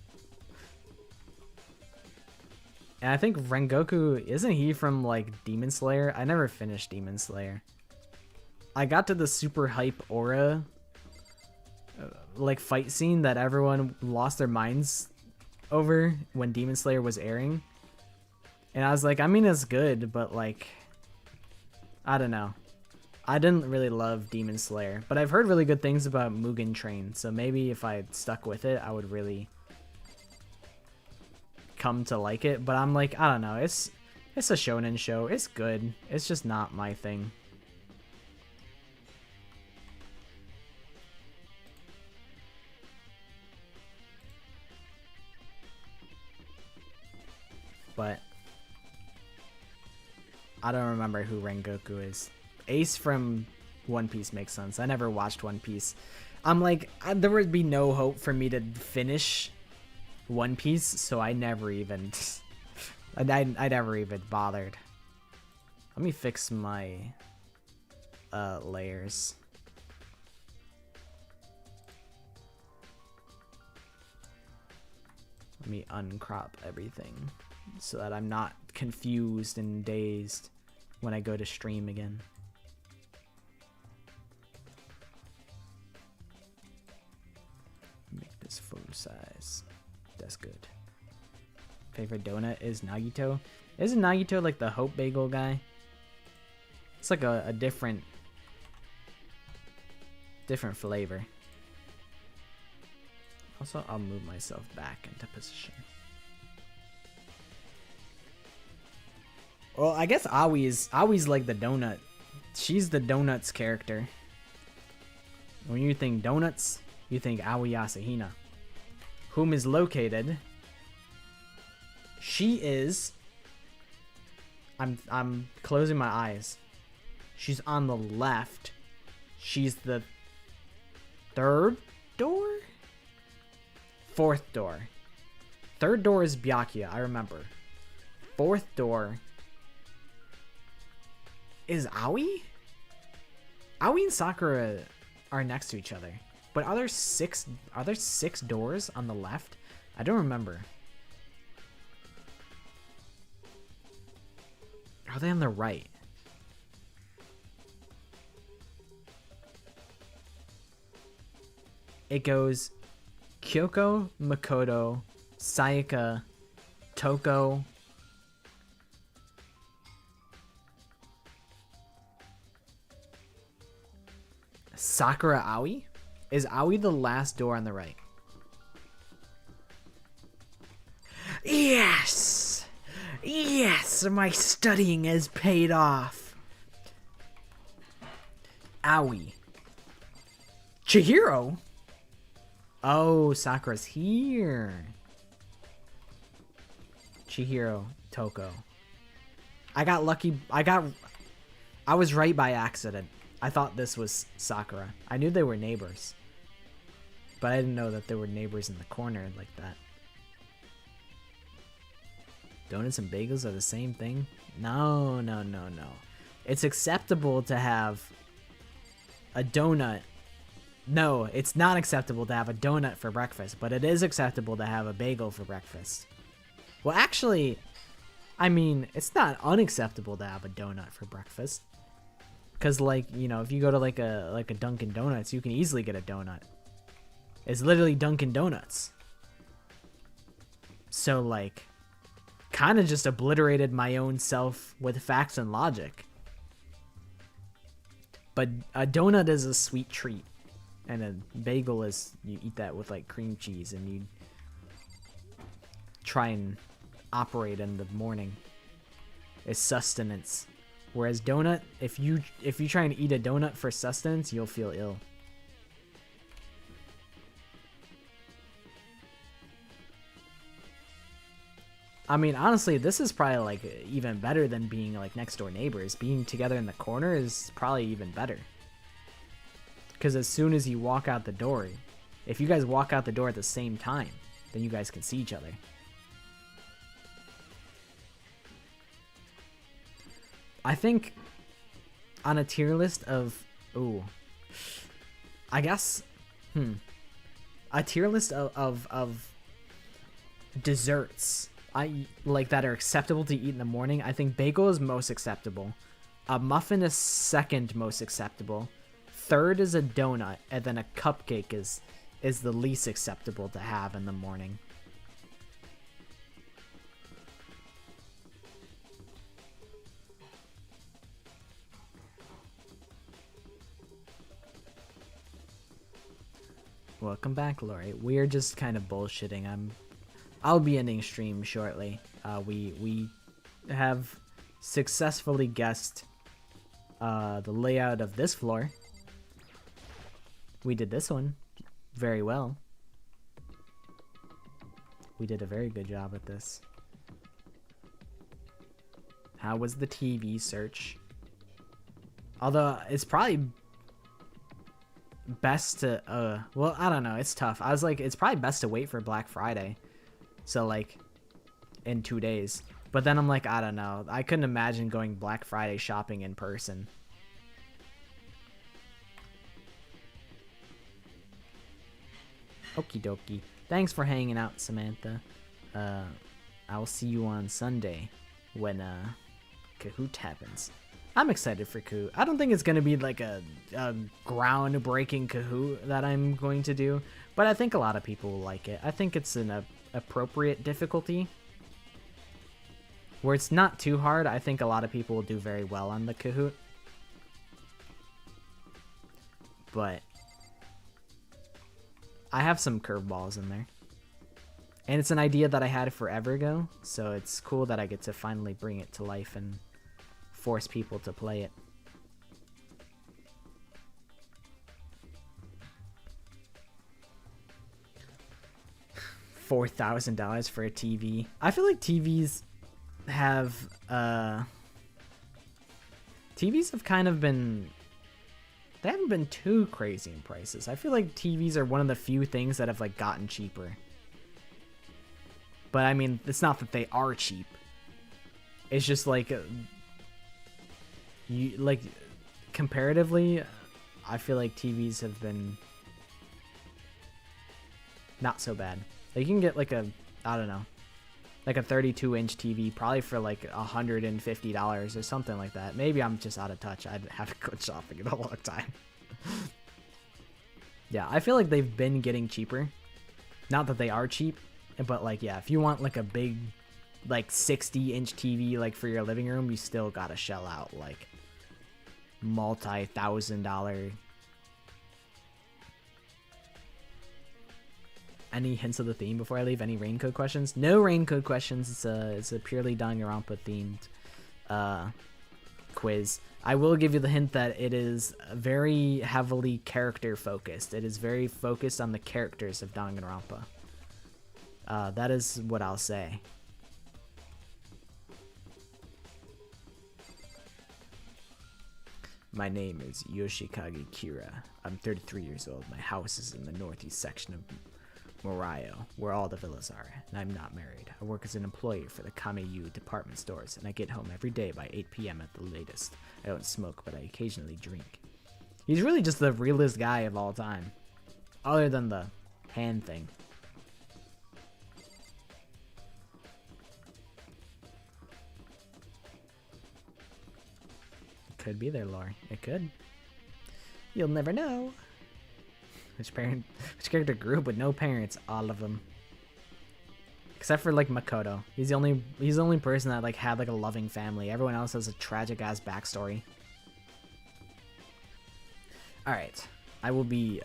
And I think Rengoku, isn't he from like Demon Slayer? I never finished Demon Slayer. I got to the super hype aura like fight scene that everyone lost their minds over when Demon Slayer was airing. And I was like, I mean, it's good, but like, I don't know. I didn't really love Demon Slayer, but I've heard really good things about Mugen Train, so maybe if I stuck with it, I would really come to like it. But I'm like, I don't know, it's a shonen show. It's good. It's just not my thing. But I don't remember who Rengoku is. Ace from One Piece makes sense. I never watched One Piece. I'm like, there would be no hope for me to finish One Piece, so I never even I never even bothered. Let me fix my layers. Let me uncrop everything so that I'm not confused and dazed when I go to stream again. Make this full size. That's good. Favorite donut is Nagito. Isn't Nagito like the Hope Bagel guy? It's like a different flavor. Also, I'll move myself back into position. Well, I guess Awi's like the donut. She's the donuts character. When you think donuts, You think Aoi Asahina, whom is located. She is. I'm closing my eyes. She's on the left. She's the third door? Fourth door. Third door is Byakuya, I remember. Fourth door is Aoi? Aoi and Sakura are next to each other. But are there six doors on the left? I don't remember. Are they on the right? It goes Kyoko, Makoto, Sayaka, Toko, Sakura, Aoi? Is Aoi the last door on the right? Yes! Yes! My studying has paid off! Aoi. Chihiro? Oh, Sakura's here. Chihiro, Toko. I got lucky. I was right by accident. I thought this was Sakura. I knew they were neighbors. But I didn't know that there were neighbors in the corner like that. Donuts and bagels are the same thing? No, no, no, no. It's acceptable to have a donut. No, it's not acceptable to have a donut for breakfast, but it is acceptable to have a bagel for breakfast. Well, actually, I mean, it's not unacceptable to have a donut for breakfast. Because, like, you know, if you go to, like a Dunkin' Donuts, you can easily get a donut. It's literally Dunkin' Donuts. So, like, kind of just obliterated my own self with facts and logic. But a donut is a sweet treat. And a bagel is, you eat that with, like, cream cheese, and you try and operate in the morning. It's sustenance. Whereas donut, if you try and eat a donut for sustenance, you'll feel ill. I mean, honestly, this is probably, like, even better than being, like, next door neighbors. Being together in the corner is probably even better. Because as soon as you walk out the door, if you guys walk out the door at the same time, then you guys can see each other. I think on a tier list of, I guess, a tier list of desserts like that are acceptable to eat in the morning. I think bagel is most acceptable. A muffin is second most acceptable. Third is a donut, and then a cupcake is the least acceptable to have in the morning. Welcome back, Lori. We're just kind of bullshitting. I'll be ending stream shortly. We have successfully guessed the layout of this floor. We did this one very well. We did a very good job at this. How was the TV search? Although it's probably best to well, I don't know, it's tough. I was like, it's probably best to wait for Black Friday, so like in 2 days. But then I'm like, I don't know, I couldn't imagine going Black Friday shopping in person. Okie dokie. Thanks for hanging out, Samantha. I'll see you on Sunday when Kahoot happens. I'm excited for Kahoot. I don't think it's going to be like a groundbreaking Kahoot that I'm going to do, but I think a lot of people will like it. I think it's an appropriate difficulty where it's not too hard. I think a lot of people will do very well on the Kahoot. But I have some curveballs in there. And it's an idea that I had forever ago, so it's cool that I get to finally bring it to life and force people to play it. $4,000 for a TV. I feel like TVs have kind of been, they haven't been too crazy in prices. I feel like TVs are one of the few things that have like gotten cheaper. But I mean, it's not that they are cheap. It's just like you like comparatively, I feel like TVs have been not so bad. Like you can get like a, I don't know, like a 32-inch TV probably for like $150 or something like that. Maybe I'm just out of touch. I haven't gone shopping in a long time. Yeah, I feel like they've been getting cheaper. Not that they are cheap, but like, yeah, if you want like a big like 60-inch TV like for your living room, you still gotta shell out like multi-$1,000. Any hints of the theme before I leave? Any raincoat questions? No raincoat questions. It's a purely Danganronpa themed quiz. I will give you the hint that it is very heavily character focused. It is very focused on the characters of Danganronpa. That is what I'll say. My name is Yoshikage Kira. I'm 33 years old. My house is in the northeast section of Morayo, where all the villas are, and I'm not married. I work as an employee for the Kameiyu department stores, and I get home every day by 8 p.m. at the latest. I don't smoke, but I occasionally drink. He's really just the realest guy of all time, other than the hand thing. Could be there, Lori. It could. You'll never know. Which character grew up with no parents? All of them. Except for like Makoto. He's the only person that like had like a loving family. Everyone else has a tragic ass backstory. Alright. I will be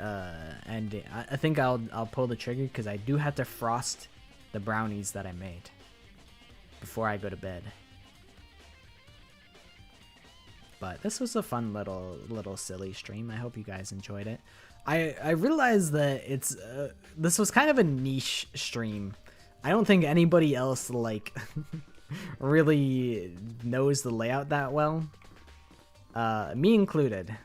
ending. I think I'll pull the trigger because I do have to frost the brownies that I made before I go to bed. But this was a fun little silly stream. I hope you guys enjoyed it. I realized that this was kind of a niche stream. I don't think anybody else like really knows the layout that well. Me included.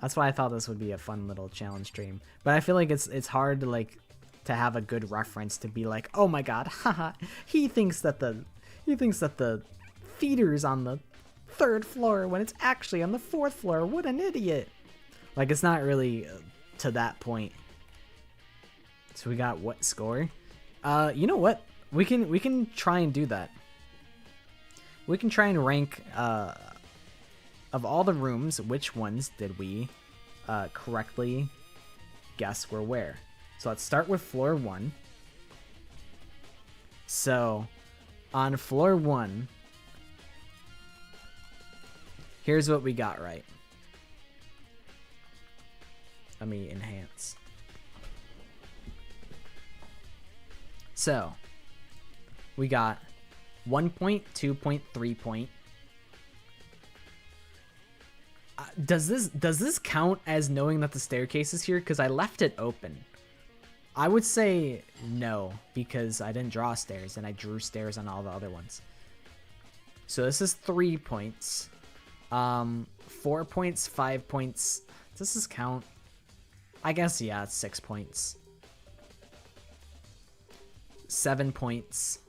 That's why I thought this would be a fun little challenge stream. But I feel like it's hard to like to have a good reference to be like, oh my god, haha, he thinks that the feeder's on the 3rd floor when it's actually on the 4th floor. What an idiot. Like, it's not really to that point. So we got what score? You know what? We can try and do that. We can try and rank of all the rooms, which ones did we correctly guess were where. So let's start with floor 1. So on floor 1, here's what we got right. Let me enhance. So, we got 1 point, 2 point, 3 point. Does this count as knowing that the staircase is here? Because I left it open. I would say no, because I didn't draw stairs, and I drew stairs on all the other ones. So this is 3 points. 4 points, 5 points. Does this count? I guess, yeah, it's 6 points. 7 points.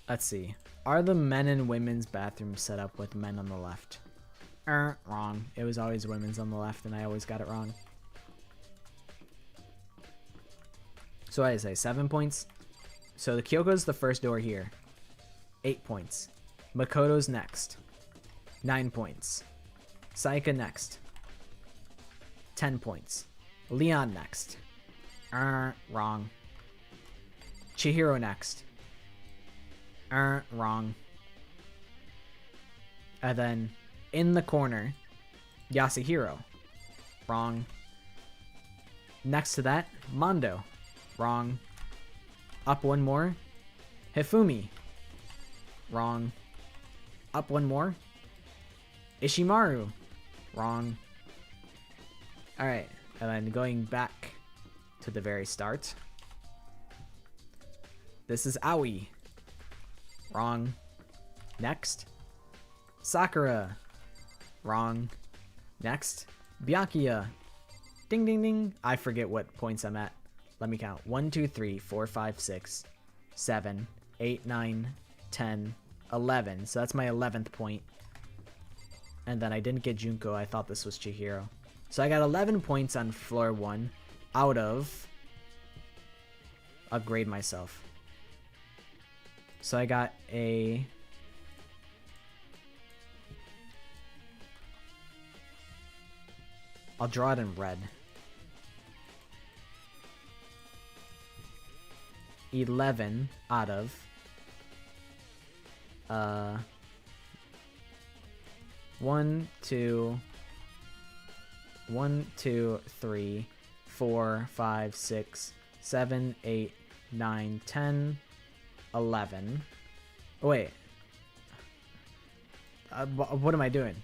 Let's see. Are the men and women's bathrooms set up with men on the left? Wrong. It was always women's on the left, and I always got it wrong. So what did I say? 7 points? So the Kyoko's the first door here. 8 points. Makoto's next. 9 points. Saika next. 10 points. Leon next. Wrong. Chihiro next. Wrong. And then in the corner, Yasuhiro. Wrong. Next to that, Mondo. Wrong. Up one more, Hifumi. Wrong. Up one more. Ishimaru. Wrong. Alright, and then going back to the very start. This is Aoi. Wrong. Next. Sakura. Wrong. Next. Byakuya. Ding ding ding. I forget what points I'm at. Let me count. 1, 2, 3, 4, 5, 6, 7, 8, 9, 10, 11. So that's my 11th point. And then I didn't get Junko. I thought this was Chihiro. So I got 11 points on floor 1 out of... Upgrade myself. So I got a... I'll draw it in red. 11 out of 1, 2, 3, 4, 5, 6, 7, 8, 9, 10, 11. Oh, wait. What am I doing?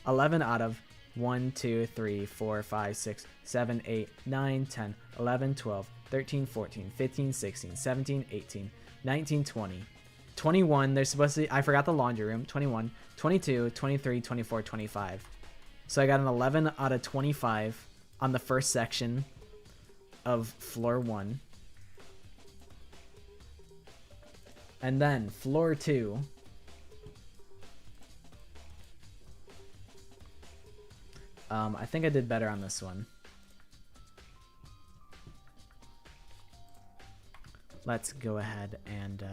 11 out of 1, 2, 3, 4, 5, 6, 7, 8, 9, 10, 11, 12, 13, 14, 15, 16, 17, 18, 19, 20, 21. There's supposed to be, I forgot the laundry room. 21, 22, 23, 24, 25. So I got an 11 out of 25 on the first section of floor 1. And then floor 2. I think I did better on this one. Let's go ahead and...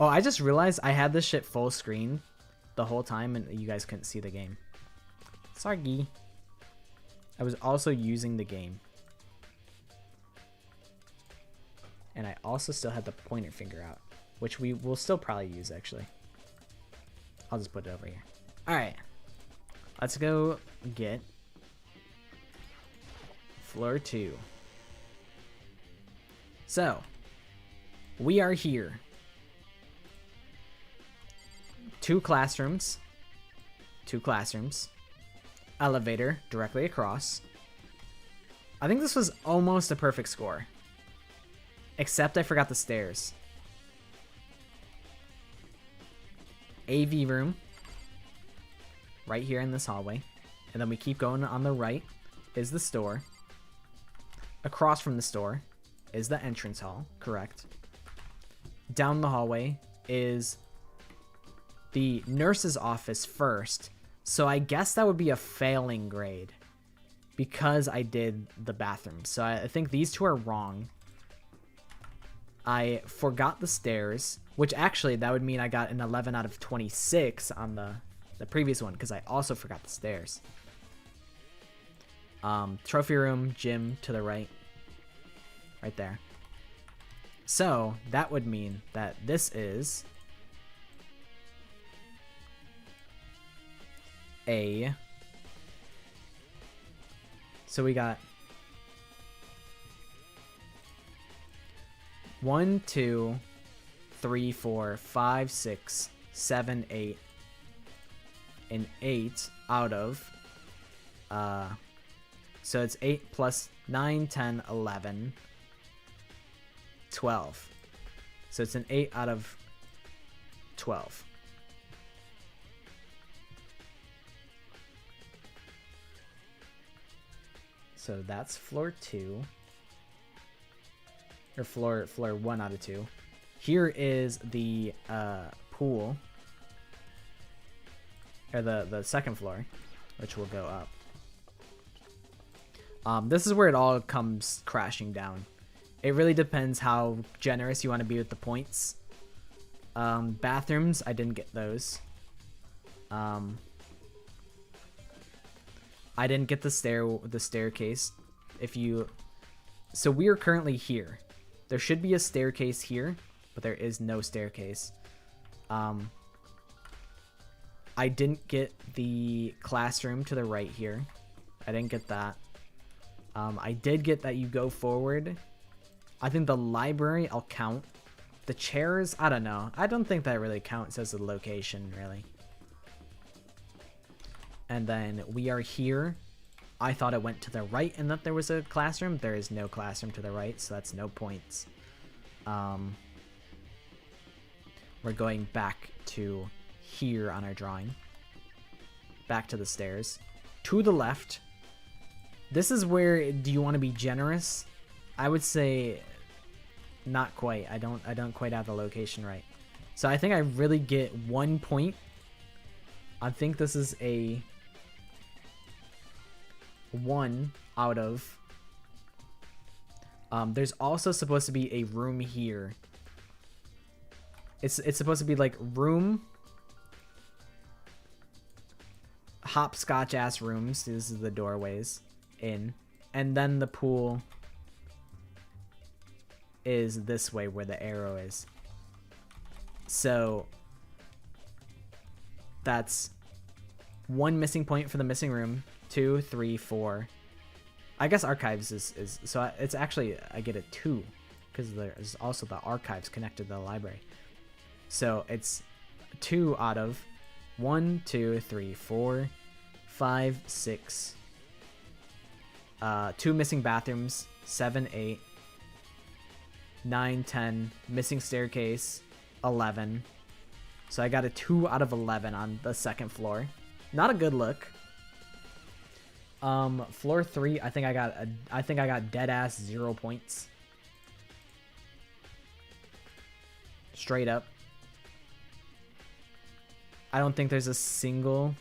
Oh, I just realized I had this shit full screen the whole time and you guys couldn't see the game. Sorry. I was also using the game. And I also still had the pointer finger out, which we will still probably use, actually. I'll just put it over here. Alright. Let's go get floor 2. So, we are here. 2 classrooms. 2 classrooms. Elevator directly across. I think this was almost a perfect score. Except I forgot the stairs. AV room. Right here in this hallway. And then we keep going on the right is the store. Across from the store is the entrance hall, correct. Down the hallway is the nurse's office first. So I guess that would be a failing grade because I did the bathroom. So I think these two are wrong. I forgot the stairs, which actually that would mean I got an 11 out of 26 on the previous one because I also forgot the stairs. Trophy room, gym to the right. Right there. So that would mean that this is a... So we got 1, 2, 3, 4, 5, 6, 7, 8, and 8 out of so it's 8 plus 9, 10, 11, 12. So it's an 8 out of 12. So that's floor 2. Or floor 1 out of 2. Here is the pool. Or the second floor, which will go up. This is where it all comes crashing down. It really depends how generous you want to be with the points. Bathrooms, I didn't get those. I didn't get the staircase. So we are currently here. There should be a staircase here, but there is no staircase. I didn't get the classroom to the right here. I didn't get that. I did get that you go forward. I think the library I'll count The chairs, I don't know. I don't think that really counts as a location, really. And then we are here. I thought it went to the right and that there was a classroom. There is no classroom to the right, so that's no points. We're going back to here on our drawing. Back to the stairs. To the left. This is where, do you want to be generous? I would say not quite. I don't quite have the location right. So I think I really get 1 point. I think this is a 1 out of. There's also supposed to be a room here. It's supposed to be like room, hopscotch ass rooms. This is the doorways in, and then the pool is this way where the arrow is. So that's 1 missing point for the missing room. 2, 3, 4. I guess archives is so it's actually, I get a 2 because there's also the archives connected to the library. So it's 2 out of 1, 2, 3, 4, 5, 6. 2 missing bathrooms. 7, 8, 9, 10. Missing staircase. 11. So I got a 2 out of 11 on the second floor. Not a good look. Floor 3, I think I got dead ass 0 points. Straight up. I don't think there's a single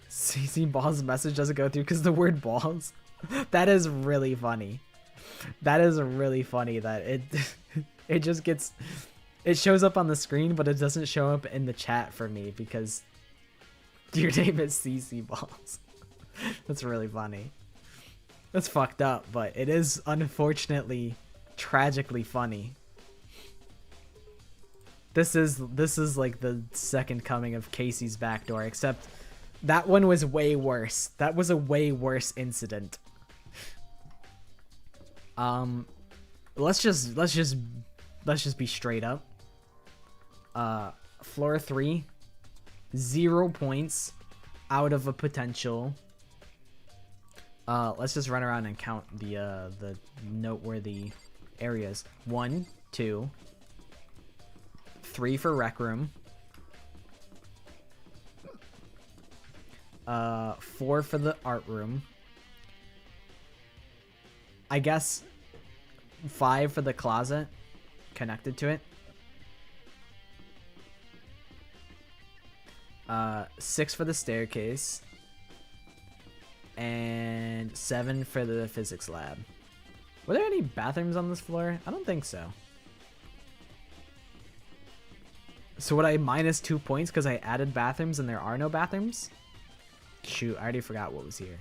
CC balls message doesn't go through because the word balls. That is really funny. That is really funny that it just gets, it shows up on the screen, but it doesn't show up in the chat for me because your name is CC balls. That's really funny. That's fucked up, but it is unfortunately tragically funny. This is like the second coming of Casey's backdoor, except that one was way worse. That was a way worse incident. Let's just be straight up. Floor 3, 0 points out of a potential. Let's just run around and count the noteworthy areas. 1, 2, 3 for rec room. 4 for the art room. I guess 5 for the closet connected to it. 6 for the staircase. And 7 for the physics lab. Were there any bathrooms on this floor? I don't think so. So would I minus 2 points because I added bathrooms and there are no bathrooms? Shoot, I already forgot what was here.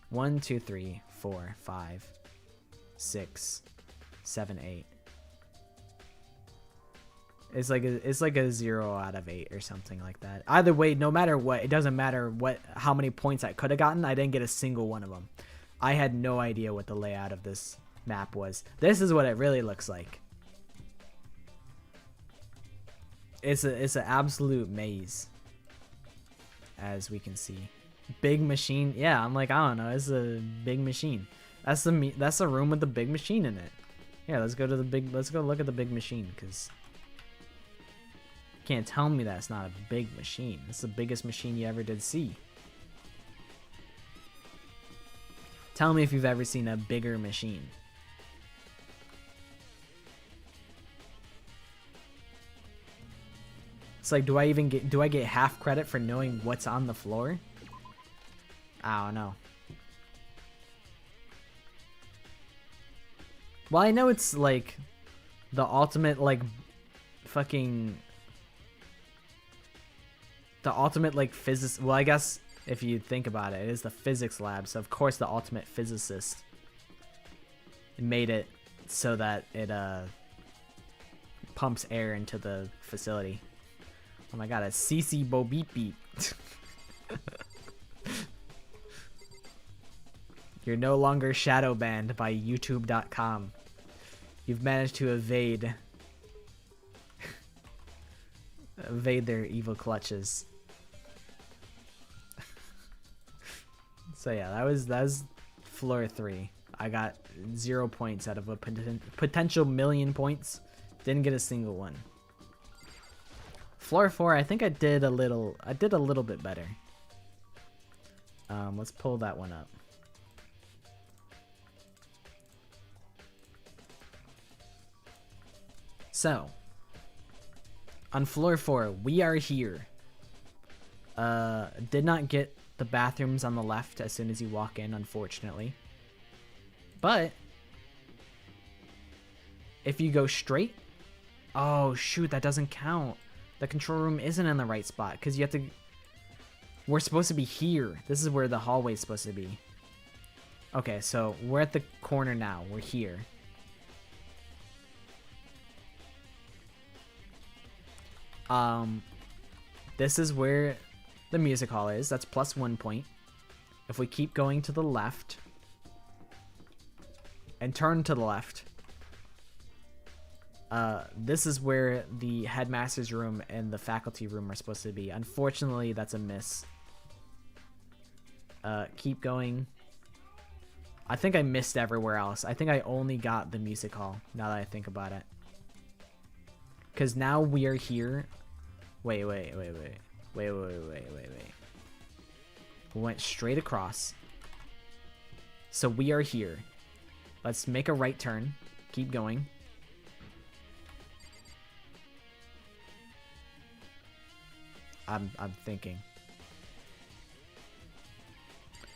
1, 2, 3, 4, 5, 6, 7, 8. It's like a 0 out of 8 or something like that. Either way, no matter what, it doesn't matter how many points I could have gotten. I didn't get a single one of them. I had no idea what the layout of this map was. This is what it really looks like. It's an absolute maze, as we can see. Big machine. Yeah, I'm like, I don't know. It's a big machine. That's the room with the big machine in it. Yeah, let's go look at the big machine, because you can't tell me that's not a big machine. It's the biggest machine you ever did see. Tell me if you've ever seen a bigger machine. It's like, do I get half credit for knowing what's on the floor? I don't know. Well, I know it's like the ultimate like fucking physics. Well, I guess if you think about it, it is the physics lab. So of course the ultimate physicist made it so that it pumps air into the facility. Oh my god, a CC Bo Beep Beep. You're no longer shadow banned by youtube.com. You've managed to evade their evil clutches. So yeah, that was floor 3. I got 0 points out of a potential million points. Didn't get a single one. Floor 4, I think I did a little bit better. Let's pull that one up. So, on floor 4, we are here. Did not get the bathrooms on the left as soon as you walk in, unfortunately. But if you go straight, oh shoot, that doesn't count. The control room isn't in the right spot because you have to. We're supposed to be here. This is where the hallway is supposed to be. Okay, so we're at the corner now. We're here. This is where the music hall is. That's plus 1 point. If we keep going to the left and turn to the left, this is where the headmaster's room and the faculty room are supposed to be. Unfortunately, that's a miss. Keep going. I think I missed everywhere else. I think I only got the music hall, now that I think about it. Because now we are here. Wait. We went straight across. So we are here. Let's make a right turn. Keep going. I'm thinking.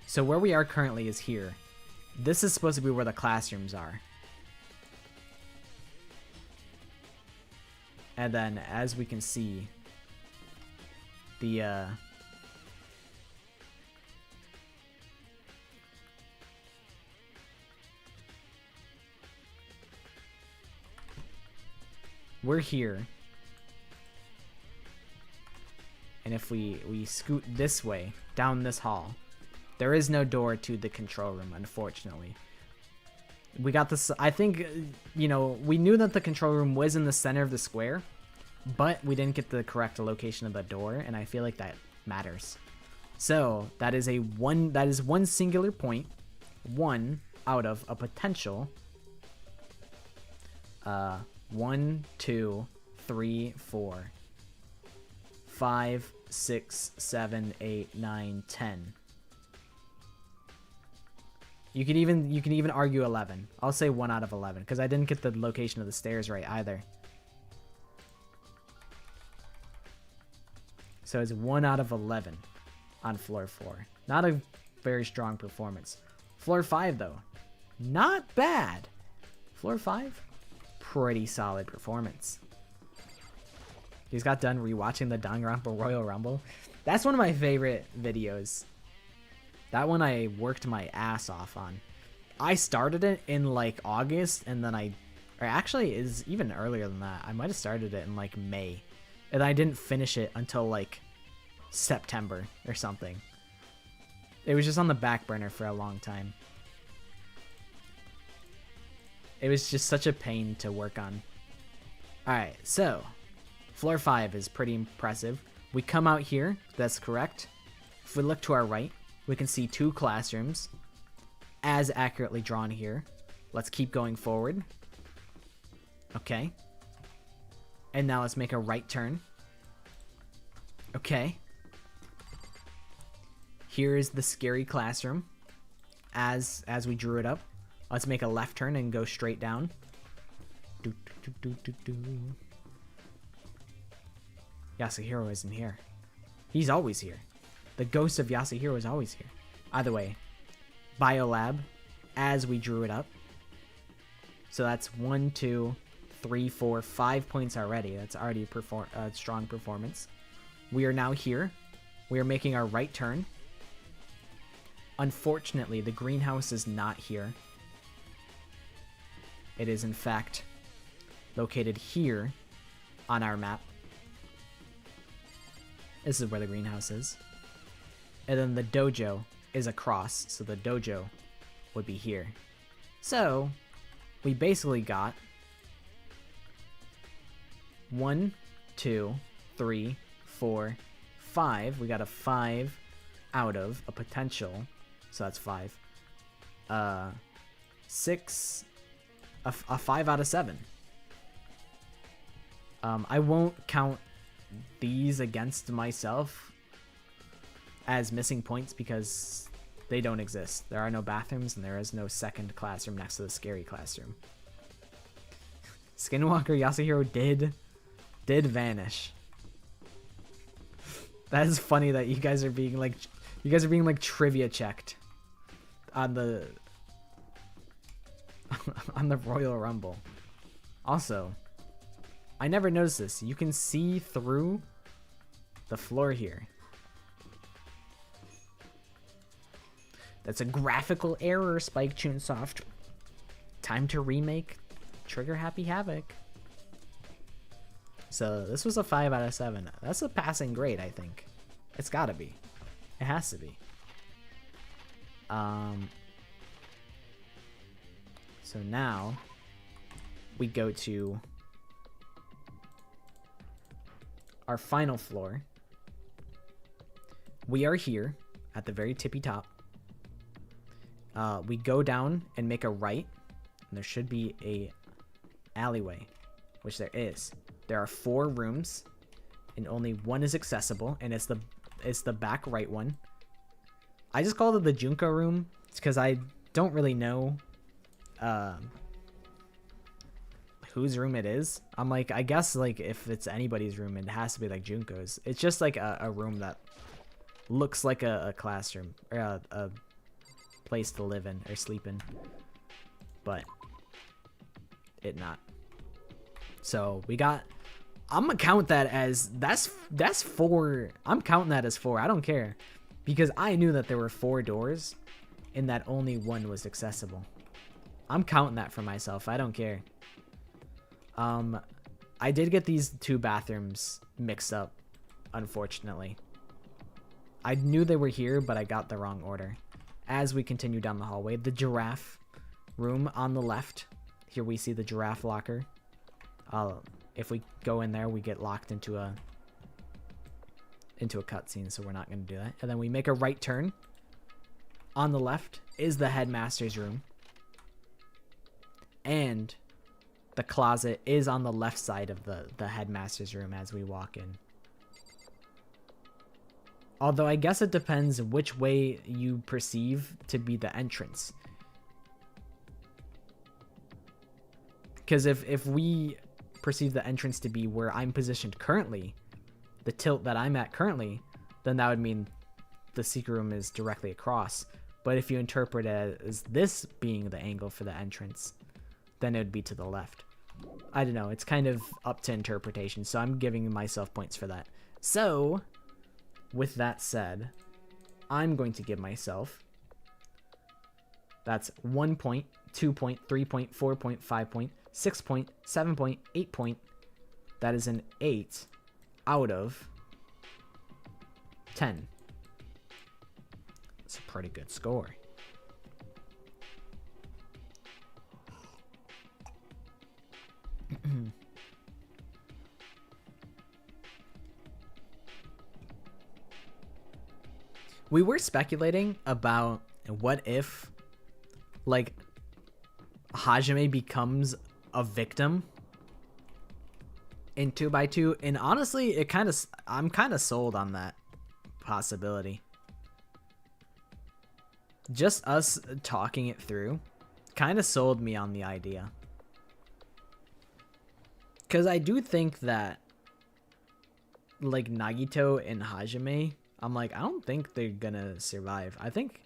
So where we are currently is here. This is supposed to be where the classrooms are. And then, as we can see, the we're here. And if we scoot this way, down this hall, there is no door to the control room, unfortunately. We got this, I think, you know, we knew that the control room was in the center of the square, but we didn't get the correct location of the door, and I feel like that matters. So, that is one singular point, 1 out of a potential 1, 2, 3, 4, 5, 6, 7, 8, 9, 10. You can even argue 11. I'll say 1 out of 11 because I didn't get the location of the stairs right either. So it's 1 out of 11 on floor 4. Not a very strong performance. Floor 5 though, not bad. Floor 5, pretty solid performance. He's got done rewatching the Danganronpa Royal Rumble. That's one of my favorite videos. That one I worked my ass off on. I started it in like August, and then or actually is even earlier than that. I might have started it in like May, and I didn't finish it until like September or something. It was just on the back burner for a long time. It was just such a pain to work on. Alright, so floor 5 is pretty impressive. We come out here, that's correct. If we look to our right, we can see 2 classrooms, as accurately drawn here. Let's keep going forward. Okay. And now let's make a right turn. Okay. Here is the scary classroom, as we drew it up. Let's make a left turn and go straight down. Yasuhiro isn't here. He's always here. The ghost of Yasuhiro is always here. Either way, Biolab, as we drew it up. So that's 1, 2, 3, 4, 5 points already. That's already a strong performance. We are now here. We are making our right turn. Unfortunately, the greenhouse is not here. It is, in fact, located here on our map. This is where the greenhouse is. And then the dojo is across, so the dojo would be here. So, we basically got 1, 2, 3, 4, 5. We got a 5 out of a potential. So that's 5. 6. A 5 out of 7. I won't count these against myself as missing points because they don't exist. There are no bathrooms and there is no second classroom next to the scary classroom. Skinwalker Yasuhiro did vanish. That is funny that you guys are being like trivia checked on the on the Royal Rumble. Also, I never noticed this. You can see through the floor here. That's a graphical error, Spike Chunsoft. Time to remake Trigger Happy Havoc. So this was a 5 out of 7. That's a passing grade, I think. It's gotta be. It has to be. So now we go to our final floor. We are here at the very tippy top. We go down and make a right, and there should be a alleyway, which there is. There are 4 rooms, and only one is accessible, and it's the back right one. I just called it the Junko room. It's because I don't really know whose room it is. I'm like, I guess like if it's anybody's room, it has to be like Junko's. It's just like a room that looks like a classroom or a place to live in or sleep in, but it not. So we got, I'm gonna count that as that's 4. I'm counting that as 4. I don't care, because I knew that there were 4 doors and that only one was accessible. I'm counting that for myself. I don't care. I did get these 2 bathrooms mixed up, unfortunately. I knew they were here, but I got the wrong order. As we continue down the hallway, the giraffe room on the left. Here we see the giraffe locker. If we go in there, we get locked into a cutscene, so we're not going to do that. And then we make a right turn. On the left is the headmaster's room. And the closet is on the left side of the headmaster's room as we walk in. Although I guess it depends which way you perceive to be the entrance. Because if we perceive the entrance to be where I'm positioned currently, the tilt that I'm at currently, then that would mean the secret room is directly across. But if you interpret it as this being the angle for the entrance, then it would be to the left. I don't know. It's kind of up to interpretation, so I'm giving myself points for that. So, with that said, I'm going to give myself, that's 1 point, 2 point, 3 point, 4 point, 5 point, 6 point, 7 point, 8 point. That is an 8 out of 10. It's a pretty good score. We were speculating about what if, like, Hajime becomes a victim in 2x2, and honestly, I'm kind of sold on that possibility. Just us talking it through kind of sold me on the idea. Because I do think that, like, Nagito and Hajime, I'm like, I don't think they're gonna survive. I think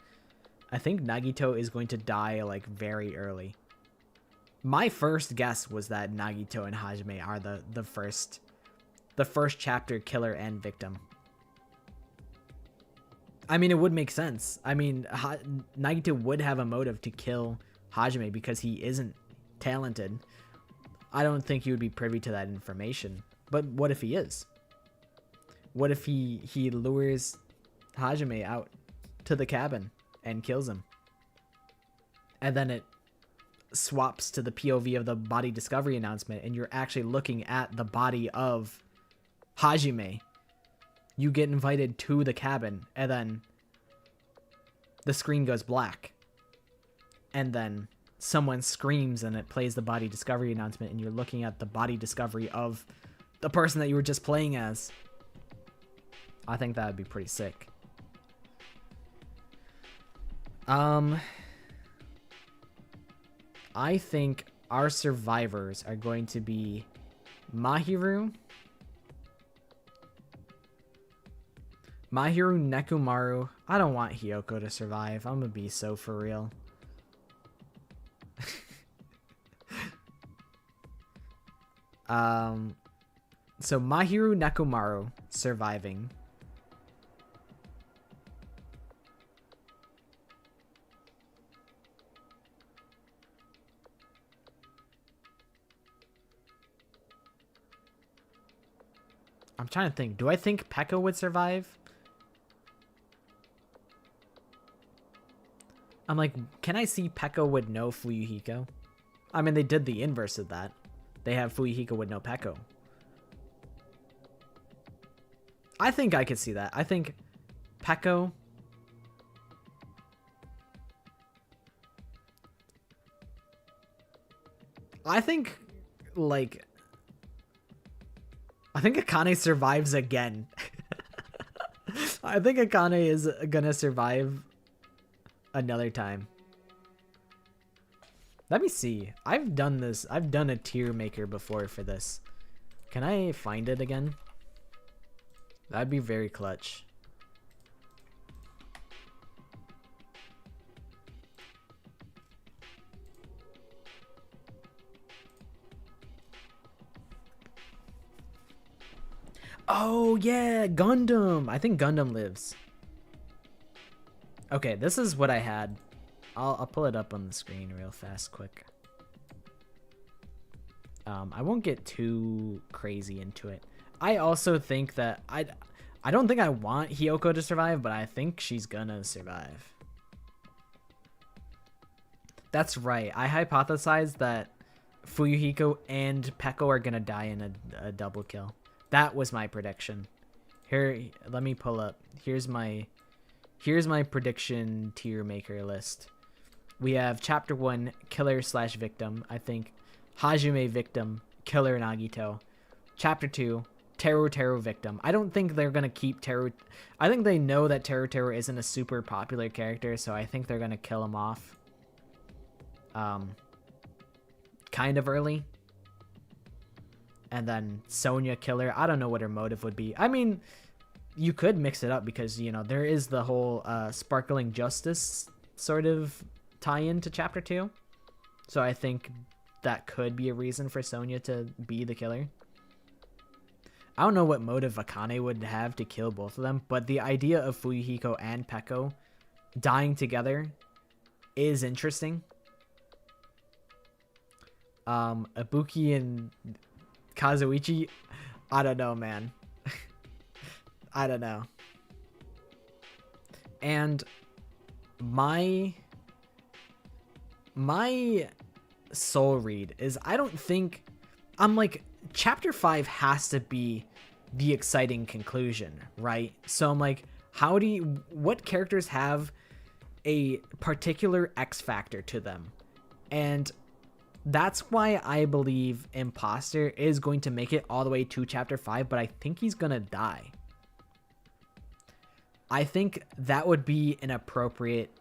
Nagito is going to die, like, very early. My first guess was that Nagito and Hajime are the first chapter killer and victim. I mean, it would make sense. I mean, Nagito would have a motive to kill Hajime because he isn't talented. I don't think he would be privy to that information. But what if he is? What if he lures Hajime out to the cabin and kills him? And then it swaps to the POV of the body discovery announcement and you're actually looking at the body of Hajime, you get invited to the cabin and then the screen goes black. And then someone screams and it plays the body discovery announcement and you're looking at the body discovery of the person that you were just playing as. I think that would be pretty sick. I think our survivors are going to be Mahiru, Nekomaru. I don't want Hiyoko to survive. I'm gonna be so for real. So Mahiru, Nekomaru surviving. I'm trying to think. Do I think Pekka would survive? I'm like, can I see Pekka with no Fuyuhiko? I mean, they did the inverse of that. They have Fuyuhiko with no Pekko. I think I could see that. I think Pekko... I think, like... I think Akane survives again. I think Akane is gonna survive another time. Let me see. I've done this. I've done a tier maker before for this. Can I find it again? That'd be very clutch. Oh, yeah, Gundam. I think Gundam lives. Okay, this is what I had. I'll pull it up on the screen real fast, quick. I won't get too crazy into it. I also think that I don't think I want Hiyoko to survive, but I think she's gonna survive. That's right. I hypothesized that Fuyuhiko and Pekko are gonna die in a double kill. That was my prediction. Here, let me pull up. Here's my prediction tier maker list. We have chapter 1, killer / victim. I think Hajime victim, killer Nagito. Chapter 2, Teru victim. I don't think they're gonna keep Teru. I think they know that Teru isn't a super popular character, so I think they're gonna kill him off. Kind of early. And then Sonya killer. I don't know what her motive would be. I mean, you could mix it up because, you know, there is the whole Sparkling Justice sort of tie-in to chapter 2. So I think that could be a reason for Sonya to be the killer. I don't know what motive Akane would have to kill both of them, but the idea of Fuyuhiko and Pekko dying together is interesting. Ibuki and Kazuichi, I don't know, man. I don't know. And my soul read is I don't think... I'm like, chapter 5 has to be the exciting conclusion, right? So I'm like, what characters have a particular X factor to them? And that's why I believe Imposter is going to make it all the way to chapter 5, but I think he's gonna die. I think that would be an appropriate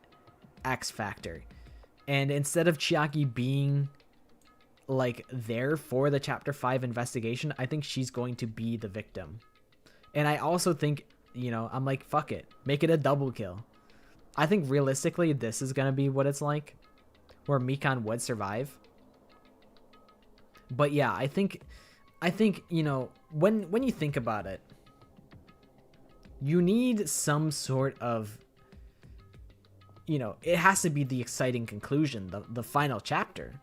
X factor. And instead of Chiaki being like there for the chapter 5 investigation, I think she's going to be the victim. And I also think, you know, I'm like, fuck it, make it a double kill. I think realistically this is gonna be what it's like, where Mikan would survive. But yeah, I think, you know, when you think about it, you need some sort of, you know, it has to be the exciting conclusion, the final chapter.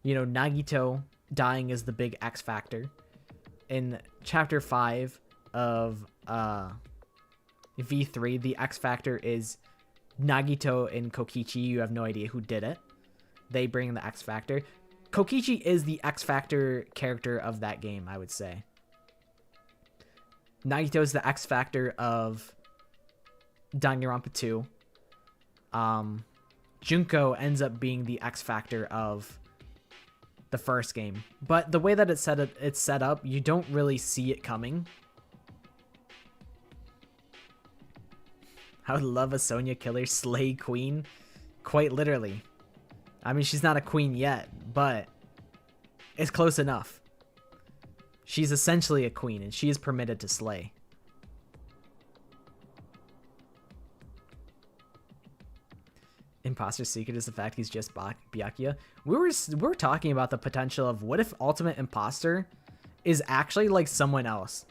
You know, Nagito dying is the big X factor. In chapter 5 of V3, the X factor is Nagito and Kokichi. You have no idea who did it. they bring the X factor. Kokichi is the X factor character of that game, I would say. Nagito is the X factor of Danganronpa 2. Junko ends up being the X factor of the first game. But the way that it's set up, you don't really see it coming. I would love a Sonya killer slay queen. Quite literally. I mean, she's not a queen yet, but it's close enough. She's essentially a queen, and she is permitted to slay. Imposter's secret is the fact he's just Byakuya. We were talking about the potential of what if Ultimate Imposter is actually like someone else.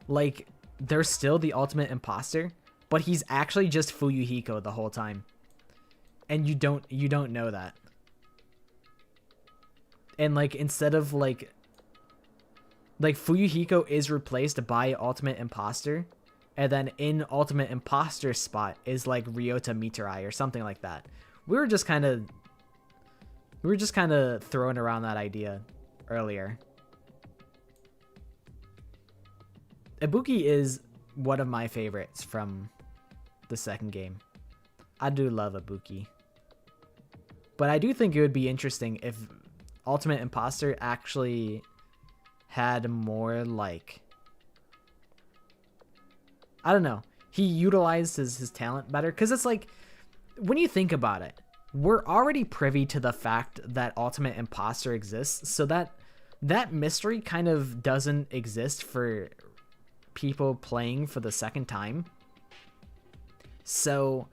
Like, they're still the Ultimate Imposter, but he's actually just Fuyuhiko the whole time. And you don't know that. And like, instead of like Fuyuhiko is replaced by Ultimate Imposter, and then in Ultimate Imposter's spot is like Ryota Mitarai or something like that. We were just kind of throwing around that idea earlier. Ibuki is one of my favorites from the second game. I do love Ibuki. But I do think it would be interesting if Ultimate Imposter actually had more like, I don't know, he utilized his talent better. Because it's like, when you think about it, we're already privy to the fact that Ultimate Imposter exists, so that mystery kind of doesn't exist for people playing for the second time. So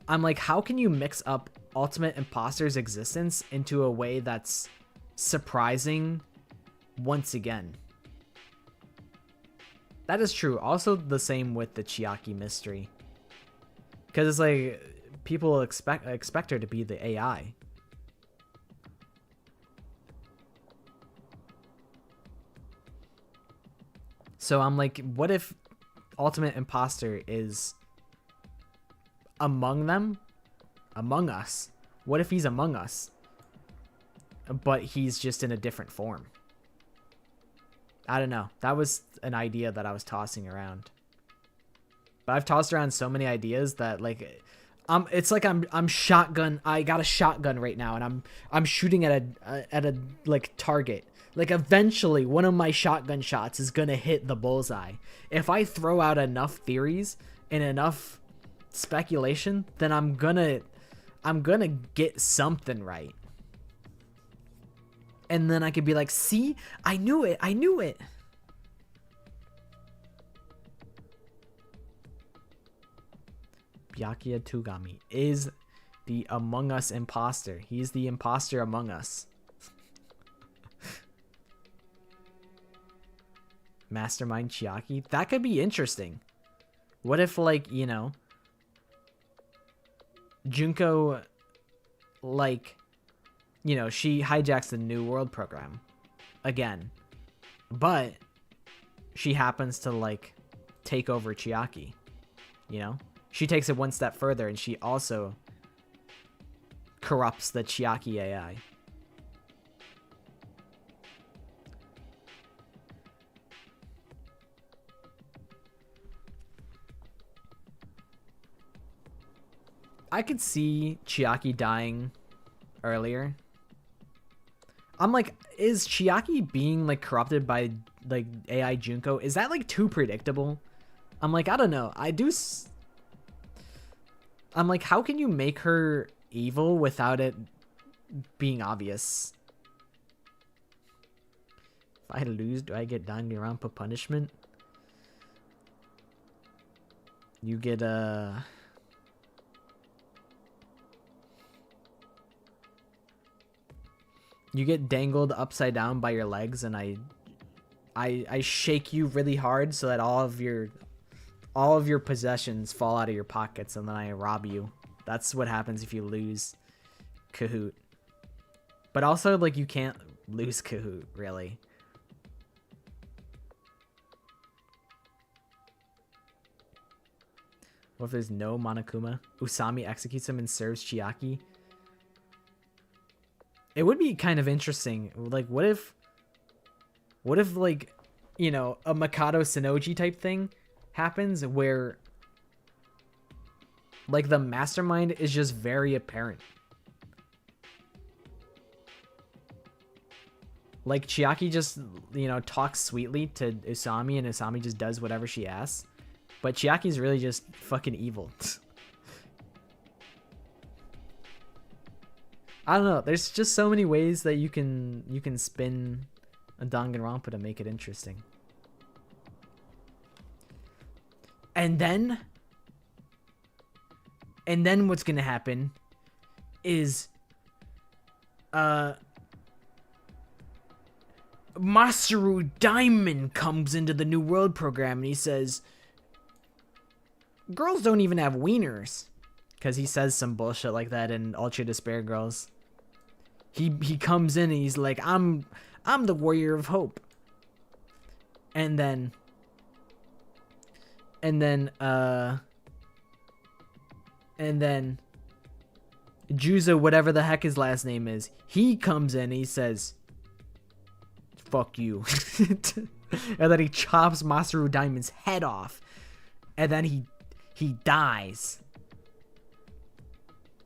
I'm like, how can you mix up Ultimate Imposter's existence into a way that's surprising once again? That is true. Also the same with the Chiaki mystery. Because it's like, people expect her to be the AI. So I'm like, what if Ultimate Imposter is among them? Among us? What if he's among us, but he's just in a different form? I don't know. That was an idea that I was tossing around. But I've tossed around so many ideas that like, it's like I'm shotgun. I got a shotgun right now, and I'm shooting at a like target. Like, eventually one of my shotgun shots is gonna hit the bullseye. If I throw out enough theories and enough speculation, then I'm gonna get something right. And then I could be like, see, I knew it. Byakuya Tugami is the Among Us imposter. He's the imposter among us. Mastermind Chiaki? That could be interesting. What if, like, you know, Junko, like, you know, she hijacks the New World program again, but she happens to, like, take over Chiaki, you know? She takes it one step further, and she also corrupts the Chiaki AI. I could see Chiaki dying earlier. I'm like, is Chiaki being, like, corrupted by, like, AI Junko? Is that, like, too predictable? I'm like, I don't know. I'm like, how can you make her evil without it being obvious? If I lose, do I get Danganronpa punishment? You get you get dangled upside down by your legs, and I shake you really hard so that all of your possessions fall out of your pockets, and then I rob you. That's what happens if you lose Kahoot. But also, like, you can't lose Kahoot, really. What if there's no Monokuma? Usami executes him and serves Chiaki. It would be kind of interesting. Like, what if like, you know, a Mikado Sonoji type thing happens where like the mastermind is just very apparent. Like Chiaki just, you know, talks sweetly to Usami and Usami just does whatever she asks. But Chiaki's really just fucking evil. I don't know. There's just so many ways that you can spin a Danganronpa to make it interesting. And then what's gonna happen is Masaru Diamond comes into the New World program and he says, girls don't even have wieners. Because he says some bullshit like that in Ultra Despair Girls. He comes in and he's like, I'm the warrior of hope. And then Juzo, whatever the heck his last name is, he comes in and he says, fuck you. And then he chops Masaru Diamond's head off. And then he dies.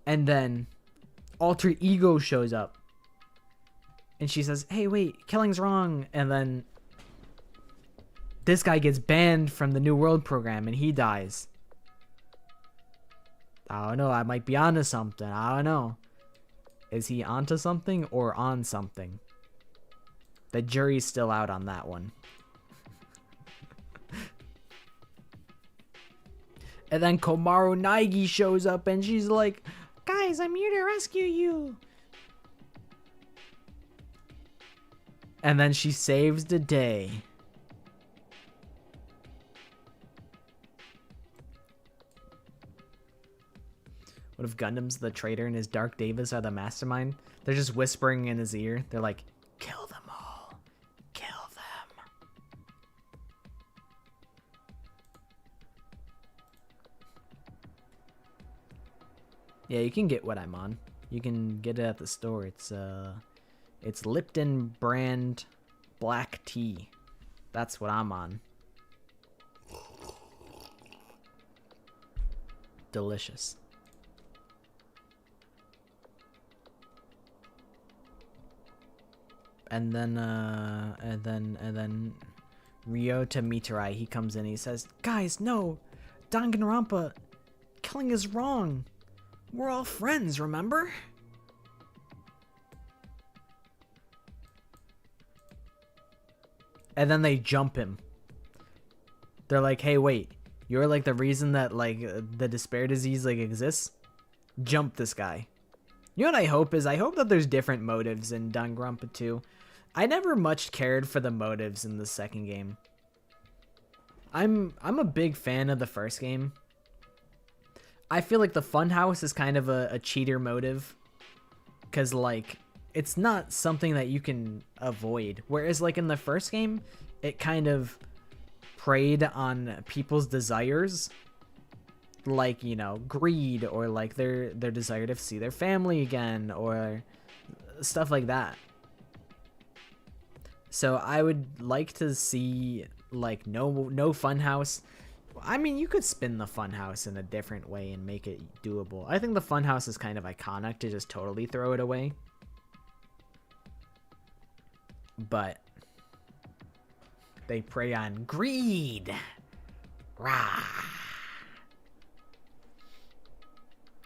And then Alter Ego shows up. And she says, hey, wait, killing's wrong. And then this guy gets banned from the New World program and he dies. I don't know. I might be onto something. I don't know. Is he onto something or on something? The jury's still out on that one. And then Komaru Naegi shows up and she's like, guys, I'm here to rescue you. And then she saves the day. What if Gundam's the traitor and his Dark Davis are the mastermind? They're just whispering in his ear. They're like, kill them all. Kill them. Yeah, you can get what I'm on. You can get it at the store. It's Lipton brand black tea. That's what I'm on. Delicious. And then Ryota Mitarai, he comes in and he says, guys, no, Danganronpa, killing is wrong. We're all friends, remember? And then they jump him. They're like, hey, wait, you're like the reason that like the despair disease like exists? Jump this guy. You know what I hope is? I hope that there's different motives in Danganronpa 2. I never much cared for the motives in the second game. I'm a big fan of the first game. I feel like the funhouse is kind of a cheater motive. Because, like, it's not something that you can avoid. Whereas, like, in the first game, it kind of preyed on people's desires. Like, you know, greed or, like, their desire to see their family again or stuff like that. So I would like to see, like, no funhouse. I mean, you could spin the funhouse in a different way and make it doable. I think the funhouse is kind of iconic to just totally throw it away. But they prey on greed. Rah.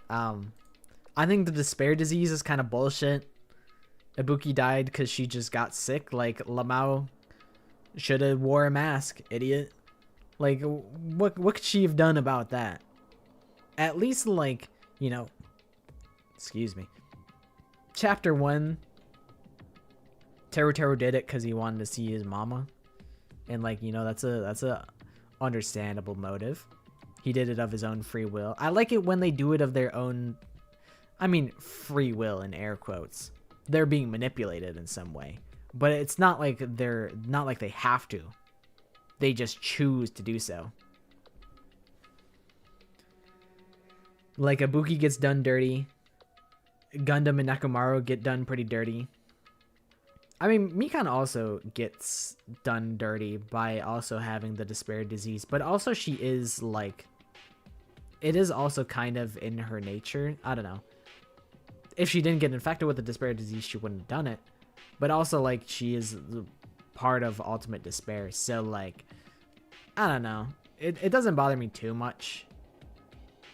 I think the despair disease is kind of bullshit. Ibuki died because she just got sick. Like, Lamau should have wore a mask, idiot. Like, what could she have done about that? At least, like, you know, excuse me. Chapter 1, Teru did it because he wanted to see his mama. And, like, you know, that's a understandable motive. He did it of his own free will. I like it when they do it of their own, I mean, free will in air quotes. They're being manipulated in some way. But it's not like they have to. They just choose to do so. Like, Ibuki gets done dirty. Gundam and Nekomaru get done pretty dirty. I mean, Mikan also gets done dirty by also having the despair disease, but also she is like, it is also kind of in her nature. I don't know. If she didn't get infected with the despair disease, she wouldn't have done it. But also, like, she is part of Ultimate Despair, so like, I don't know. It doesn't bother me too much,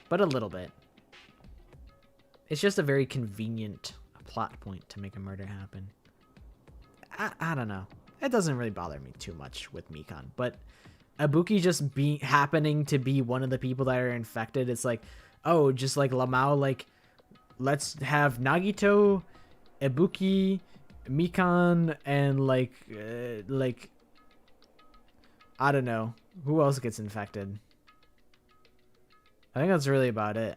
but a little bit. It's just a very convenient plot point to make a murder happen. I don't know. It doesn't really bother me too much with Mikan, but Ibuki just happening to be one of the people that are infected. It's like, oh, just like Lamau, like, let's have Nagito, Ibuki, Mikan, and like I don't know who else gets infected. I think that's really about it.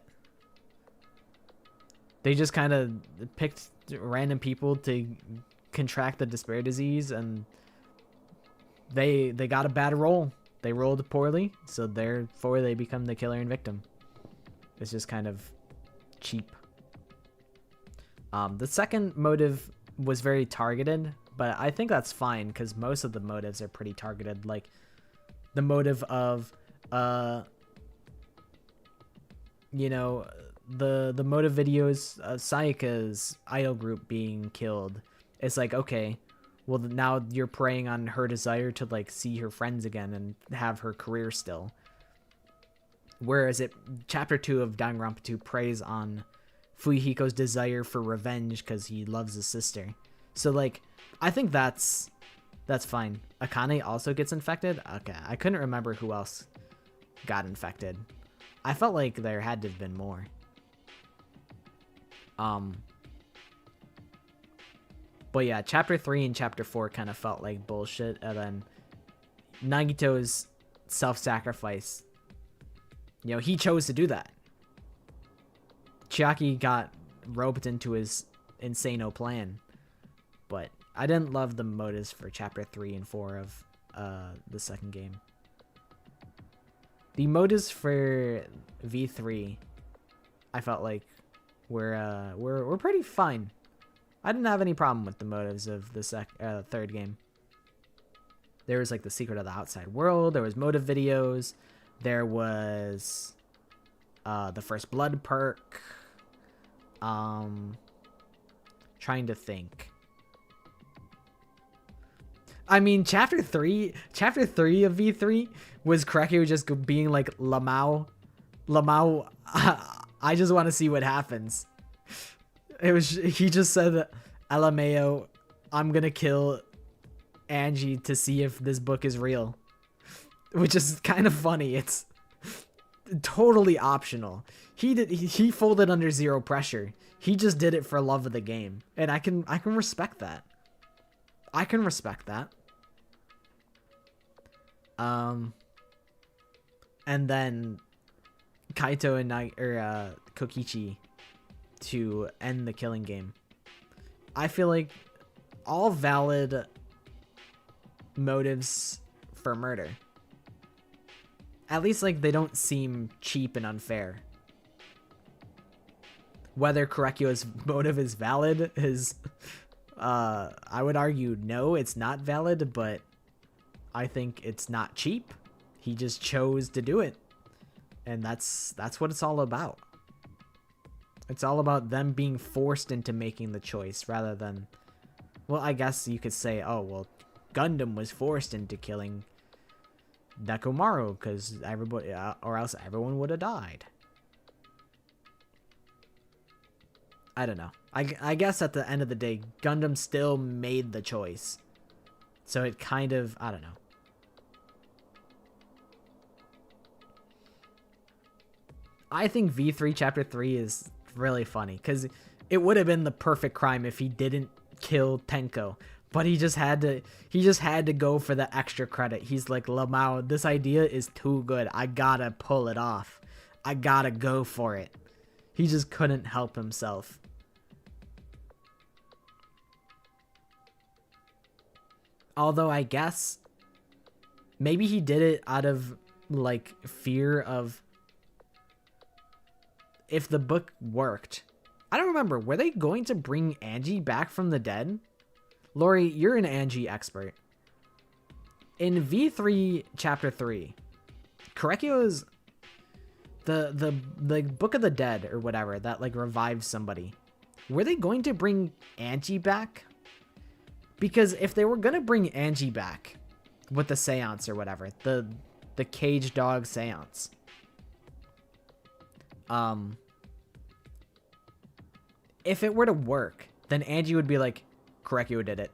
They just kind of picked random people to contract the despair disease, and they got a bad roll. They rolled poorly, so therefore they become the killer and victim. It's just kind of cheap. The second motive was very targeted, but I think that's fine because most of the motives are pretty targeted. Like the motive of you know, the motive videos, Sayaka's idol group being killed. It's like, okay, well now you're preying on her desire to like see her friends again and have her career still. Whereas chapter 2 of Danganronpa 2 preys on Fuyuhiko's desire for revenge because he loves his sister. So like, I think that's fine. Akane also gets infected. Okay, I couldn't remember who else got infected. I felt like there had to have been more. But yeah, chapter 3 and chapter 4 kind of felt like bullshit, and then Nagito's self-sacrifice. You know, he chose to do that. Chiaki got roped into his insano plan. But I didn't love the motives for chapter 3 and 4 of the second game. The motives for V3, I felt like were pretty fine. I didn't have any problem with the motives of the third game. There was like the secret of the outside world. There was motive videos. There was the first blood perk. Trying to think. I mean, chapter 3 of V3 was Korekiyo just being like, Lamau, I just want to see what happens. He just said, LMAO, I'm gonna kill Angie to see if this book is real. Which is kind of funny. It's totally optional. He folded under zero pressure. He just did it for love of the game. And I can respect that. I can respect that. And then Kaito and Kokichi to end the killing game. I feel like all valid motives for murder. At least like they don't seem cheap and unfair. Whether Korekiyo's motive is valid is I would argue no, it's not valid, but I think it's not cheap. He just chose to do it. And that's what it's all about. It's all about them being forced into making the choice rather than, well, I guess you could say, oh, well, Gundam was forced into killing Nekomaru because everybody, or else everyone would have died. I don't know. I guess at the end of the day, Gundam still made the choice. So it kind of, I don't know. I think V3 Chapter 3 is really funny because it would have been the perfect crime if he didn't kill Tenko. But he just had to go for the extra credit. He's like, Lamau, this idea is too good. I gotta pull it off. I gotta go for it. He just couldn't help himself. Although I guess maybe he did it out of like fear of if the book worked. I don't remember. Were they going to bring Angie back from the dead? Lori, you're an Angie expert. In V3 Chapter 3, Korekio's the Book of the Dead or whatever that like revives somebody. Were they going to bring Angie back? Because if they were gonna bring Angie back with the seance or whatever, the cage dog seance, if it were to work, then Angie would be like, Korekio did it.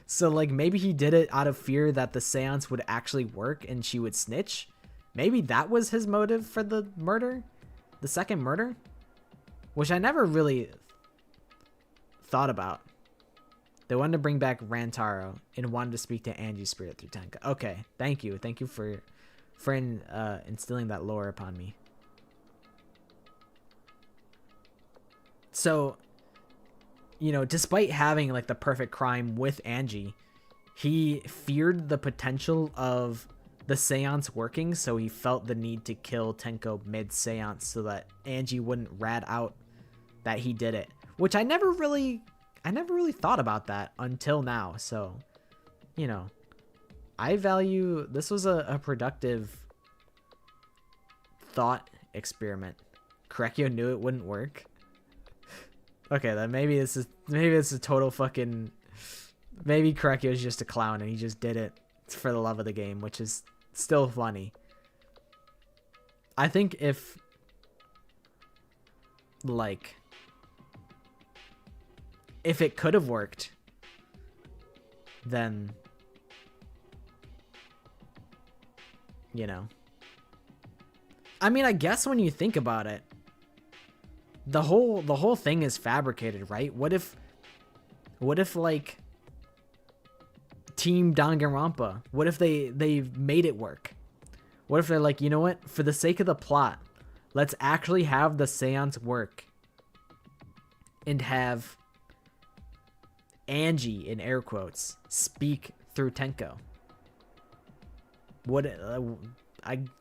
So like maybe he did it out of fear that the seance would actually work and she would snitch. Maybe that was his motive for the murder, the second murder, which I never really thought about. They wanted to bring back Rantaro and wanted to speak to Angie's spirit through Tenka. Okay, thank you for instilling that lore upon me. So, you know, despite having like the perfect crime with Angie, he feared the potential of the seance working, so he felt the need to kill Tenko mid-seance so that Angie wouldn't rat out that he did it, which I never really thought about that until now. So, you know, I value this was a productive thought experiment. Korekio knew it wouldn't work. Okay, then maybe it's a total fucking, maybe Korekio is just a clown and he just did it for the love of the game, which is still funny. I think if it could have worked, then, you know, I mean, I guess when you think about it, the whole thing is fabricated, right? What if like Team Danganronpa, what if they made it work? What if they're like, you know what, for the sake of the plot, let's actually have the seance work and have Angie, in air quotes, speak through Tenko.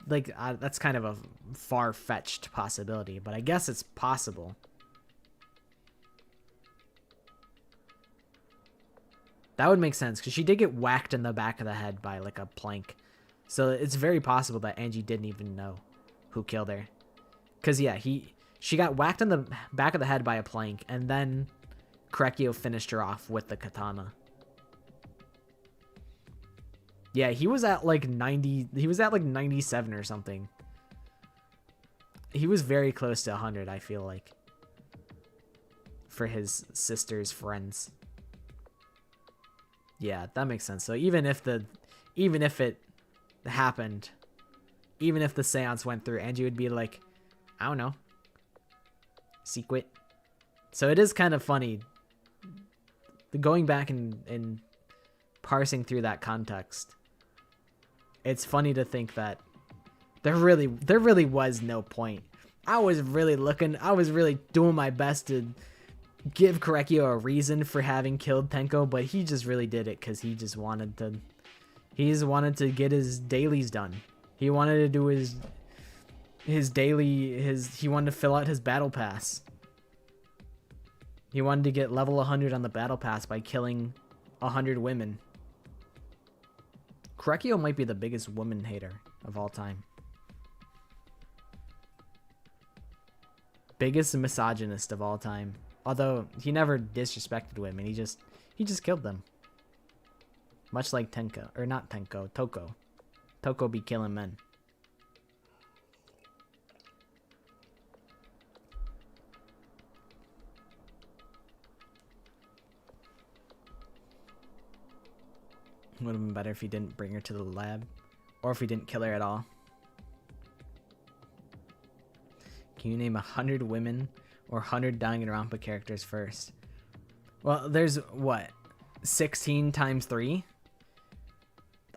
That's kind of a far-fetched possibility, but I guess it's possible. That would make sense, because she did get whacked in the back of the head by like a plank. So it's very possible that Angie didn't even know who killed her. Because yeah, she got whacked in the back of the head by a plank, and then Korekio finished her off with the katana. Yeah, he was at like 90, he was at like 97 or something. He was very close to 100, I feel like, for his sister's friends. Yeah, that makes sense. So even if it happened, even if the seance went through, Angie would be like, I don't know, secret. So it is kind of funny going back and parsing through that context. It's funny to think that there really was no point. I was really doing my best to give Korekio a reason for having killed Tenko, but he just really did it because he just wanted to get his dailies done. He wanted to do he wanted to fill out his battle pass. He wanted to get level 100 on the battle pass by killing 100 women. Korekio might be the biggest woman hater of all time. Biggest misogynist of all time. Although he never disrespected women, he just killed them. Much like Tenko, or not Tenko, Toko. Toko be killing men. Would have been better if he didn't bring her to the lab, or if he didn't kill her at all. Can you name 100 women or 100 Danganronpa characters first? Well, there's what, 16 times 3?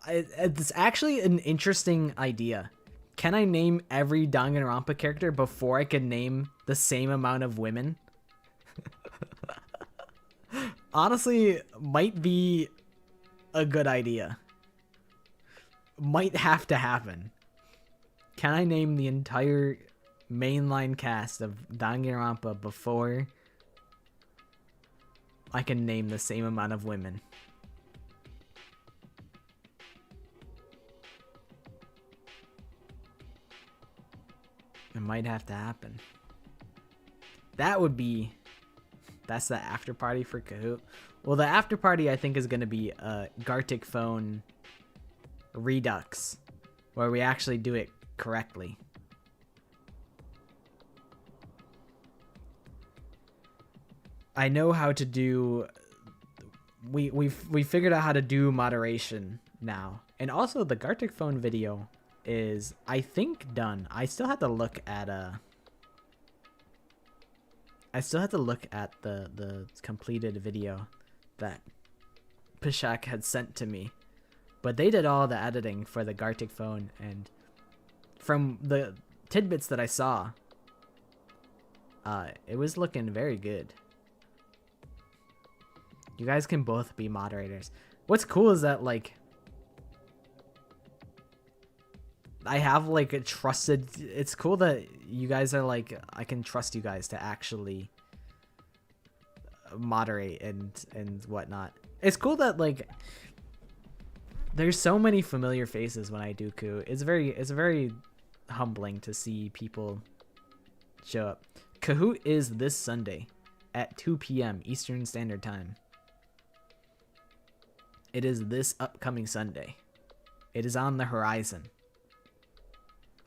It's actually an interesting idea. Can I name every Danganronpa character before I can name the same amount of women? Honestly, might be a good idea. Might have to happen. Can I name the entire mainline cast of Danganronpa before I can name the same amount of women. It might have to happen. That would be... That's the after party for Kahoot. Well, the after party I think is going to be a Gartic Phone Redux, where we actually do it correctly. I know how to do... We figured out how to do moderation now. And also the Gartic Phone video is, I think, done. I still have to look at the completed video that Pishak had sent to me. But they did all the editing for the Gartic Phone, and from the tidbits that I saw, it was looking very good. You guys can both be moderators. What's cool is that, like, I have, like, a trusted... It's cool that you guys are, like... I can trust you guys to actually moderate and whatnot. It's cool that, like... There's so many familiar faces when I do Kahoot. It's very humbling to see people show up. Kahoot is this Sunday at 2 p.m. Eastern Standard Time. It is this upcoming Sunday. It is on the horizon.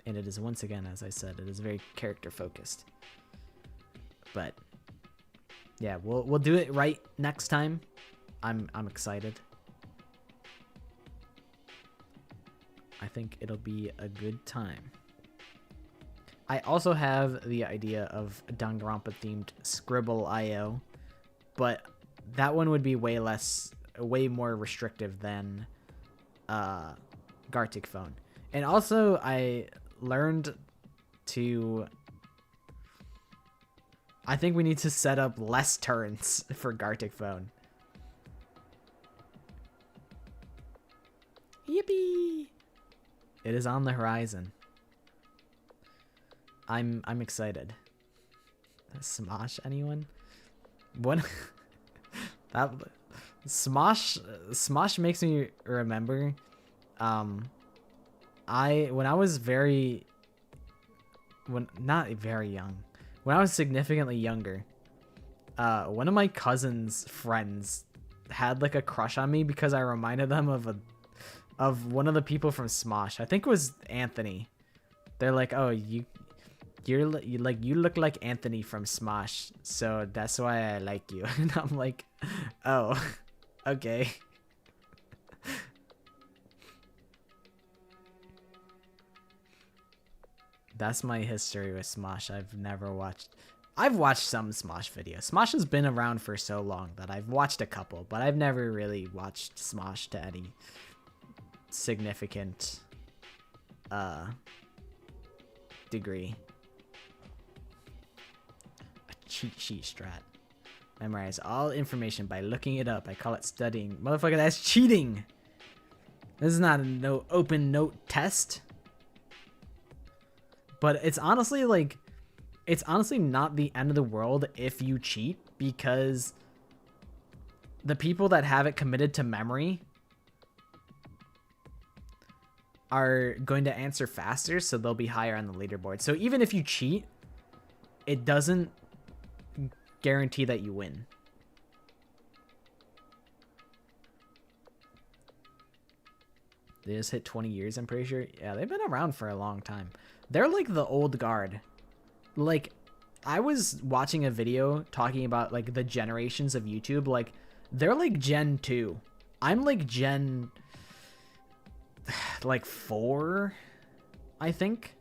And it is, once again, as I said, it is very character focused. But yeah, we'll do it right next time. I'm excited. I think it'll be a good time. I also have the idea of a Danganronpa themed Scribble.io, but that one would be way more restrictive than Gartic Phone. And also, I learned to... I think we need to set up less turns for Gartic Phone. Yippee! It is on the horizon. I'm excited. Smosh anyone? What? That Smosh makes me remember. When I was not very young, when I was significantly younger, one of my cousin's friends had like a crush on me because I reminded them of one of the people from Smosh. I think it was Anthony. They're like, "Oh, you look like Anthony from Smosh, so that's why I like you." And I'm like, "Oh, okay." That's my history with Smosh. I've watched some Smosh videos. Smosh has been around for so long that I've watched a couple, but I've never really watched Smosh to any significant degree. A cheat sheet strat. Memorize all information by looking it up. I call it studying. Motherfucker, that's cheating. This is not a open note test. But it's honestly not the end of the world if you cheat, because the people that have it committed to memory are going to answer faster, so they'll be higher on the leaderboard. So even if you cheat, it doesn't guarantee that you win. They just hit 20 years, I'm pretty sure. Yeah, they've been around for a long time. They're like the old guard. Like, I was watching a video talking about like the generations of YouTube. Like, they're like Gen 2. I'm like Gen like 4, I think.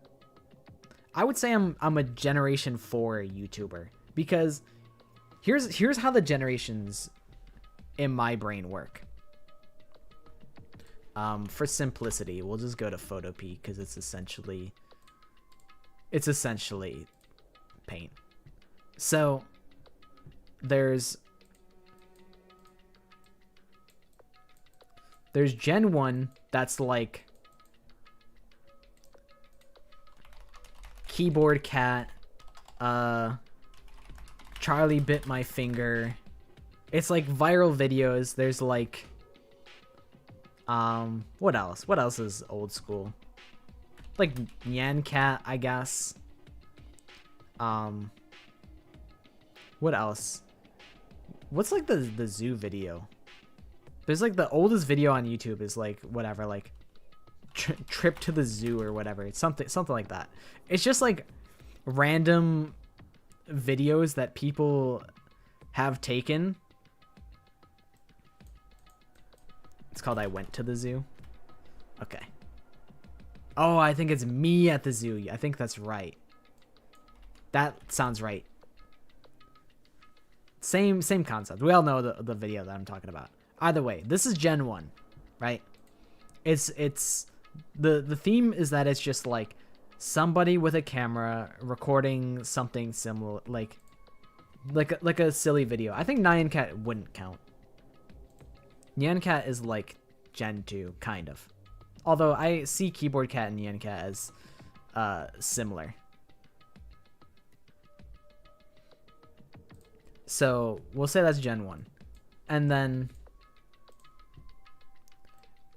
I would say I'm a Generation 4 YouTuber, because here's how the generations in my brain work. For simplicity, we'll just go to Photopea because it's essentially paint. So there's Gen 1 that's like Keyboard Cat, Charlie Bit My Finger. It's like viral videos. There's like, what else? What else is old school? Like Nyan Cat, I guess. What else? What's like the zoo video? There's like the oldest video on YouTube is like whatever, like trip to the zoo or whatever. It's something like that. It's just like random videos that people have taken. It's called I Went to the Zoo. Okay. Oh, I think it's me at the zoo. I think that's right. That sounds right. Same concept. We all know the video that I'm talking about. Either way, this is Gen 1, right? It's the theme is that it's just like somebody with a camera recording something similar, like a silly video. I think Nyan Cat wouldn't count. Nyan Cat is like Gen 2, kind of. Although I see Keyboard Cat and Nyan Cat as similar. So we'll say that's Gen 1. And then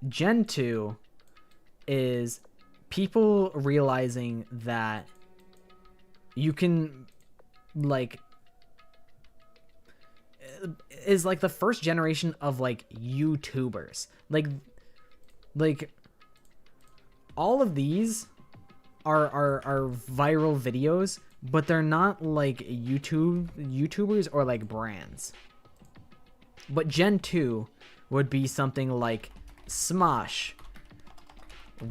Gen 2 is people realizing that you can, like, is like the first generation of like YouTubers. Like all of these are viral videos, but they're not like YouTubers or like brands. But Gen 2 would be something like Smosh,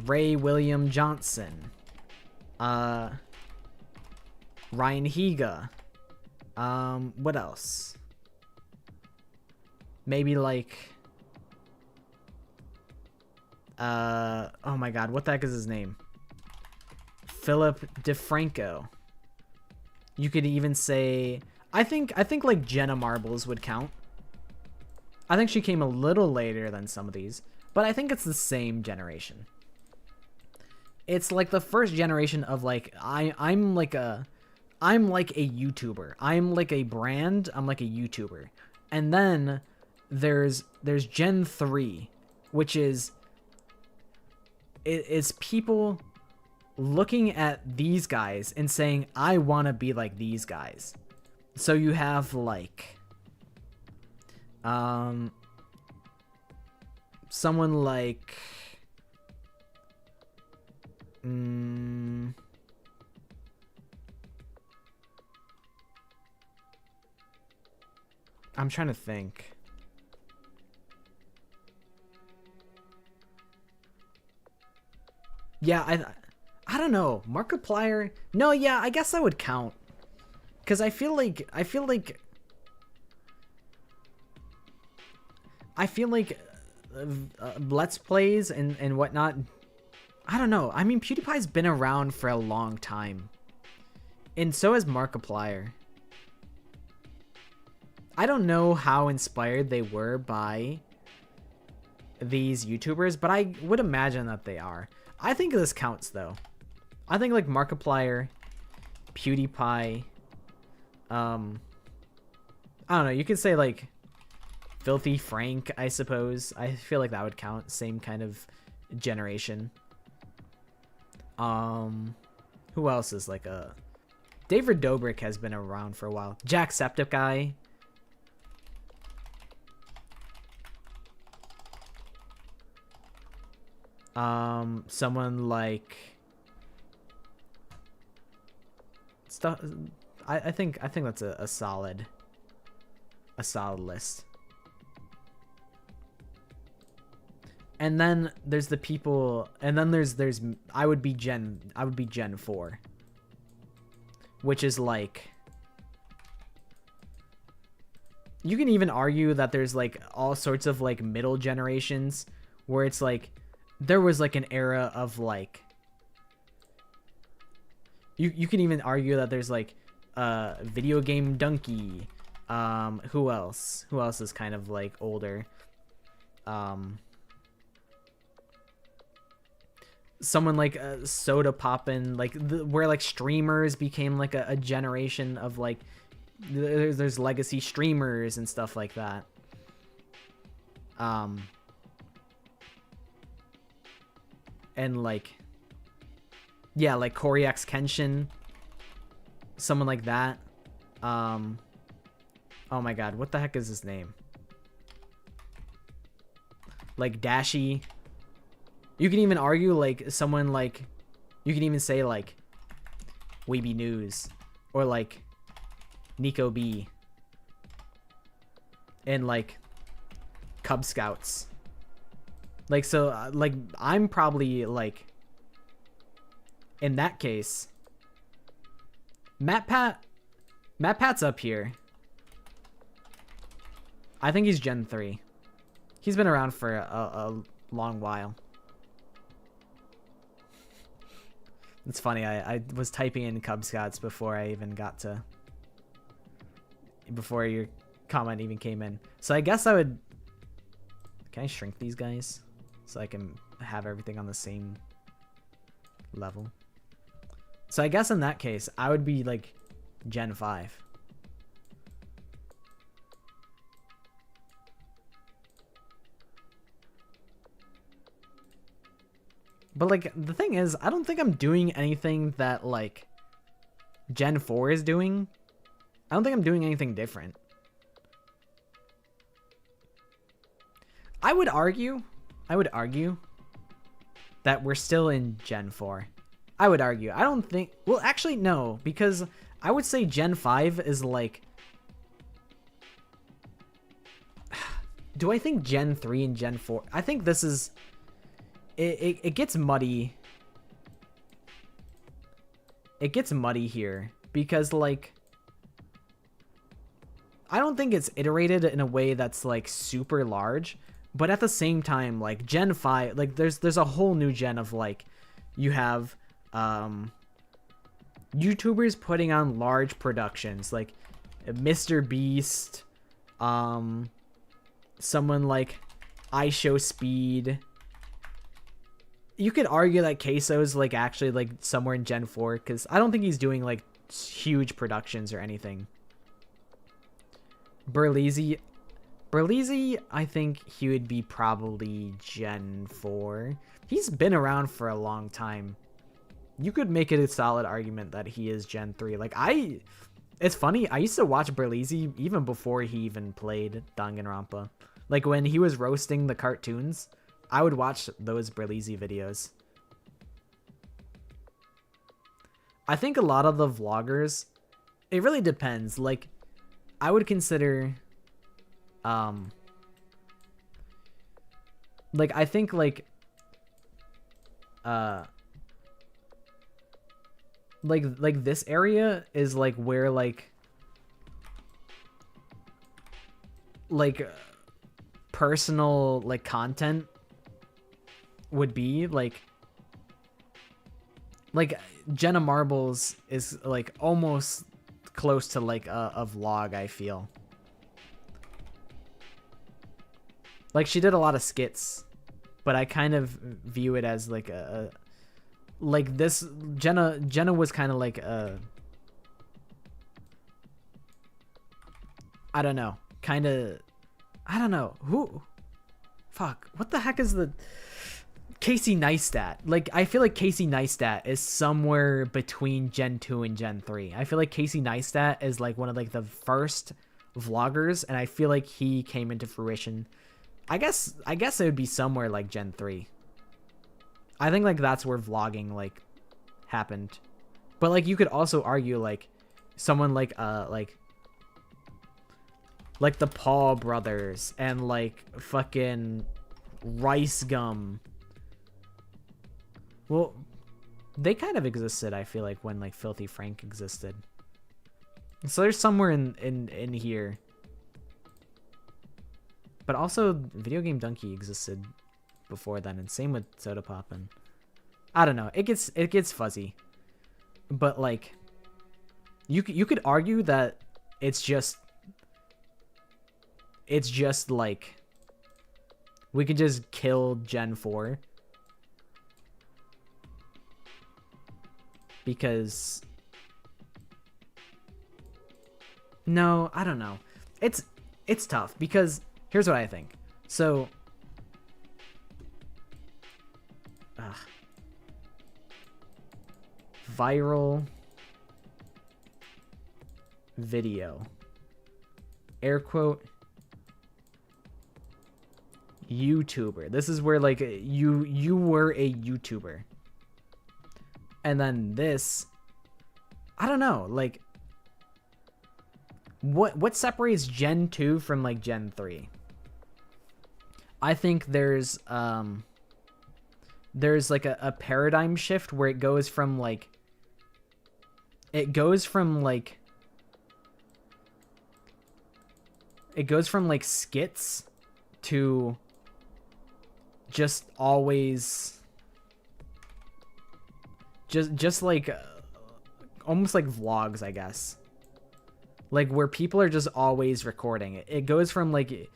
Ray William Johnson, Ryan Higa, what else? Maybe like, oh my god, what the heck is his name? Philip DeFranco. You could even say, I think like Jenna Marbles would count. I think she came a little later than some of these, but I think it's the same generation. It's like the first generation of like, I'm like a YouTuber. I'm like a brand. I'm like a YouTuber. And then there's Gen 3, which is people looking at these guys and saying, I want to be like these guys. So you have like someone like I'm trying to think. Yeah, I don't know. Markiplier? No, yeah, I guess that would count. Cuz I feel like Let's Plays and whatnot, I don't know. I mean, PewDiePie's been around for a long time. And so has Markiplier. I don't know how inspired they were by these YouTubers, but I would imagine that they are. I think this counts, though. I think, like, Markiplier, PewDiePie, I don't know, you could say, like, Filthy Frank, I suppose. I feel like that would count. Same kind of generation. Who else is, like, a... David Dobrik has been around for a while. Jacksepticeye. Someone like stuff. I think that's a solid list. And then there's the people, and then there's I would be Gen 4, which is like, you can even argue that there's like all sorts of like middle generations where it's like there was like an era of like, you can even argue that there's like Video Game Donkey. Who else is kind of like older? someone like Soda Poppin', like where like streamers became like a generation of like there's legacy streamers and stuff like that. And like, yeah, like Corey X Kenshin, someone like that. Oh my god, what the heck is his name? Like Dashi. You can even argue like someone like, you can even say like Weeby News or like Nico B and like Cub Scouts. Like, so like I'm probably like, in that case, Matt Pat's up here. I think he's Gen 3. He's been around for a long while. It's funny, I was typing in Cub Scouts before I even got to... before your comment even came in. So I guess I would... Can I shrink these guys? So I can have everything on the same level. So I guess in that case, I would be like Gen 5. But like, the thing is, I don't think I'm doing anything that like Gen 4 is doing. I don't think I'm doing anything different. I would argue that we're still in Gen 4. I would argue. I don't think... Well, actually, no. Because I would say Gen 5 is like... Do I think Gen 3 and Gen 4... I think this is... It gets muddy. It gets muddy here. Because, like... I don't think it's iterated in a way that's, like, super large. But at the same time, like, Gen 5... Like, there's a whole new gen of, like... You have... YouTubers putting on large productions like Mr. Beast, someone like iShowSpeed. You could argue that Queso's like actually like somewhere in Gen 4 because I don't think he's doing like huge productions or anything. Berleezy, I think he would be probably Gen 4. He's been around for a long time. You could make it a solid argument that he is Gen 3. Like, it's funny, I used to watch Berleezy even before he even played Danganronpa. Like, when he was roasting the cartoons, I would watch those Berleezy videos. I think a lot of the vloggers, it really depends. Like, I would consider, like, I think, like, like this area is like where like personal like content would be like Jenna Marbles is like almost close to like a vlog. I feel like she did a lot of skits, but I kind of view it as like like this. Jenna was kind of like I don't know, kind of, I don't know who, fuck, what the heck is the Casey Neistat? Like, I feel like Casey Neistat is somewhere between Gen 2 and Gen 3. I feel like Casey Neistat is like one of like the first vloggers, and I feel like he came into fruition. I guess it would be somewhere like Gen 3. I think like that's where vlogging like happened. But like you could also argue like someone like the Paul brothers and like fucking Rice Gum. Well, they kind of existed, I feel like, when like Filthy Frank existed. So there's somewhere in here. But also Video Game Donkey existed before then, and same with Soda Poppin'. I don't know. It gets fuzzy. But like you could argue that it's just like we could just kill Gen 4. because no, I don't know. It's tough because here's what I think. So viral video, air quote, YouTuber. This is where like you were a YouTuber. And then this, I don't know, like what separates Gen 2 from like Gen 3? I think there's like a paradigm shift where it goes from like skits to just always just like almost like vlogs, I guess. Like where people are just always recording. It goes from like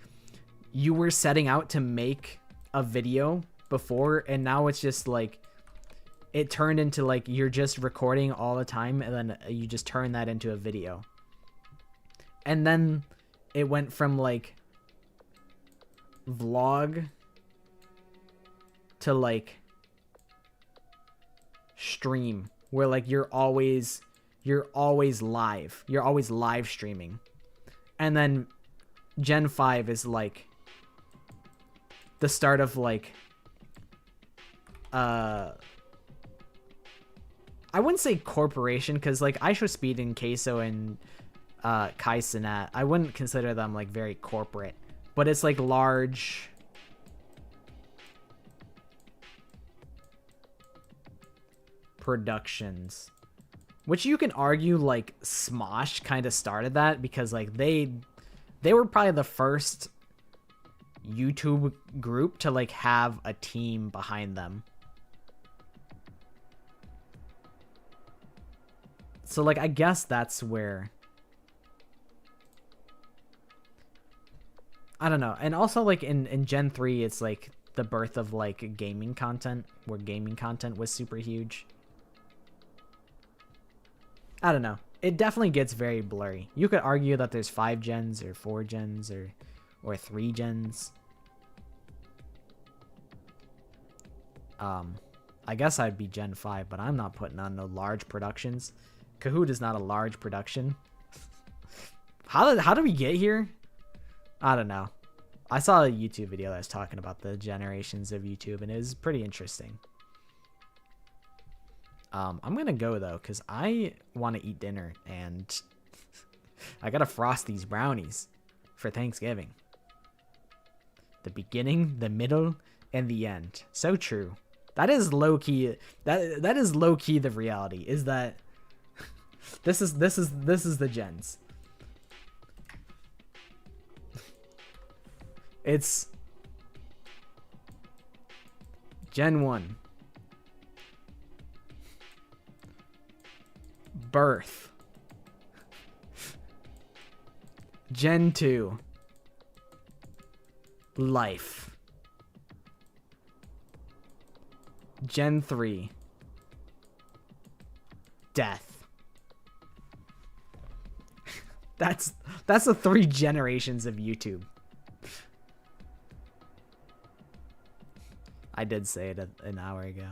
you were setting out to make a video before, and now it's just like it turned into like you're just recording all the time, and then you just turn that into a video. And then it went from like vlog to like stream, where like you're always live. You're always live streaming. And then Gen 5 is like the start of like I wouldn't say corporation, because like IShowSpeed and Queso and Kai Cenat, I wouldn't consider them like very corporate, but it's like large productions, which you can argue like Smosh kind of started that, because like they were probably the first YouTube group to like have a team behind them. So like I guess that's where, I don't know. And also like in Gen 3 it's like the birth of like gaming content, where gaming content was super huge. I don't know. It definitely gets very blurry. You could argue that there's 5 gens or 4 gens or 3 gens. I guess I'd be Gen 5, but I'm not putting on no large productions. Kahoot is not a large production. How did we get here? I don't know. I saw a YouTube video that was talking about the generations of YouTube, and it was pretty interesting. I'm gonna go though, because I want to eat dinner, and I gotta frost these brownies for Thanksgiving. The beginning, the middle, and the end. So true. That is low key. That is low key. The reality is that this is the gens. It's Gen 1. Birth. Gen 2. Life. Gen 3. Death. That's the 3 generations of YouTube. I did say it an hour ago.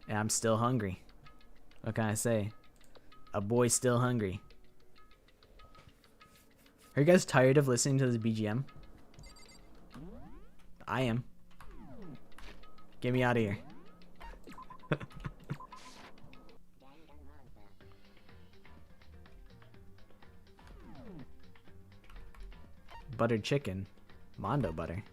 And I'm still hungry. What can I say? A boy's still hungry. Are you guys tired of listening to this BGM? I am. Get me out of here. Buttered chicken. Mondo butter.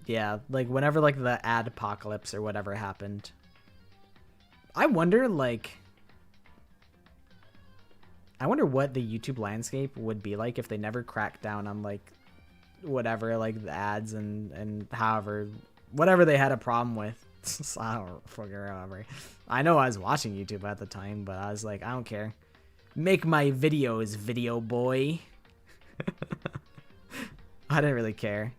Yeah, like whenever like the ad apocalypse or whatever happened, I wonder what the YouTube landscape would be like if they never cracked down on like whatever, like the ads and however, whatever they had a problem with. I don't fucking remember. I know I was watching YouTube at the time, but I was like, I don't care. Make my videos, video boy. I didn't really care.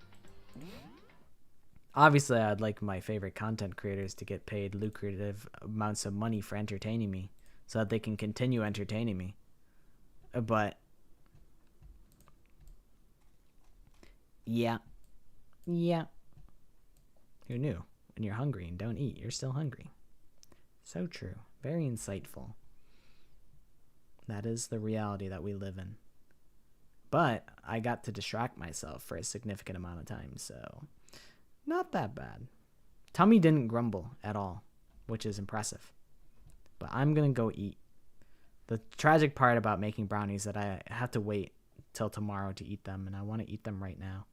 Obviously, I'd like my favorite content creators to get paid lucrative amounts of money for entertaining me so that they can continue entertaining me. But yeah. Who knew? When you're hungry and don't eat, you're still hungry. So true. Very insightful. That is the reality that we live in. But I got to distract myself for a significant amount of time, so not that bad. Tummy didn't grumble at all, which is impressive. But I'm going to go eat. The tragic part about making brownies is that I have to wait till tomorrow to eat them, and I want to eat them right now.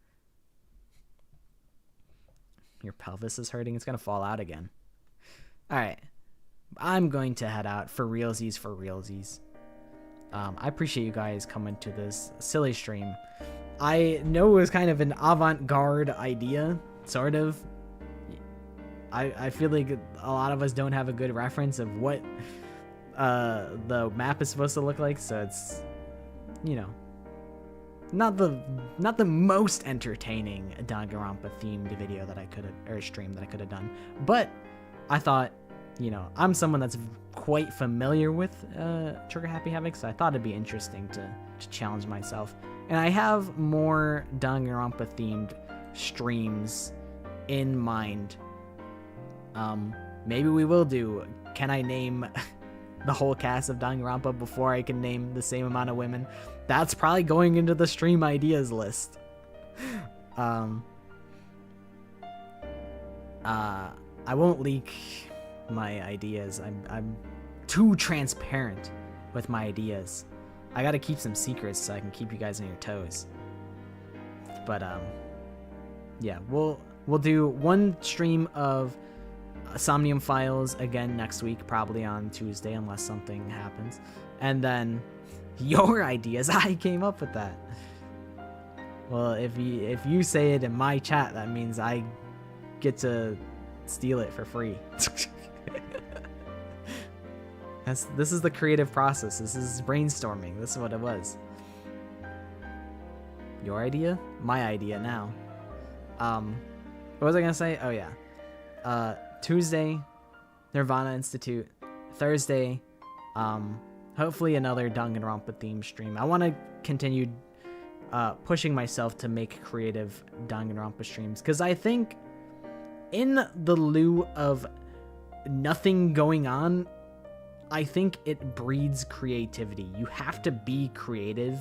Your pelvis is hurting. It's going to fall out again. All right. I'm going to head out for realsies. I appreciate you guys coming to this silly stream. I know it was kind of an avant-garde idea, sort of. I feel like a lot of us don't have a good reference of what the map is supposed to look like, so it's, you know, not the most entertaining Danganronpa themed video that I could have, or stream that I could have done, but I thought, you know, I'm someone that's quite familiar with Trigger Happy Havoc, so I thought it'd be interesting to challenge myself. And I have more Danganronpa themed streams in mind. Maybe we will do, can I name the whole cast of Danganronpa before I can name the same amount of women? That's probably going into the stream ideas list. I won't leak my ideas. I'm too transparent with my ideas. I gotta keep some secrets so I can keep you guys on your toes. But yeah, we'll do one stream of Somnium Files again next week, probably on Tuesday unless something happens. And then your ideas. I came up with that. Well, if you say it in my chat, that means I get to steal it for free. This is the creative process. This is brainstorming. This is what it was. Your idea? My idea now. What was I gonna say? Oh yeah. Tuesday, Nirvana Institute. Thursday, hopefully another Danganronpa theme stream. I want to continue pushing myself to make creative Danganronpa streams, because I think in the lieu of nothing going on, I think it breeds creativity. You have to be creative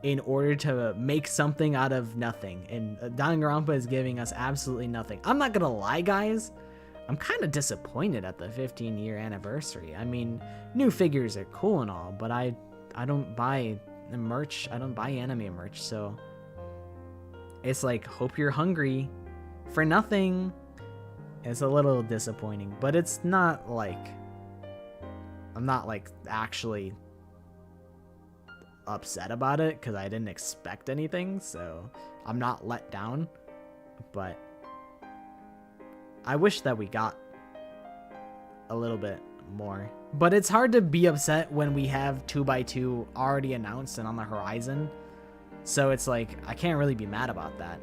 in order to make something out of nothing, and Danganronpa is giving us absolutely nothing. I'm not gonna lie, guys, I'm kind of disappointed at the 15-year anniversary. I mean, new figures are cool and all, but I don't buy merch. I don't buy anime merch, so it's like, hope you're hungry for nothing. It's a little disappointing, but it's not like, I'm not like actually upset about it because I didn't expect anything, so I'm not let down. But I wish that we got a little bit more. But it's hard to be upset when we have 2x2 already announced and on the horizon. So it's like, I can't really be mad about that.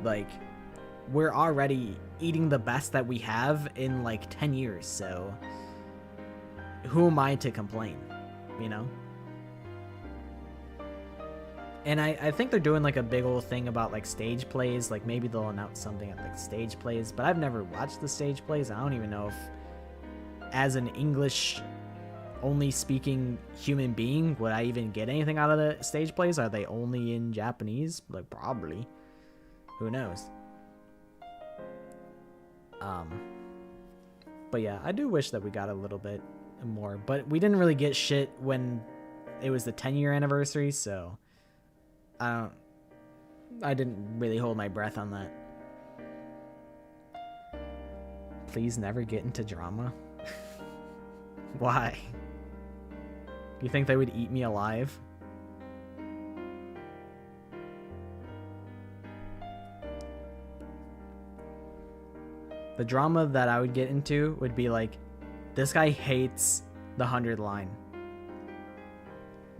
Like, we're already eating the best that we have in like 10 years, so who am I to complain, you know? And I think they're doing like a big old thing about like stage plays. Like maybe they'll announce something at like stage plays, but I've never watched the stage plays. I don't even know if, as an English only speaking human being, would I even get anything out of the stage plays? Are they only in Japanese? Like probably. Who knows? But yeah, I do wish that we got a little bit more, but we didn't really get shit when it was the 10-year anniversary, so I didn't really hold my breath on that. Please never get into drama. Why? You think they would eat me alive? The drama that I would get into would be like, this guy hates the 100 line.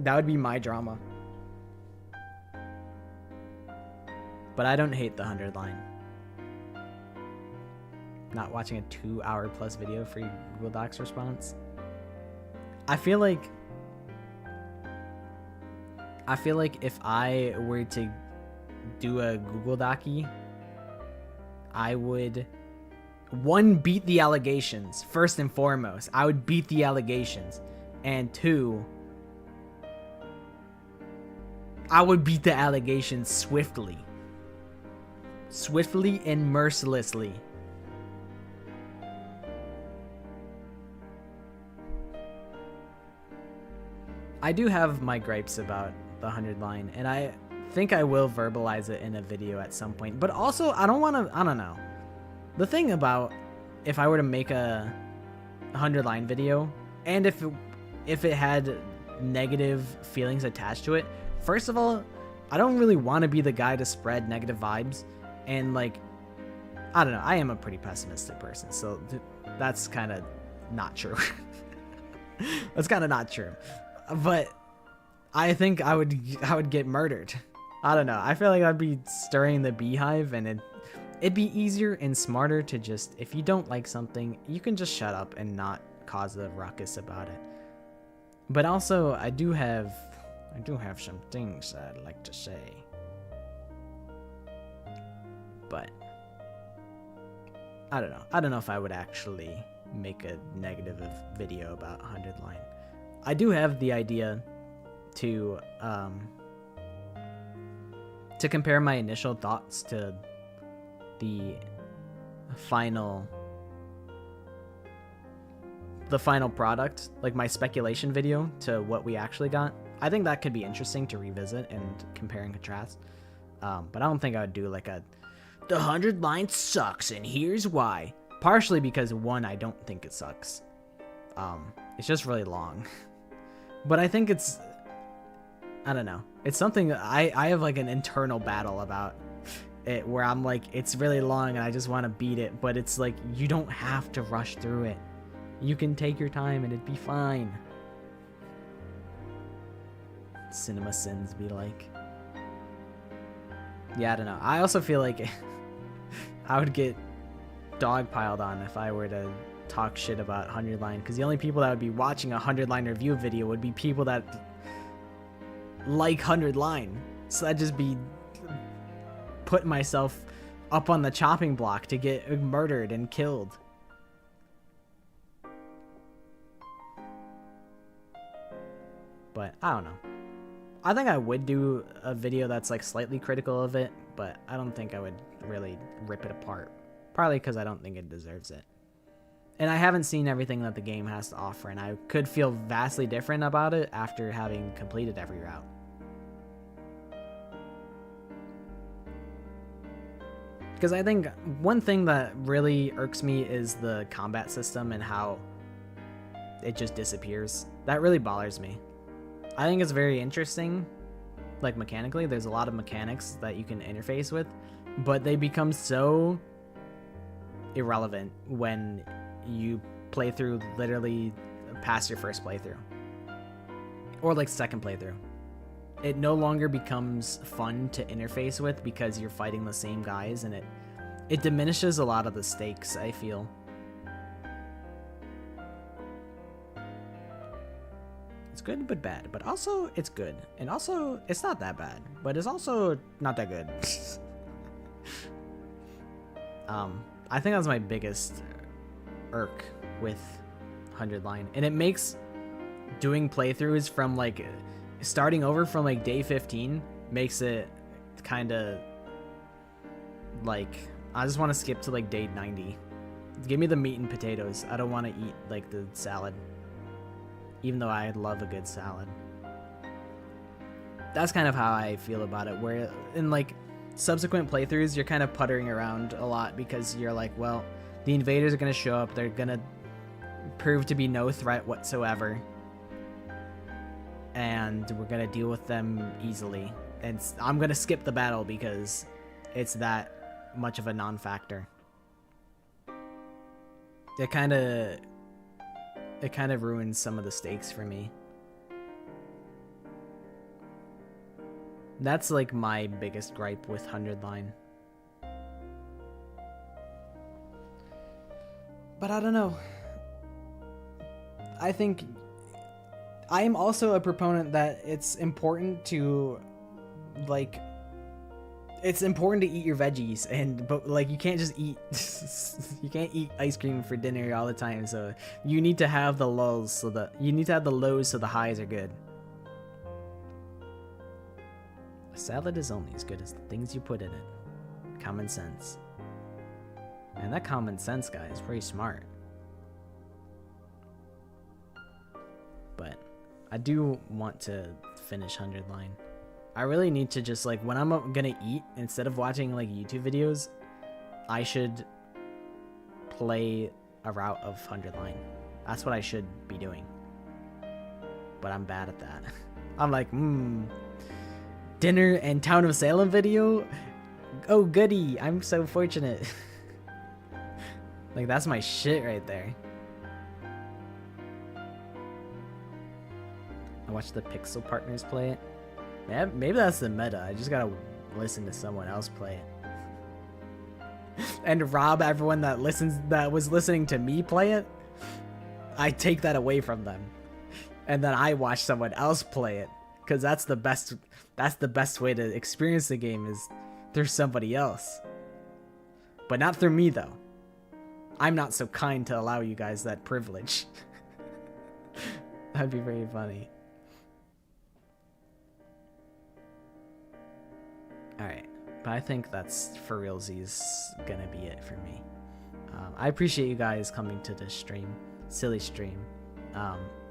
That would be my drama. But I don't hate the 100 line. Not watching a 2-hour plus video for your Google Docs response. I feel like if I were to do a Google Docie, I would, one, beat the allegations. First and foremost, I would beat the allegations. And two, I would beat the allegations swiftly. Swiftly and mercilessly. I do have my gripes about the 100 line, and I think I will verbalize it in a video at some point. But also, I don't know. The thing about if I were to make a 100 line video, and if it had negative feelings attached to it, first of all, I don't really want to be the guy to spread negative vibes. And like, I don't know, I am a pretty pessimistic person, so that's kind of not true. That's kind of not true. But I think I would get murdered. I don't know. I feel like I'd be stirring the beehive, and it'd be easier and smarter to just, if you don't like something, you can just shut up and not cause a ruckus about it. But also, I do have some things that I'd like to say. But I don't know. I don't know if I would actually make a negative video about 100 line. I do have the idea to compare my initial thoughts to the final product, like my speculation video to what we actually got. I think that could be interesting to revisit and compare and contrast. But I don't think I would do like the 100 line sucks and here's why. Partially because, one, I don't think it sucks. It's just really long. But I think it's, I don't know. It's something I have like an internal battle about it where I'm like, it's really long and I just want to beat it. But it's like, you don't have to rush through it. You can take your time and it'd be fine. Cinema sins be like. Yeah, I don't know. I also feel like I would get dogpiled on if I were to talk shit about 100 line, because the only people that would be watching a 100 line review video would be people that like 100 line. So I'd just be putting myself up on the chopping block to get murdered and killed. But I don't know. I think I would do a video that's like slightly critical of it, but I don't think I would really rip it apart. Partly because I don't think it deserves it. And I haven't seen everything that the game has to offer, and I could feel vastly different about it after having completed every route. Because I think one thing that really irks me is the combat system and how it just disappears. That really bothers me. I think it's very interesting, like mechanically. There's a lot of mechanics that you can interface with, but they become so irrelevant when you play through literally past your first playthrough. Or like second playthrough. It no longer becomes fun to interface with because you're fighting the same guys, and it diminishes a lot of the stakes, I feel. It's good but bad, but also it's good. And also it's not that bad, but it's also not that good. I think that's my biggest irk with 100 line. And it makes doing playthroughs from like starting over from like day 15 makes it kind of like, I just want to skip to like day 90. Give me the meat and potatoes. I don't want to eat like the salad. Even though I love a good salad. That's kind of how I feel about it, where in like subsequent playthroughs you're kind of puttering around a lot because you're like, well, the invaders are going to show up, they're going to prove to be no threat whatsoever, and we're going to deal with them easily, and I'm going to skip the battle because it's that much of a non-factor. It kind of ruins some of the stakes for me. That's like my biggest gripe with 100 line. But I don't know. I think I am also a proponent that it's important to like it's important to eat your veggies, but like you can't just eat you can't eat ice cream for dinner all the time, so you need to have the lulls so that you need to have the lows so the highs are good. A salad is only as good as the things you put in it. Common sense. And that common sense guy is pretty smart. But I do want to finish 100 line. I really need to just like when I'm gonna eat, instead of watching like YouTube videos, I should play a route of 100 line. That's what I should be doing. But I'm bad at that. I'm like, dinner and Town of Salem video? Oh goody, I'm so fortunate. Like that's my shit right there. I watched the Pixel Partners play it. Yeah, maybe that's the meta. I just gotta listen to someone else play it. And rob everyone that was listening to me play it. I take that away from them. And then I watch someone else play it. Cause that's the best way to experience the game is through somebody else. But not through me though. I'm not so kind to allow you guys that privilege. That'd be very funny. Alright, but I think that's for realsies gonna be it for me. I appreciate you guys coming to this stream. Silly stream.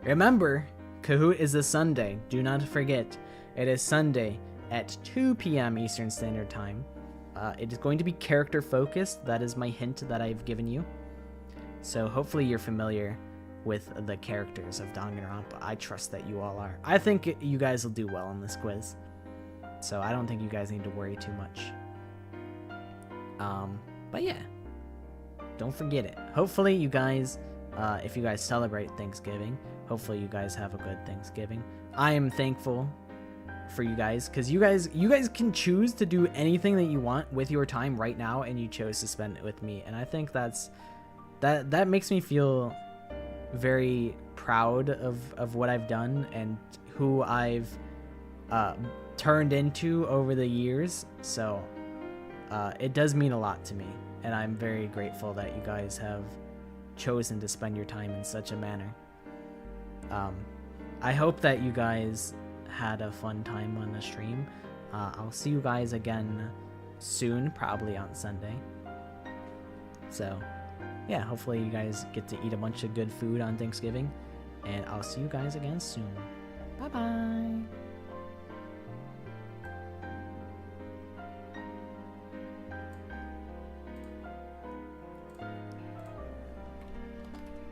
Remember, Kahoot is this Sunday. Do not forget. It is Sunday at 2 p.m. Eastern Standard Time. It is going to be character focused. That is my hint that I've given you. So hopefully you're familiar with the characters of Danganronpa. I trust that you all are. I think you guys will do well on this quiz. So I don't think you guys need to worry too much. But yeah, don't forget it. Hopefully you guys, if you guys celebrate Thanksgiving, hopefully you guys have a good Thanksgiving. I am thankful for you guys because you guys can choose to do anything that you want with your time right now, and you chose to spend it with me, and I think that makes me feel very proud of what I've done and who I've turned into over the years. So it does mean a lot to me, and I'm very grateful that you guys have chosen to spend your time in such a manner. I hope that you guys had a fun time on the stream. I'll see you guys again soon, probably on Sunday. So yeah, hopefully you guys get to eat a bunch of good food on Thanksgiving, and I'll see you guys again soon. Bye bye.